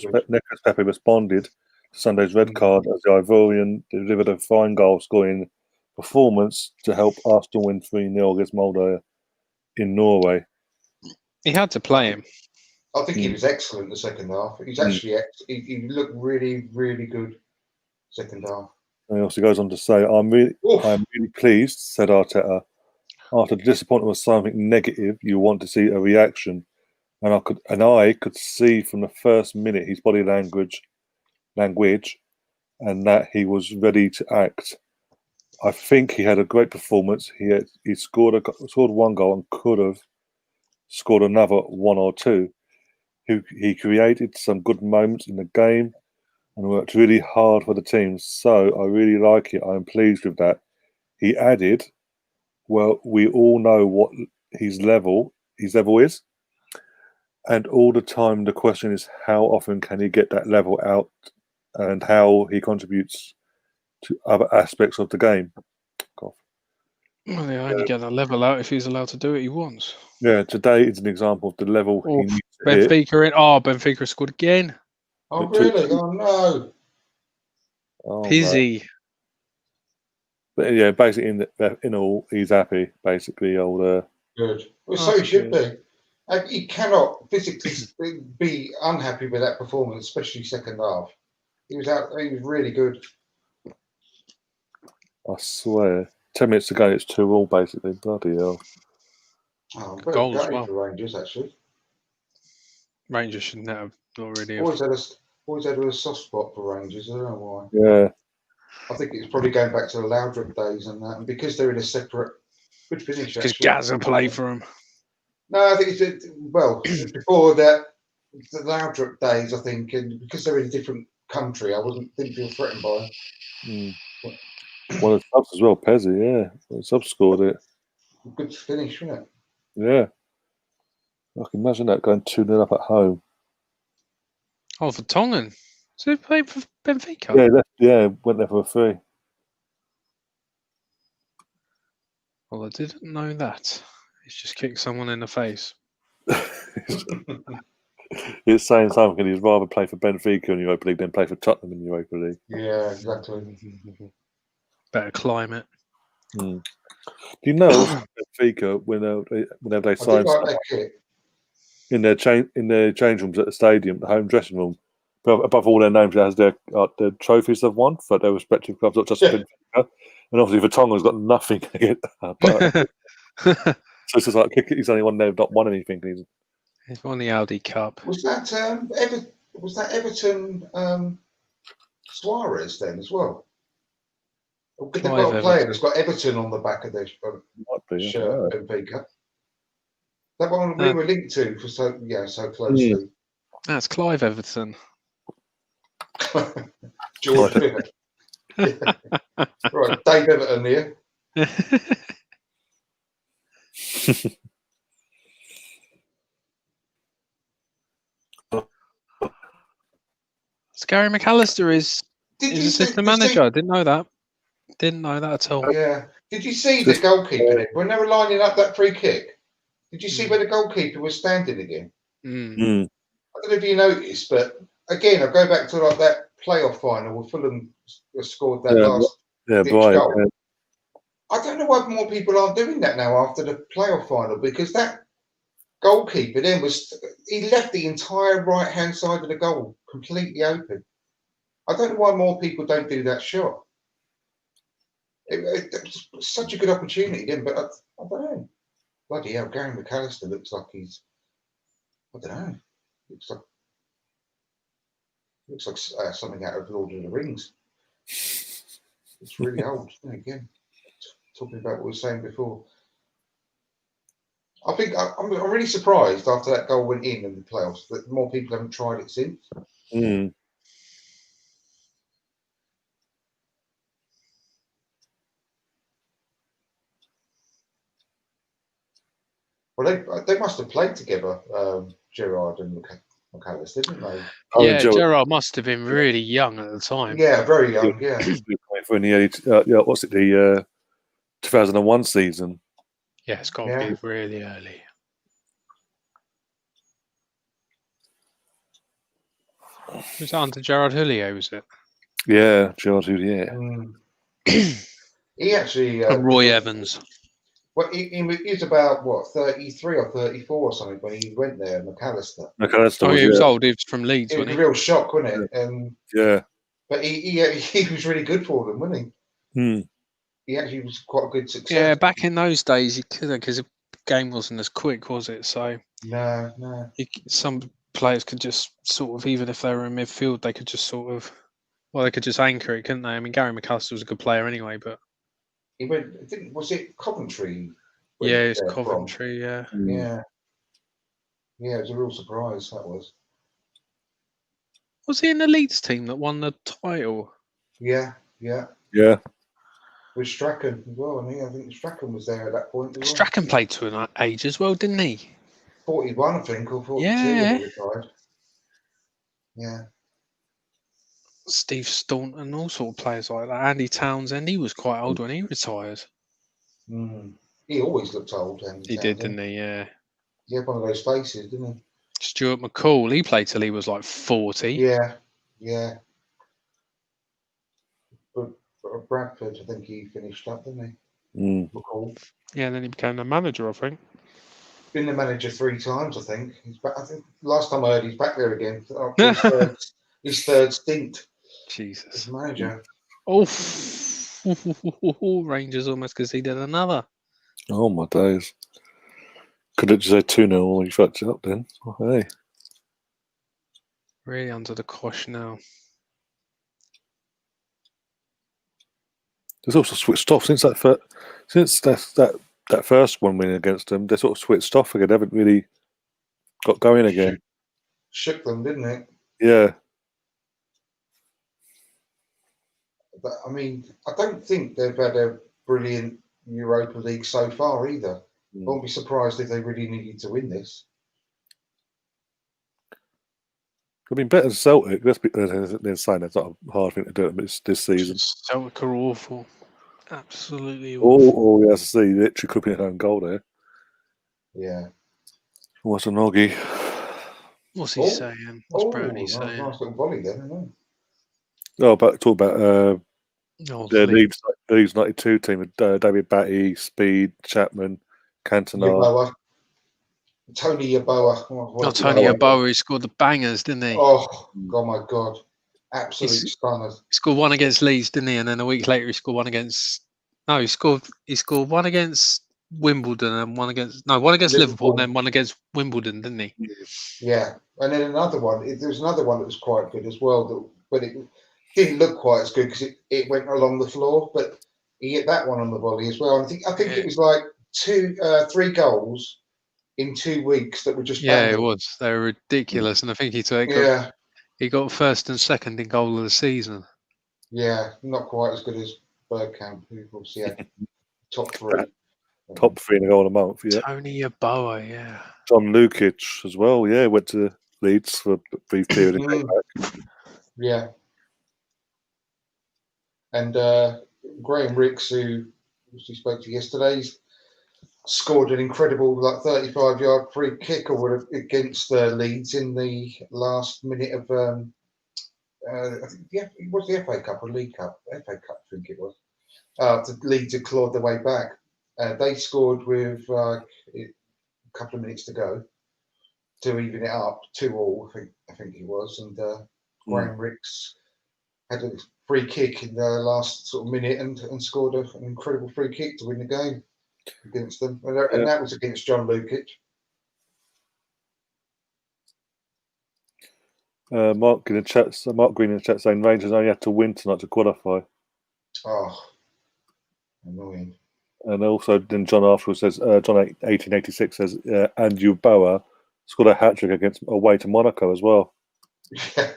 Pepe responded to Sunday's red card as the Ivorian delivered a fine goal-scoring performance to help Arsenal win 3-0 against Molde in Norway. He had to play him. I think he was excellent in the second half. He's actually he looked really, really good second half. And he also goes on to say, I'm really pleased, said Arteta. After the disappointment was something negative, you want to see a reaction. And I could see from the first minute his body language and that he was ready to act. I think he had a great performance. He scored one goal and could have scored another one or two. He created some good moments in the game and worked really hard for the team. So I really like it. I'm pleased with that. He added, well, we all know what his level is. And all the time the question is how often can he get that level out and how he contributes to other aspects of the game. Well, they only get that level out if he's allowed to do what he wants. Yeah, today is an example of the level he needs to Benfica hit. Benfica scored again. Oh, really? Oh, no. Pizzy. Man. But yeah, basically in all, he's happy, basically. Good. Well, so he should be. He cannot physically be unhappy with that performance, especially second half. He was really good. I swear. 10 minutes to go, it's 2-2, basically. Bloody hell. Oh, I'm very gutted for Rangers, actually. Rangers shouldn't have already. Always had a soft spot for Rangers. I don't know why. Yeah. I think it's probably going back to the Laudrup days and that. And because they're in a separate good finish. Because Gazza played for them. No, I think it's before that, the Laudrup days, I think, and because they're in a different country, I didn't feel threatened by them. Well, the subs as well, Pezzi, yeah. The subs scored it. Good finish, wasn't it? Yeah. I can imagine that going 2-0 up at home. Oh, for Tongan. So he played for Benfica? Yeah, went there for a free. Well, I didn't know that. He's just kicked someone in the face. It's saying something. He'd rather play for Benfica in Europa League than play for Tottenham in Europa League. Yeah, exactly. Better climate. Do you know Benfica whenever they sign in their change rooms at the stadium, the home dressing room, above all their names, it has their trophies they've won for their respective clubs, not just Benfica. And obviously, Vertonghen's got nothing. So it's just like he's only one there, not won anything. He's won the Audi Cup. Was that Everton Suarez then as well? They've got a player that's got Everton on the back of their shirt, Benfica. That one we were linked to for so closely. That's Clive Everton. George Bennett. Right, Dave Everton here. Gary McAllister is assistant manager. I didn't know that. Didn't know that at all. Yeah. Did you see the goalkeeper there? When they were lining up that free kick? Did you see where the goalkeeper was standing again? Mm. I don't know if you noticed, but again, I go back to like that playoff final where Fulham scored that last goal. Yeah. I don't know why more people aren't doing that now after the playoff final, because that goalkeeper then he left the entire right hand side of the goal completely open. I don't know why more people don't do that shot. It was such a good opportunity then, but I don't know. Bloody hell, Gary McAllister looks like he's, I don't know, looks like something out of Lord of the Rings. It's really old, isn't it? Again, talking about what we were saying before. I think I'm really surprised after that goal went in the playoffs that more people haven't tried it since. Mm. Well, they must have played together, Gerrard and McAllister, didn't they? Yeah, Gerrard must have been really young at the time. Yeah, very young. Yeah. In the what's it? The 2001 season. Yeah, it's got to be really early. Was that under Gerard Houllier, was it? Yeah, Gerard Houllier. He actually... and Roy Evans. Well, he was about, 33 or 34 or something when he went there, McAllister. He was old. He was from Leeds, wasn't he? It was a real shock, wasn't it? Yeah. But he was really good for them, wasn't he? He actually was quite a good success. Yeah, back in those days, you couldn't, because the game wasn't as quick, was it? So no. Some players could just sort of, even if they were in midfield, they could just sort of, they could just anchor it, couldn't they? I mean, Gary McAllister was a good player anyway, but he went. Was it Coventry? Yeah, it's Coventry. Yeah. Yeah. Yeah, it was a real surprise. That was. Was he in the Leeds team that won the title? Yeah. With Strachan as well, I think Strachan was there at that point. Strachan played to an age as well, didn't he? 41, I think, or 42 when he retired. Yeah. Steve Staunton, all sort of players like that. Andy Townsend, he was quite old when he retired. He always looked old. He did, didn't he? Yeah. He had one of those faces, didn't he? Stuart McCall, he played till he was like 40. Yeah. But Bradford, I think he finished up, didn't he? McCall. Yeah, and then he became the manager, I think. Been the manager 3 times, I think. He's back. I think last time I heard he's back there again. His third stint. Jesus. As manager. Oh, Rangers almost conceded another. Oh my days. Could have just said 2-0 you fucked it up then. Oh, hey. Really under the cosh now. There's also switched off since that first one win against them. They sort of switched off again. They haven't really got going again. Shook them, didn't it? Yeah. But, I mean, I don't think they've had a brilliant Europa League so far either. I won't be surprised if they really needed to win this. I mean, better than Celtic. They're saying that's not a hard thing to do this season. Celtic are awful. Absolutely awful. All he has to see, literally could be an own goal there. Yeah. What's a noggy? What's he saying? What's Brownie saying? Nice little volley there, isn't it? Talk about the Leeds 92 team with David Batty, Speed, Chapman, Cantona. Tony Yeboah. Tony Yeboah, he scored the bangers, didn't he? Oh my God. Absolute stunners. He scored one against Leeds, didn't he? And then a week later he scored one against he scored one against Wimbledon and one against Liverpool and then one against Wimbledon, didn't he? Yeah. And then another one, there's another one that was quite good as well, but it didn't look quite as good because it went along the floor, but he hit that one on the volley as well. And I think it was like 3 goals in 2 weeks that were just banging. It was. They were ridiculous, and I think he got first and second in goal of the season. Yeah, not quite as good as Bergkamp, who obviously had top three. Top 3 in a goal a month, yeah. Tony Yeboah, yeah. John Lukic as well, yeah. Went to Leeds for a brief period and came back. Yeah. And Graham Ricks, who we spoke to yesterday, he's scored an incredible 35-yard free kick against Leeds in the last minute of I think it was the FA Cup or League Cup. FA Cup, I think it was. The Leeds had clawed their way back. They scored with a couple of minutes to go to even it up 2-2. I think it was, and Graham Ricks had a free kick in the last sort of minute and scored an incredible free kick to win the game against them, and that was against John Lukic. Mark Green in the chat saying Rangers only had to win tonight to qualify. Oh, annoying. And also, then John afterwards says, John 1886 says, and Yeboah scored a hat trick away to Monaco as well. Yeah.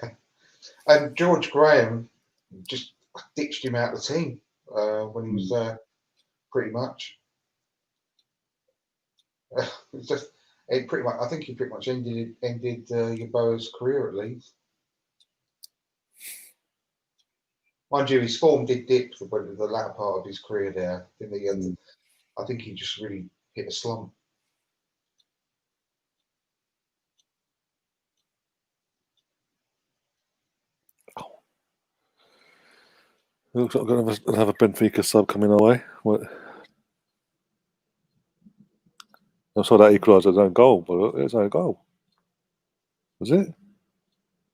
And George Graham just ditched him out of the team when he was there, pretty much. It's just pretty much. I think he pretty much ended Yeboah's career at Leeds. Mind you, his form did dip for the latter part of his career there. I think he just really hit a slump. Looks like we're going to have a Benfica sub coming our way. I saw that equalised his own goal, but it's own goal. Was it?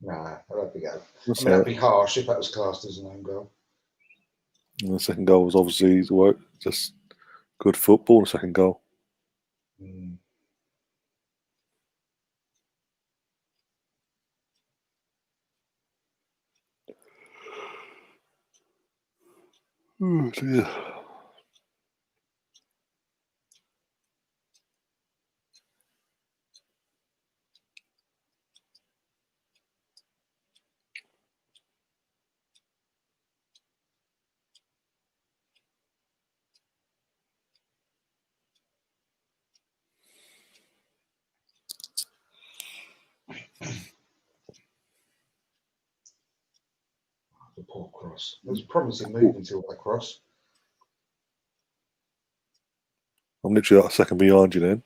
Nah, I don't think that. That'd be harsh if that was classed as an own goal. And the second goal was obviously just good football. The second goal. Oh dear. The poor cross. It was a promising move until that cross. I'm literally a second behind you then.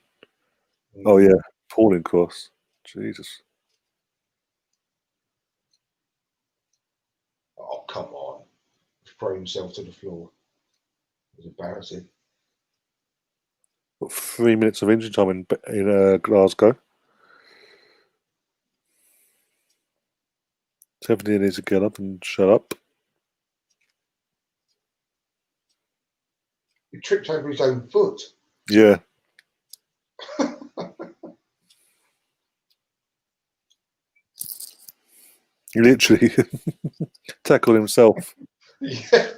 Oh yeah, appalling cross. Jesus. Oh come on! Throw himself to the floor. It was embarrassing. Got 3 minutes of injury time in Glasgow. 17 needs to get up and shut up. He tripped over his own foot. Yeah. He literally tackled himself. Yeah.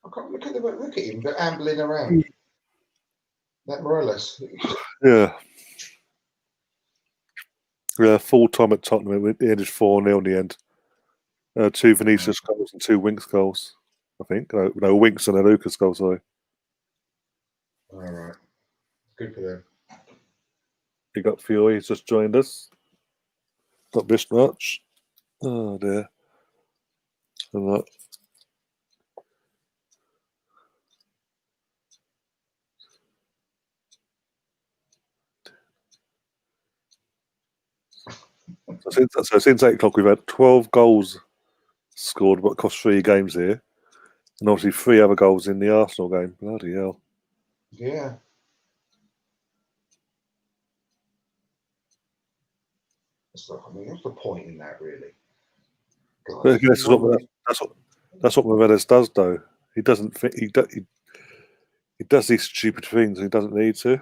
I can't look at him, but ambling around. That Morales. Yeah. Full time at Tottenham. It ended 4-0 in the end. 2 Vinicius goals and 2 Winks goals, I think. No, Winks and a Lucas goal, sorry. All right. Good for them. You got Fiore, he's just joined us. Not missed much. Oh dear. And that. So since 8 o'clock, we've had 12 goals scored, but cost 3 games here. And obviously 3 other goals in the Arsenal game. Bloody hell. Yeah. What's the point in that, really? God, that's what Morales does, though. He doesn't think he does these stupid things. He doesn't need to.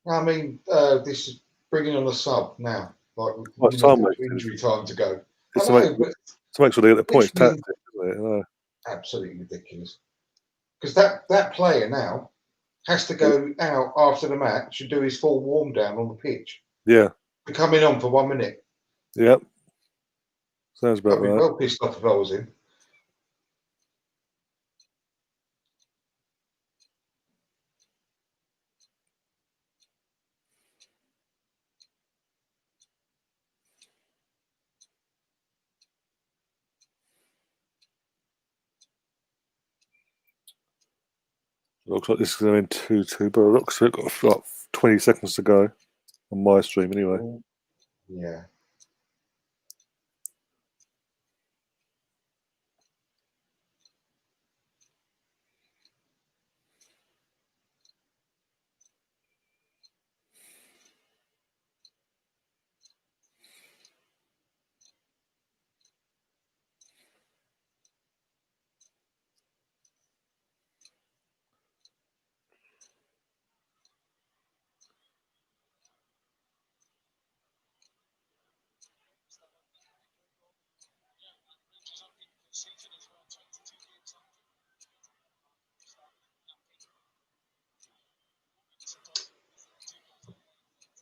I mean, this is bringing on a sub now. Injury time to go. To make sure they get the points tactic, isn't it? Absolutely ridiculous. because that player now has to go out after the match and do his full warm down on the pitch. Yeah. Coming on for 1 minute. Yep. Sounds about I'd be right. well pissed off if I was him. Looks like this is going 2-2, but it looks like it's got 20 seconds to go on my stream anyway. Yeah.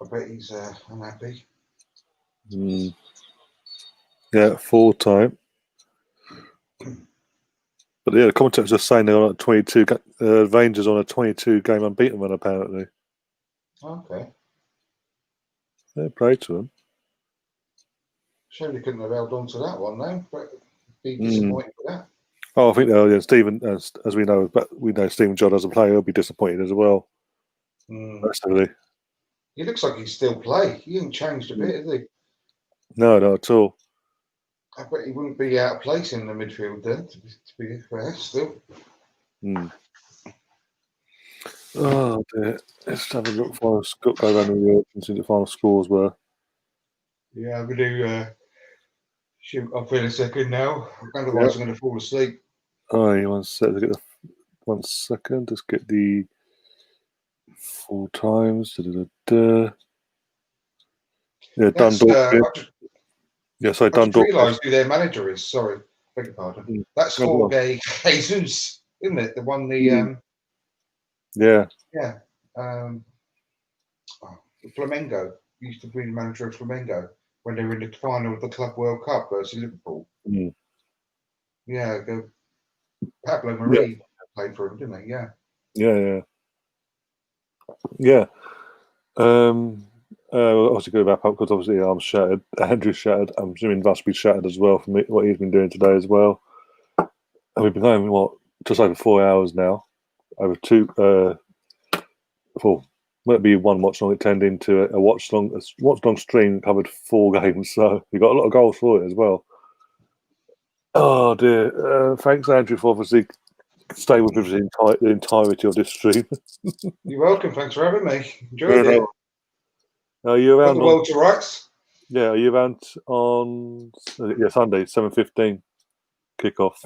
I bet he's unhappy. Yeah, full time. But yeah, the commentators are saying they're on a 22. Rangers on a 22 game unbeaten run apparently. Okay. Yeah, pray to them. Shame they couldn't have held on to that one though. But be disappointed with that. Oh, I think Stephen, as we know, but we know Stephen John as a player will be disappointed as well. Massively. He looks like he's still play. He hasn't changed a bit, has he? No, not at all. I bet he wouldn't be out of place in the midfield then, to be fair, still. Oh dear. Let's have a look for us. Go around the world and see what the final scores were. Yeah, I'm going to shoot up in a second now. Otherwise, I'm going to fall asleep. Oh, 1 second. 1 second. Let's get the full times. Yeah, Dundalk. I just realised who their manager is. Sorry, beg your pardon. That's Jorge Jesus, isn't it? The one yeah. Flamengo. He used to be the manager of Flamengo when they were in the final of the Club World Cup versus Liverpool. Yeah, Pablo Marie played for him, didn't he? Yeah. Obviously go wrap up because obviously I'm shattered. Andrew's shattered. I'm assuming must be shattered as well from what he's been doing today as well. And we've been going just over 4 hours now. Over might be one watch-along. It turned into a watch-along stream covered 4 games. So we got a lot of goals for it as well. Oh dear! Thanks, Andrew, for obviously staying with us the entirety of this stream. You're welcome. Thanks for having me. Enjoyed it. Are you around? The world to rights. Yeah, are you around on Sunday 7:15 kickoff?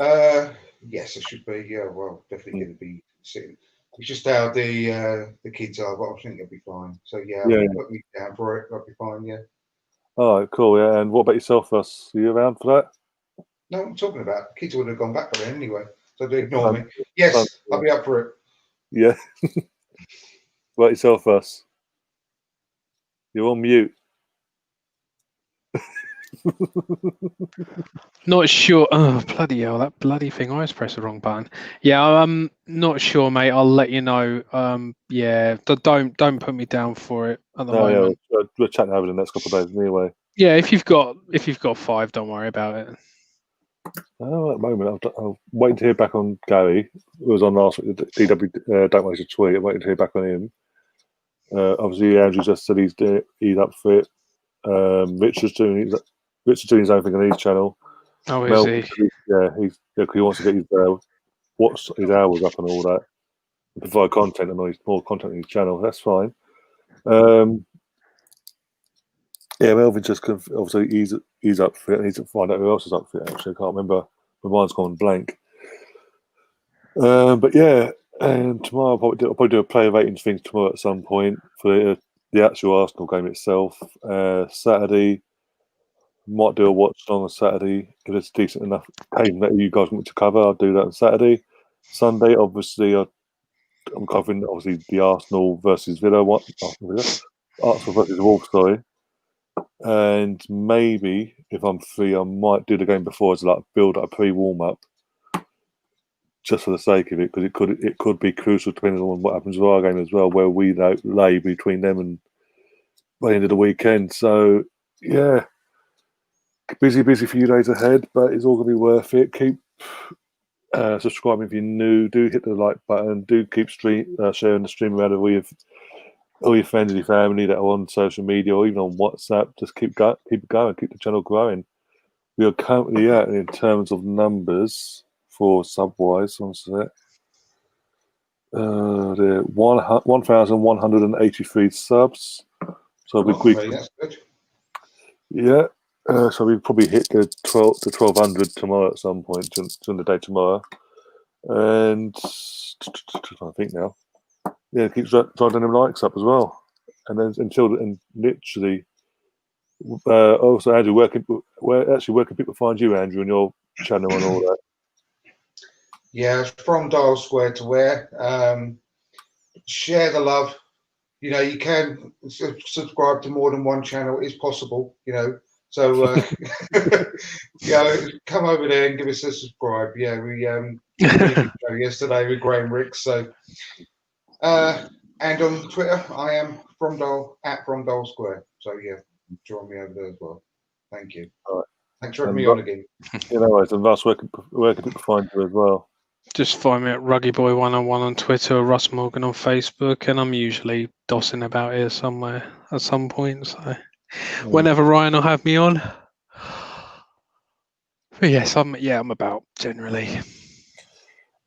Yes, I should be. Yeah, well, definitely going to be sitting. It's just how the kids are, but I think they'll be fine. So put me down for it. I'll be fine. Yeah. Oh, cool. Yeah, and what about yourself, Russ? Are you around for that? No, I'm talking about kids would have gone back by then anyway, so they ignore me. Yes, I'll be up for it. Yeah. What about yourself, Russ? You're on mute. Not sure. Oh, bloody hell, that bloody thing. I always press the wrong button. Yeah, I'm not sure, mate. I'll let you know. Don't put me down for it at the moment. Yeah, we'll chat over the next couple of days anyway. Yeah, if you've got 5, don't worry about it. Oh, at the moment, I'm waiting to hear back on Gary, who was on last week. DW don't waste a tweet. I'm waiting to hear back on him. Obviously, Andrew just said he's up for it. Richard's doing his own thing on his channel. Oh, is he? Yeah, he wants to get his hours up and all that. Provide content and more content on his channel. That's fine. Yeah, Melvin just obviously he's up for it. I need to find out who else is up for it. Actually, I can't remember. My mind's gone blank. But yeah, and tomorrow I'll probably do a player ratings thing tomorrow at some point for the actual Arsenal game itself. Saturday, might do a watch along on Saturday if it's a decent enough game that you guys want to cover. I'll do that on Saturday. Sunday, obviously, I'm covering obviously the Arsenal versus Villa one. Arsenal versus Wolves, sorry. And maybe if I'm free, I might do the game before as like build up a pre-warm up, just for the sake of it, because it could be crucial depending on what happens with our game as well, where we lay between them and by the end of the weekend. So yeah, busy few days ahead, but it's all going to be worth it. Keep subscribing if you're new. Do hit the like button. Do keep sharing the stream around with all your friends and your family that are on social media or even on WhatsApp. Just keep it going. Keep the channel growing. We are currently at, in terms of numbers for Subwise, one sec. The 1,183 subs. So that's good. Yeah. So we probably hit the 1,200 tomorrow at some point during the day tomorrow. And I think now, yeah, keep driving them likes up as well. And then literally, also Andrew, where can people find you, Andrew, on your channel and all that? Yeah, from Dial Square to Where. Share the love. You know, you can subscribe to more than one channel. It's possible, you know. So, come over there and give us a subscribe. Yeah, we yesterday with Graham Ricks. So, and on Twitter, I am at From Dial Square. So, yeah, join me over there as well. Thank you. All right. Thanks for having me on again. Anyways, and Russ, where can people find you as well? Just find me at RuggyBoy101 on Twitter, Russ Morgan on Facebook, and I'm usually dossing about here somewhere at some point. So whenever Ryan will have me on. But yes, I'm about generally,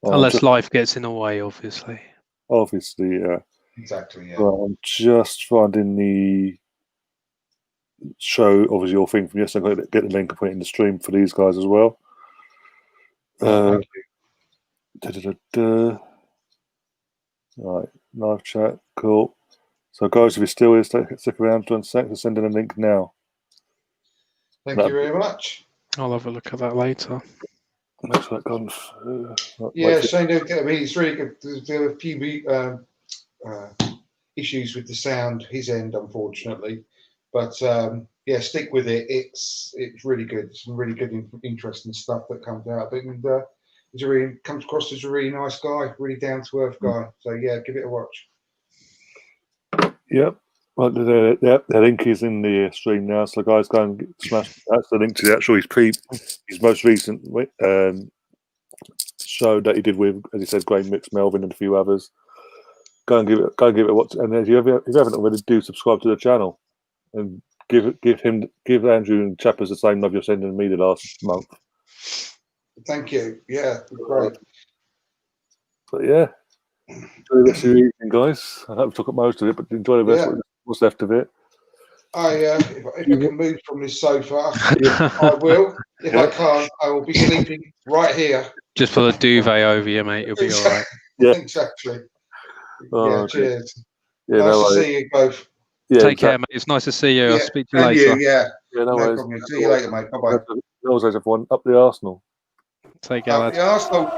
unless life gets in the way, obviously. Obviously, yeah. Exactly. Yeah. Well, I'm just finding the show, obviously your thing from yesterday. I'm going to get the link and put it in the stream for these guys as well. Thank you. Right, live chat, cool. So, guys, if you're still here, stick around for 1 sec. We're sending a link now. Thank you very much. I'll have a look at that later. Looks like gone. Yeah, Shane, I mean, it's really good. There were a few issues with the sound, his end, unfortunately. But yeah, stick with it. It's really good. Some really good, interesting stuff that comes out of it. And comes across as a really nice guy, really down to earth guy. So yeah, give it a watch. Yep. Well, the link is in the stream now. So guys, go and smash. That's the link to the actual his most recent show that he did with, as he said, Graham Mix, Melvin, and a few others. Go and give it a watch. And if you haven't already, do subscribe to the channel and give Andrew and Chappers the same love you're sending me the last month. Thank you. Yeah, great. But yeah, enjoy the rest of your evening, guys. I hope we took up most of it, but enjoy the rest of what's left of it. If I can move from this sofa, I will. If I can't, I will be sleeping right here. Just put a duvet over you, mate. You'll be all right. Yeah, exactly. Oh, cheers. Yeah, nice to see you both. Yeah, Take care, mate. It's nice to see you. I'll speak to you later. No problem. See you later, mate. Bye-bye. Always everyone up the Arsenal. Take care, lads. The Arsenal.